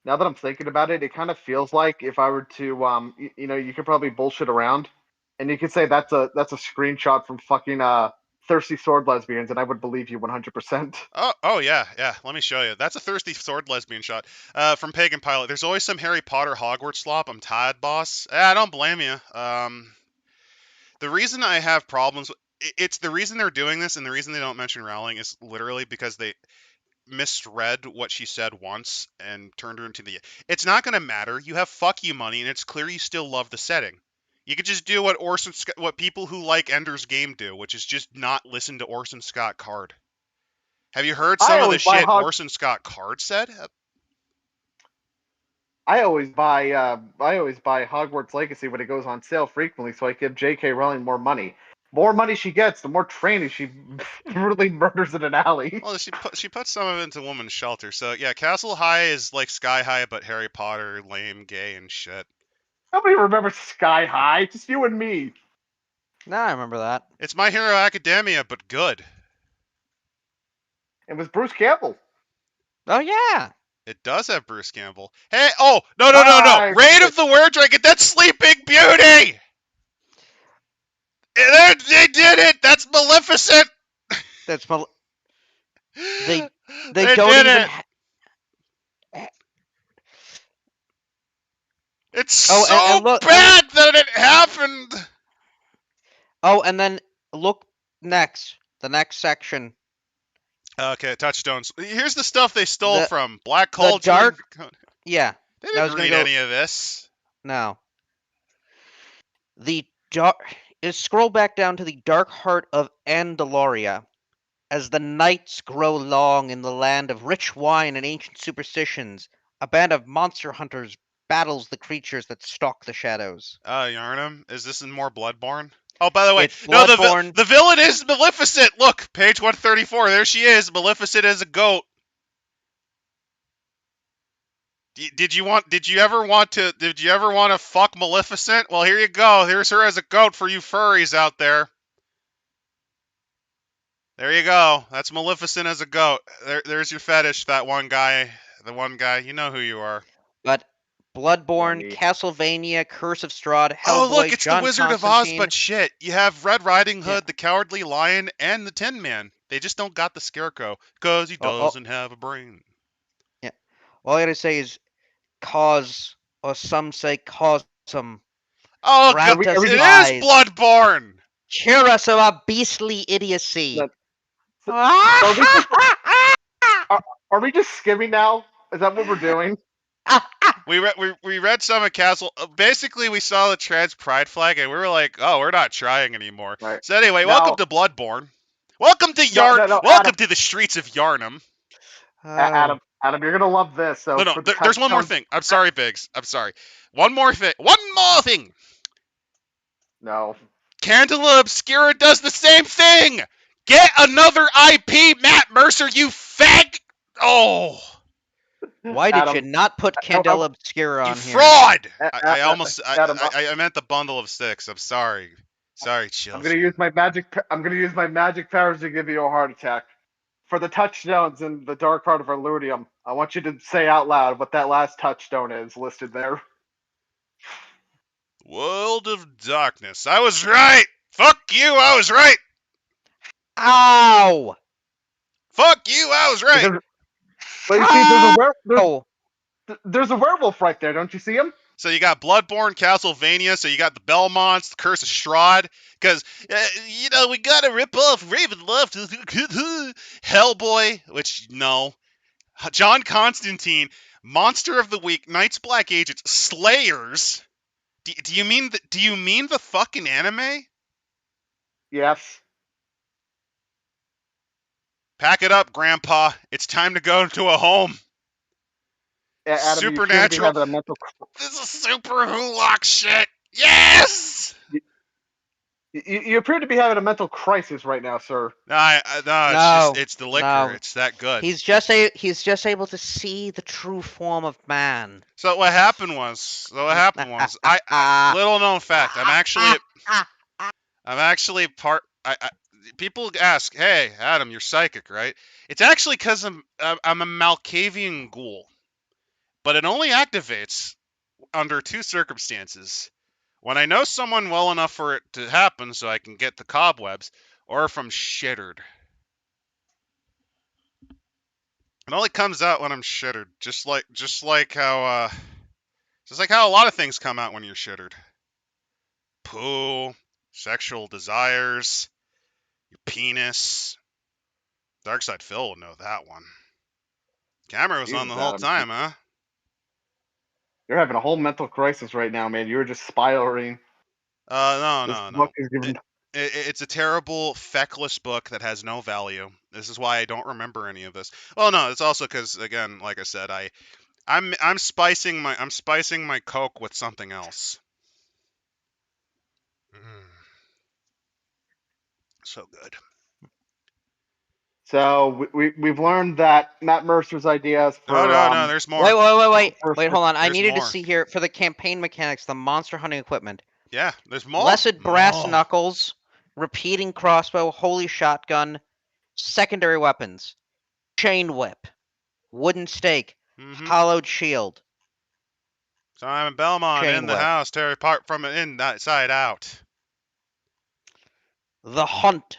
Now that I'm thinking about it, it kind of feels like if I were to, you could probably bullshit around, and you could say that's a screenshot from fucking thirsty sword lesbians, and I would believe you 100%.
Oh yeah, yeah. Let me show you. That's a thirsty sword lesbian shot from Pagan Pilot. There's always some Harry Potter Hogwarts slop. I'm tired, boss. Yeah, I don't blame you. The reason I have problems, it's the reason they're doing this, and the reason they don't mention Rowling is literally because they misread what she said once and turned her into the. It's not gonna matter. You have fuck you money, and it's clear you still love the setting. You could just do what people who like Ender's Game do, which is just not listen to Orson Scott Card. Have you heard
I
some of the
always buy
shit
Hog.
Orson Scott Card said?
I always buy Hogwarts Legacy when it goes on sale frequently, so I give J.K. Rowling more money. More money she gets, the more training she brutally murders in an alley.
Well, she put some of it into Woman's Shelter. So yeah, Castle High is like Sky High, but Harry Potter, lame, gay, and shit.
Nobody remembers Sky High, just you and me.
Nah, I remember that.
It's My Hero Academia, but good.
It was Bruce Campbell.
Oh yeah.
It does have Bruce Campbell. Hey, oh no no no no!
I
Raid of the Were Dragon. That's Sleeping Beauty. They did it. That's Maleficent.
That's they they
They
don't
did
even
it. It's
Oh,
so
and look
bad that it happened.
and then look the next section.
Okay, touchstones. Here's the stuff they stole
The
from Black
the
Cauldron.
dark yeah.
They
I
didn't
was gonna
read
go
any of this.
now. The dark scroll back down to the dark heart of Andaloria. As the nights grow long in the land of rich wine and ancient superstitions, a band of monster hunters battles the creatures that stalk the shadows.
Yarnum, is this in more Bloodborne? Oh, by the way,
It's
no,
Bloodborne.
the villain is Maleficent. Look, page 134. There she is. Maleficent as a goat. Did you ever want to fuck Maleficent? Well, here you go. Here's her as a goat for you furries out there. There you go. That's Maleficent as a goat. There's your fetish. That one guy, the one guy. You know who you are.
But Bloodborne,
Funny.
Castlevania, Curse of Strahd,
Oh, look,
Hellboy,
it's the
John
Wizard of Oz,
Constantine.
but shit. You have Red Riding
Yeah.
Hood, the Cowardly Lion, and the Tin Man. They just don't got the Scarecrow, because he
Oh,
doesn't have a brain.
yeah. All I gotta say is cause, or some say cosm.
Oh, God,
Grant
Are
us
we
it
just
is
wise.
Bloodborne!
Cure us of our beastly idiocy.
that, so, so are we just skimming now? Is that what we're doing?
We read some of Castle. Basically, we saw the trans pride flag, and we were like, "Oh, we're not trying anymore."
Right.
So anyway, welcome
Now,
to Bloodborne. Welcome to
no,
Welcome to the streets of Yarnum.
Oh.
Adam, you're gonna love this. So
No,
for the
there's one more
touchstones,
thing. I'm sorry, Biggs. I'm sorry. One more thing. One more thing.
no.
Candela Obscura does the same thing. Get another IP, Matt Mercer. You fag. Oh,
Why did you
Adam,
not put Candela Obscura
you
on here?
fraud. I almost.
Adam,
I meant the bundle of six. I'm sorry. Sorry,
I'm gonna
Chelsea.
use my magic. I'm gonna use my magic powers to give you a heart attack. For the touchstones in the Dark Heart of Eludium, I want you to say out loud what that last touchstone is listed there.
World of Darkness. I was right. Fuck you. I was right.
Ow!
Fuck you. I was right.
Because, but you see,
Ow!
there's a werewolf right there. Don't you see him?
So you got Bloodborne, Castlevania. So you got the Belmonts, the Curse of Strahd. Because we gotta rip off Ravenloft, Hellboy, which no, John Constantine, Monster of the Week, Knights Black Agents, Slayers. Do you mean the fucking anime?
Yes.
Pack it up, Grandpa. It's time to go to a home.
Adam, you appear to be
Supernatural.
having a mental.
This is super Hulock shit. Yes.
You appear to be having a mental crisis right now, sir.
No,
No,
it's the liquor.
no.
It's that good.
He's just able to see the true form of man.
So what happened was, I little known fact. I'm actually part. People ask, "Hey, Adam, you're psychic, right?" It's actually because I'm a Malkavian ghoul, but it only activates under two circumstances: when I know someone well enough for it to happen, so I can get the cobwebs, or if I'm shittered. It only comes out when I'm shittered, just like how a lot of things come out when you're shittered. Poo, sexual desires, your penis. Darkside Phil will know that one. Camera was on
Jesus,
the whole
Adam,
time, huh?
you're having a whole mental crisis right now, man. You're just spiraling. This
No.
book is giving.
It's a terrible, feckless book that has no value. This is why I don't remember any of this. Well, no, it's also because, again, like I said, I'm spicing my Coke with something else. So good.
So we've learned that Matt Mercer's ideas for
No, there's more.
Wait, hold on. I
There's
needed to
more.
see here for the campaign mechanics, the monster hunting equipment.
Yeah, there's more.
Blessed brass
More.
knuckles, repeating crossbow, holy shotgun, secondary weapons, chain whip, wooden stake,
Mm-hmm.
hollowed shield,
Simon Belmont in
chain
the
whip.
house, tear apart from it inside out.
The hunt.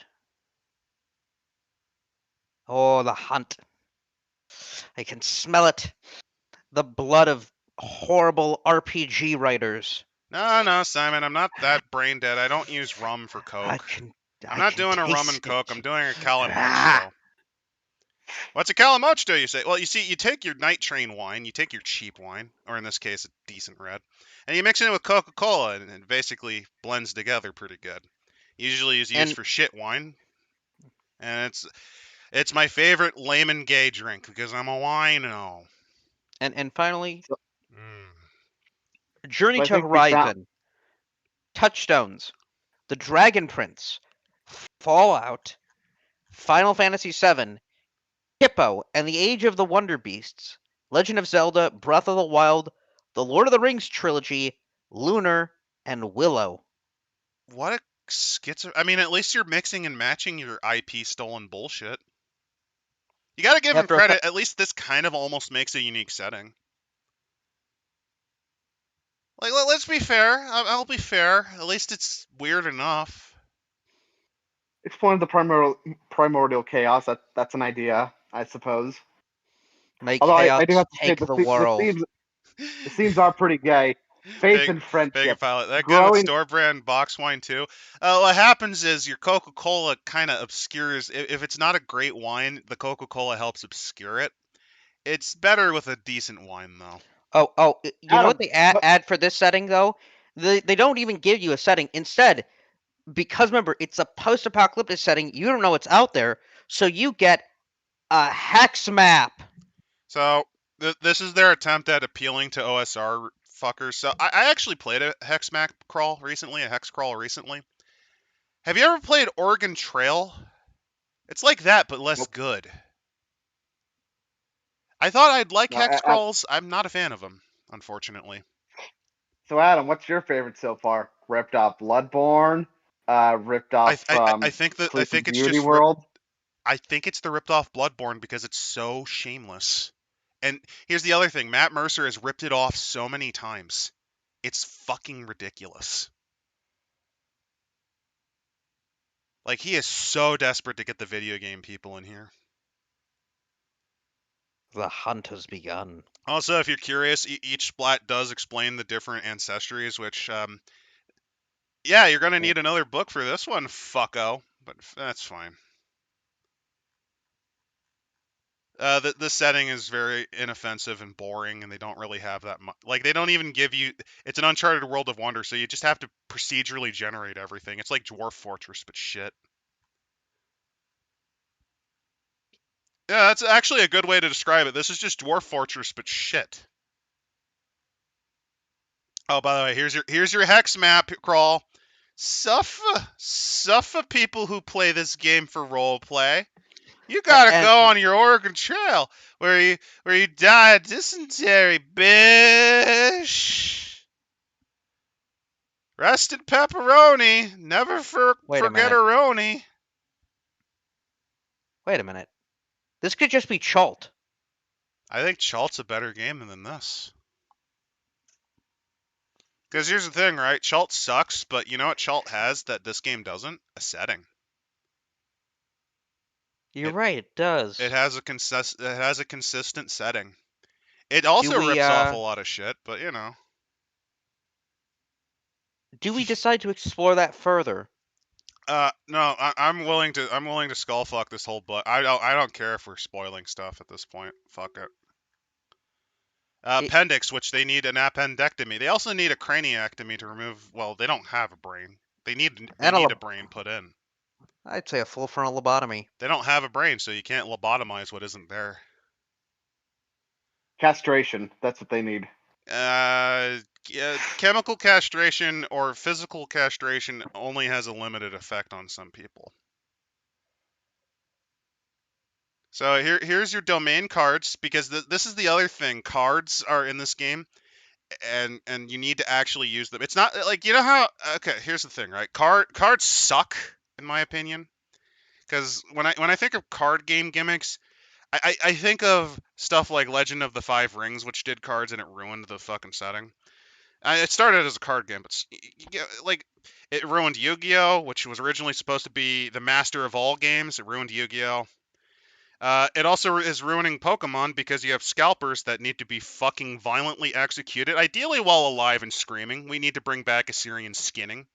Oh, the hunt. I can smell it. The blood of horrible RPG writers.
No, Simon, I'm not that brain dead. I don't use rum for
I
Coke.
can.
I'm
I
not
can
doing a rum and
taste
Coke.
it.
I'm doing a
Ah.
Calamocho. What's a Calamocho, you say? Well, you see, you take your night train wine, you take your cheap wine, or in this case, a decent red, and you mix it with Coca-Cola, and it basically blends together pretty good. Usually is used for shit wine, and it's my favorite layman gay drink because I'm a wino.
And finally,
Mm.
Journey
I
to
think we found.
Horizon, Touchstones, The Dragon Prince, Fallout, Final Fantasy VII, Hippo and the Age of the Wonder Beasts, Legend of Zelda, Breath of the Wild, The Lord of the Rings trilogy, Lunar, and Willow.
What a schizo. I mean, at least you're mixing and matching your IP stolen bullshit. You gotta give him
After a
credit. At least this kind of almost makes a unique setting. Like, let's be fair. I'll be fair. At least it's weird enough.
Exploring the primordial chaos. That's an idea, I suppose.
Make
Although I do
chaos
have to say
take the world.
the themes are pretty gay. Faith
Big,
and
big
friendship,
pilot. That good with
growing.
store brand box wine too. What happens is your Coca Cola kind of obscures. If it's not a great wine, the Coca Cola helps obscure it. It's better with a decent wine though.
You know what
Adam,
they add for this setting though? They don't even give you a setting. Instead, because remember it's a post-apocalyptic setting, you don't know what's out there, so you get a hex map.
So this is their attempt at appealing to OSR fuckers. So I actually played a hex map crawl recently, a hex crawl recently. Have you ever played Oregon Trail? It's like that, but less
nope.
good. I thought I'd like
No,
hex crawls. I'm not a fan of them, unfortunately.
so Adam, what's your favorite so far? Ripped off Bloodborne, ripped
I
off
I, I think that I
Sleeping
think it's
Beauty
just
World.
I think it's the ripped off Bloodborne because it's so shameless. And here's the other thing: Matt Mercer has ripped it off so many times. It's fucking ridiculous. Like he is so desperate to get the video game people in here.
The hunt has begun.
Also, if you're curious, each splat does explain the different ancestries, which yeah, you're gonna need another book for this one, fucko. But that's fine. The setting is very inoffensive and boring, and they don't really have that much. Like they don't even give you. It's an Uncharted World of Wonder, so you just have to procedurally generate everything. It's like Dwarf Fortress, but shit. Yeah, that's actually a good way to describe it. This is just Dwarf Fortress, but shit. Oh, by the way, here's your hex map crawl. Suffer people who play this game for role play. You gotta
And
go on your Oregon Trail where you die of dysentery, bitch. Rested pepperoni, never
wait a
forget a
minute.
roni.
Wait a minute. This could just be Chult.
I think Chalt's a better game than this. Because here's the thing, right? Chalt sucks, but you know what Chalt has that this game doesn't? A setting.
You're
It
right, it
it
does.
has a consistent setting. It
Do
also
we
rips off a lot of shit, but you know.
do we decide to explore that further?
No, I'm willing to skullfuck this whole book. I don't care if we're spoiling stuff at this point. Fuck it.
It,
Appendix, which they need an appendectomy. They also need a craniectomy to remove. Well, they don't have a brain. They
and
need a brain put in.
I'd say a full frontal lobotomy.
They don't have a brain, so you can't lobotomize what isn't there.
Castration. That's what they need.
Yeah, chemical castration or physical castration only has a limited effect on some people. So here's your domain cards because this is the other thing. Cards are in this game, and you need to actually use them. It's not like you know how. Okay, here's the thing, right? Cards suck in my opinion because when I think of card game gimmicks, I think of stuff like Legend of the Five Rings, which did cards and it ruined the fucking setting. It started as a card game, but like it ruined Yu-Gi-Oh, which was originally supposed to be the master of all games. It ruined Yu-Gi-Oh. It also is ruining Pokemon because you have scalpers that need to be fucking violently executed, ideally while alive and screaming. We need to bring back Assyrian skinning.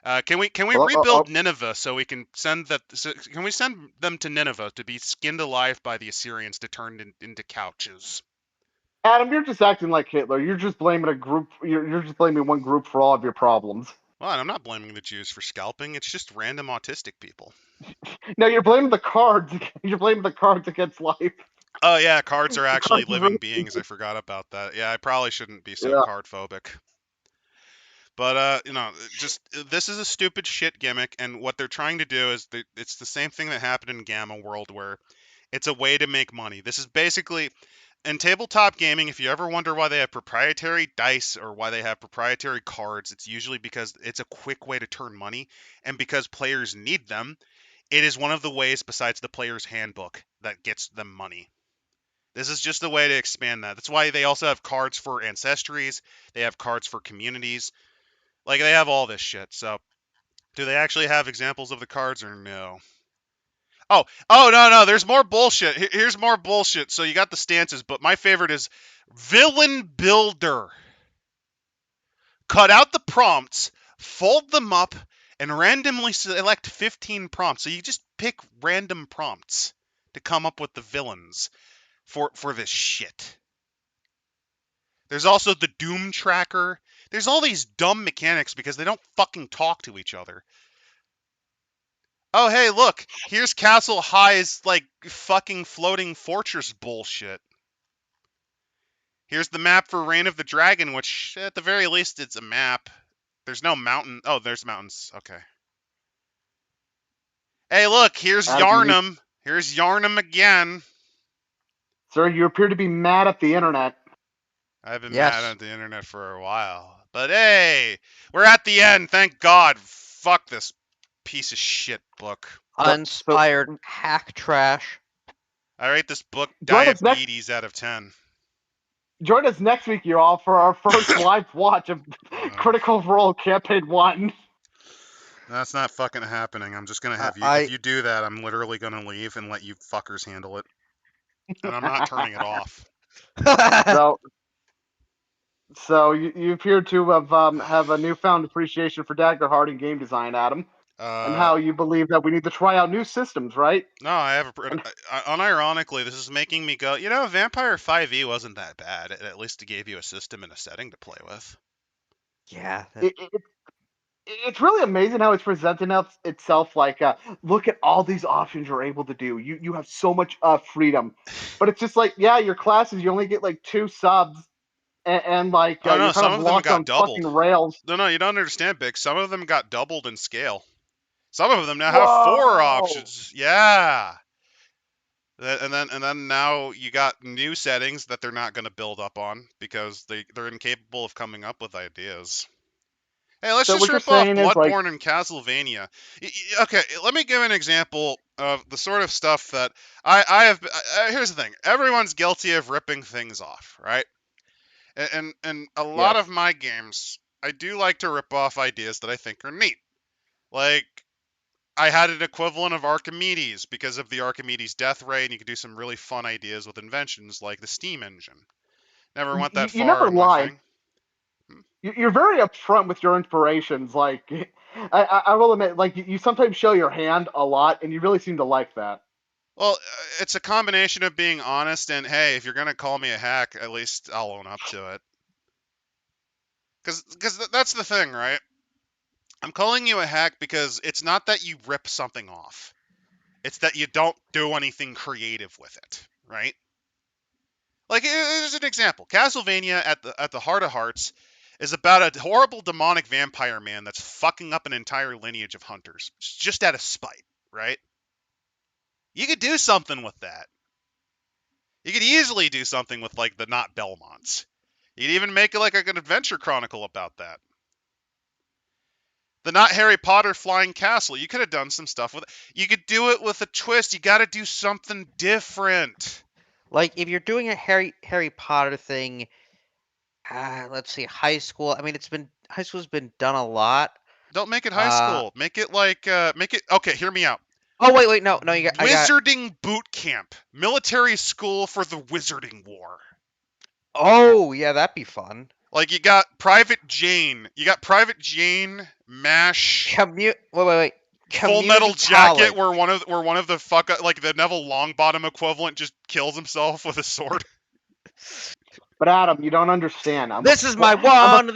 Can we rebuild Nineveh so we can send that? So can we send them to Nineveh to be skinned alive by the Assyrians to turn into couches?
Adam, you're just acting like Hitler. You're just blaming a group. You're just blaming one group for all of your problems.
Well, I'm not blaming the Jews for scalping. It's just random autistic people.
No, you're blaming the cards. You're blaming the cards against life.
Oh yeah, cards are
The
actually
cards
living beings. I forgot about that. Yeah, I probably shouldn't be so
yeah.
card phobic. But just this is a stupid shit gimmick, and what they're trying to do is it's the same thing that happened in Gamma World, where it's a way to make money. This is basically in tabletop gaming. If you ever wonder why they have proprietary dice or why they have proprietary cards, it's usually because it's a quick way to turn money, and because players need them. It is one of the ways, besides the player's handbook, that gets them money. This is just a way to expand that. That's why they also have cards for ancestries. They have cards for communities. Like, they have all this shit. So, do they actually have examples of the cards or no? Oh, no. There's more bullshit. Here's more bullshit. So, you got the stances, but my favorite is Villain Builder. Cut out the prompts, fold them up, and randomly select 15 prompts. So, you just pick random prompts to come up with the villains for this shit. There's also the Doom Tracker. There's all these dumb mechanics because they don't fucking talk to each other. Oh, hey, look, here's Castle High's, like, fucking floating fortress bullshit. Here's the map for Reign of the Dragon, which, at the very least, it's a map. There's no mountain. Oh, there's mountains. Okay. Hey, look, here's Yarnum. Here's Yarnum again.
Sir, you appear to be mad at the internet.
I've been mad
Yes.
at the internet for a while. But hey, we're at the end, thank God. Fuck this piece of shit book.
Uninspired hack trash.
I rate this book
Join us next.
diabetes out of 10.
Join us next week, you all, for our first live watch of Critical Role Campaign 1.
That's not fucking happening. I'm just gonna have you.
I-
If you do that, I'm literally gonna leave and let you fuckers handle it. And I'm not turning it off.
So you appear to have a newfound appreciation for Daggerheart and game design, Adam, and how you believe that we need to try out new systems, right?
No, I have unironically, this is making me go, Vampire 5e wasn't that bad. It at least gave you a system and a setting to play with.
Yeah.
It's really amazing how it's presenting itself like, look at all these options you're able to do. You have so much freedom. But it's just like, yeah, your classes, you only get like 2 subs, and like,
Oh no,
you're kind
some
of
of them
locked
got
on
doubled.
fucking rails.
No, you don't understand, Big. Some of them got doubled in scale. Some of them now have 4
Whoa!
options. Yeah. And then now you got new settings that they're not going to build up on because they're incapable of coming up with ideas. Hey, let's
So
just
what you're
rip off
saying is, like,
Bloodborne and Castlevania. Okay, let me give an example of the sort of stuff that I have. Here's the thing: everyone's guilty of ripping things off, right? And a lot
yes.
of my games, I do like to rip off ideas that I think are neat. Like, I had an equivalent of Archimedes because of the Archimedes death ray, and you could do some really fun ideas with inventions like the steam engine. Never went that
You
far
never
in my
lie.
thing.
You're very upfront with your inspirations. Like, I will admit, like, you sometimes show your hand a lot, and you really seem to like that.
Well, it's a combination of being honest and, hey, if you're going to call me a hack, at least I'll own up to it. Because that's the thing, right? I'm calling you a hack because it's not that you rip something off. It's that you don't do anything creative with it, right? Like, here's an example. Castlevania at the heart of hearts is about a horrible demonic vampire man that's fucking up an entire lineage of hunters, just out of spite, right? You could do something with that. You could easily do something with, like, the not Belmonts. You could even make it like an adventure chronicle about that. The not Harry Potter flying castle. You could have done some stuff with it. You could do it with a twist. You got to do something different.
Like if you're doing a Harry Potter thing, let's see, high school. I mean, high school's been done a lot.
Don't make it high school. Make it like okay, hear me out.
Oh wait, no, I got.
Wizarding boot camp. Military school for the wizarding war.
Oh yeah, that'd be fun.
Like, you got Private Jane. You got Private Jane, MASH,
Wait.
Full Metal
Community
Jacket,
college.
where one of the like the Neville Longbottom equivalent just kills himself with a sword.
But Adam, you don't understand.
This is my wand.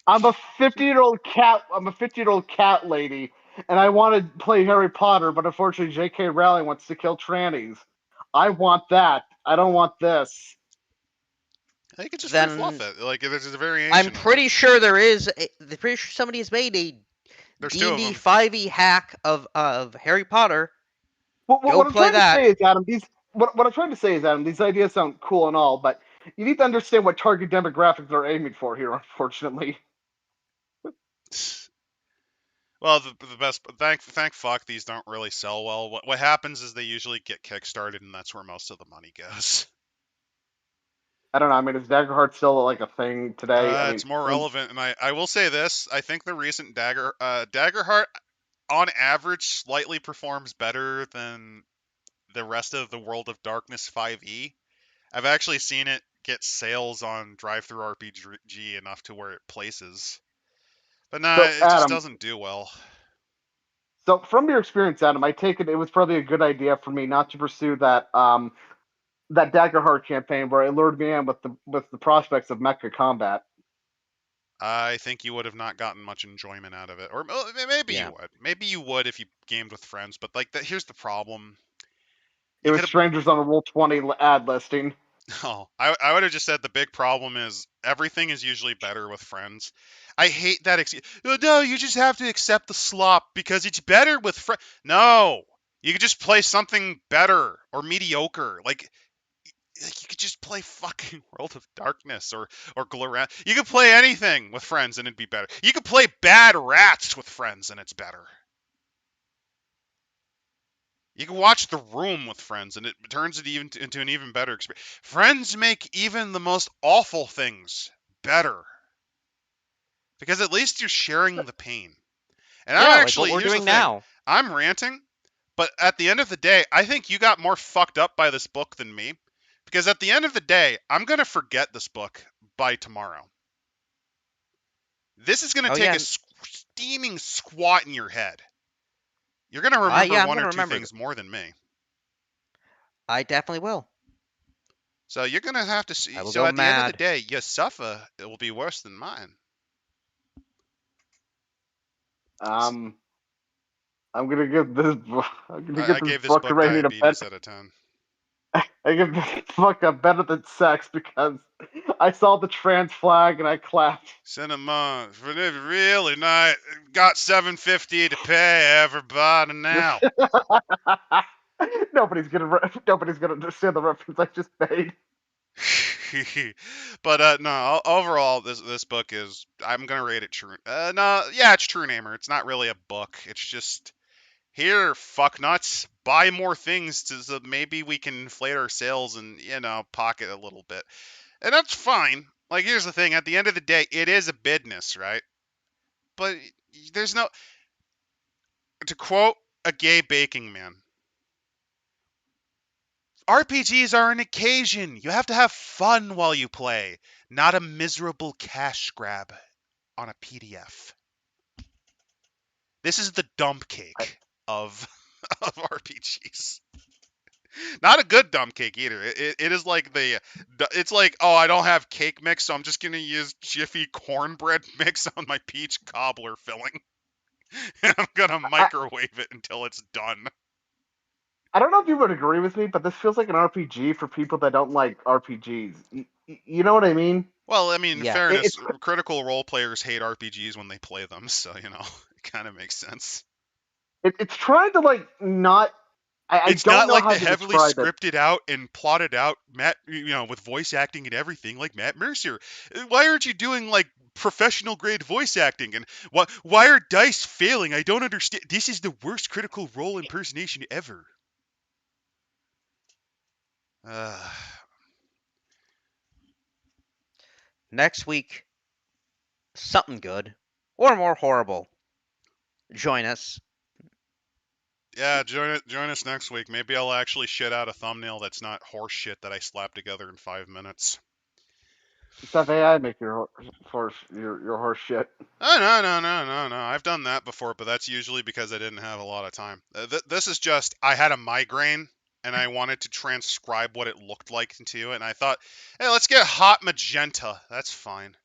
I'm a 50-year-old cat. I'm a 50-year-old cat lady, and I want to play Harry Potter, but unfortunately, J.K. Rowling wants to kill trannies. I want that. I don't want this.
You could just
Then
refluff it. Like, there's a variation.
I'm pretty sure there is. Pretty sure somebody has made a
There's 2 of
D&D
them.
5e hack of Harry Potter.
What I'm trying to say is, Adam, what I'm trying to say is, Adam, these ideas sound cool and all, but you need to understand what target demographics they're aiming for here, unfortunately.
Well, the best thank fuck these don't really sell well. What happens is they usually get kickstarted, and that's where most of the money goes.
I don't know. I mean, is Daggerheart still like a thing today? I mean,
It's more relevant, and I will say this: I think the recent Daggerheart, on average, slightly performs better than the rest of the World of Darkness 5e. I've actually seen it get sales on Drive-Thru RPG enough to where it places, but nah,
so
it just
Adam.
doesn't do well.
So from your experience, Adam, I take it was probably a good idea for me not to pursue that Daggerheart campaign where it lured me in with the prospects of mecha combat.
I think you would have not gotten much enjoyment out of it, or maybe you
Yeah.
would. Maybe you would if you gamed with friends, but like here's the problem:
It
you
was
could have.
strangers on a Roll20 ad listing.
Oh, I would have just said the big problem is everything is usually better with friends. I hate that. No, you just have to accept the slop because it's better with friends. No, you could just play something better or mediocre. Like you could just play fucking World of Darkness or Gloria. You could play anything with friends and it'd be better. You could play Bad Rats with friends and it's better. You can watch The Room with friends, and it turns it into an even better experience. Friends make even the most awful things better because at least you're sharing the pain. And
Yeah, like what we're
here's the
doing
thing:
now.
I'm ranting, but at the end of the day, I think you got more fucked up by this book than me, because at the end of the day, I'm gonna forget this book by tomorrow. This is gonna
Oh
take a
yeah,
steaming squat in your head. You're gonna remember
yeah, I'm
one or
gonna
two
remember
things more than me.
I definitely will.
So you're gonna have to
I
see.
will
So
go
at the end of the
mad.
day, your suffer it will be worse than mine.
Um, I'm gonna give this. I'm gonna
I
give this
gave this
book a
book
rating of better.
diabetes out of 10.
I give this book a better than sex because I saw the trans flag and I clapped.
Cinema, really nice. Got 750 to pay everybody now.
Nobody's gonna understand the reference I just made.
But no, overall, this book is. I'm gonna rate it true. No, yeah, it's True Namer. It's not really a book. It's just here, fuck nuts. Buy more things so maybe we can inflate our sales and pocket a little bit. And that's fine. Like, here's the thing: at the end of the day, it is a business, right? But there's no. To quote a gay baking man, RPGs are an occasion. You have to have fun while you play, not a miserable cash grab on a PDF. This is the dump
I,
cake of of RPGs. Not a good dump cake either. It is like it's like, oh, I don't have cake mix, so I'm just gonna use Jiffy cornbread mix on my peach cobbler filling, and I'm gonna
I,
microwave it until it's done.
I don't know if you would agree with me, but this feels like an RPG for people that don't like RPGs. You know what I mean?
Well, I mean, in
Yeah.
fairness,
It's
critical role players hate RPGs when they play them, so it kind of makes sense.
it's trying to like not. I
It's
don't
not
know
like
how
the
to
heavily
describe it.
scripted out and plotted out Matt, with voice acting and everything like Matt Mercier. Why aren't you doing like professional grade voice acting? And why are dice failing? I don't understand. This is the worst critical role impersonation ever. Uh,
Next week, something good or more horrible. Join us.
yeah, join us next week. Maybe I'll actually shit out a thumbnail that's not horse shit that I slapped together in 5 minutes.
Just have AI make your horse shit.
Oh, no. I've done that before, but that's usually because I didn't have a lot of time. This is just, I had a migraine and I wanted to transcribe what it looked like into it, and I thought, hey, let's get hot magenta. That's fine.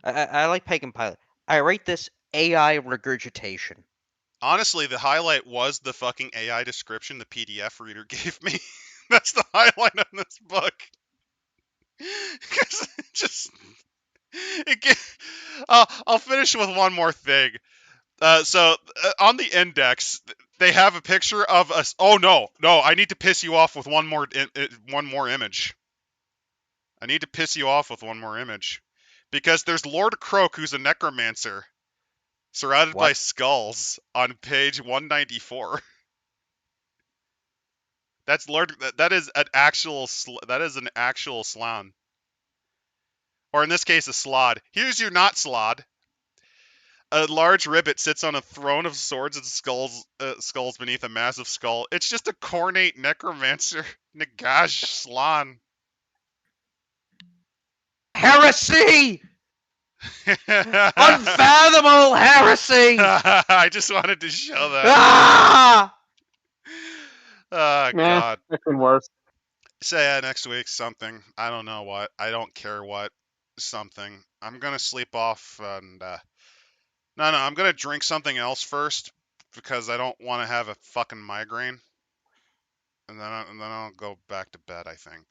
I like Pagan Pilot. I rate this AI regurgitation.
Honestly, the highlight was the fucking AI description the PDF reader gave me. That's the highlight of this book. Because it just, it gave, I'll finish with one more thing. On the index, they have a picture of us. Oh no! I need to piss you off with one more image. I need to piss you off with one more image, because there's Lord Croak, who's a necromancer, surrounded by
What?
skulls on page 194. That's Lord. That is an actual. That is an actual slan. Or in this case, a slod. Here's your not slod. A large ribbit sits on a throne of swords and skulls beneath a massive skull. It's just a cornate necromancer, Nagash Slan.
Heresy! Unfathomable heresy!
I just wanted to show that.
Ah!
Oh,
Nah,
God.
it's been worse.
Say next week something. I don't know what. I don't care what. Something. I'm gonna sleep off and no, I'm gonna drink something else first because I don't want to have a fucking migraine, and then I'll go back to bed, I think.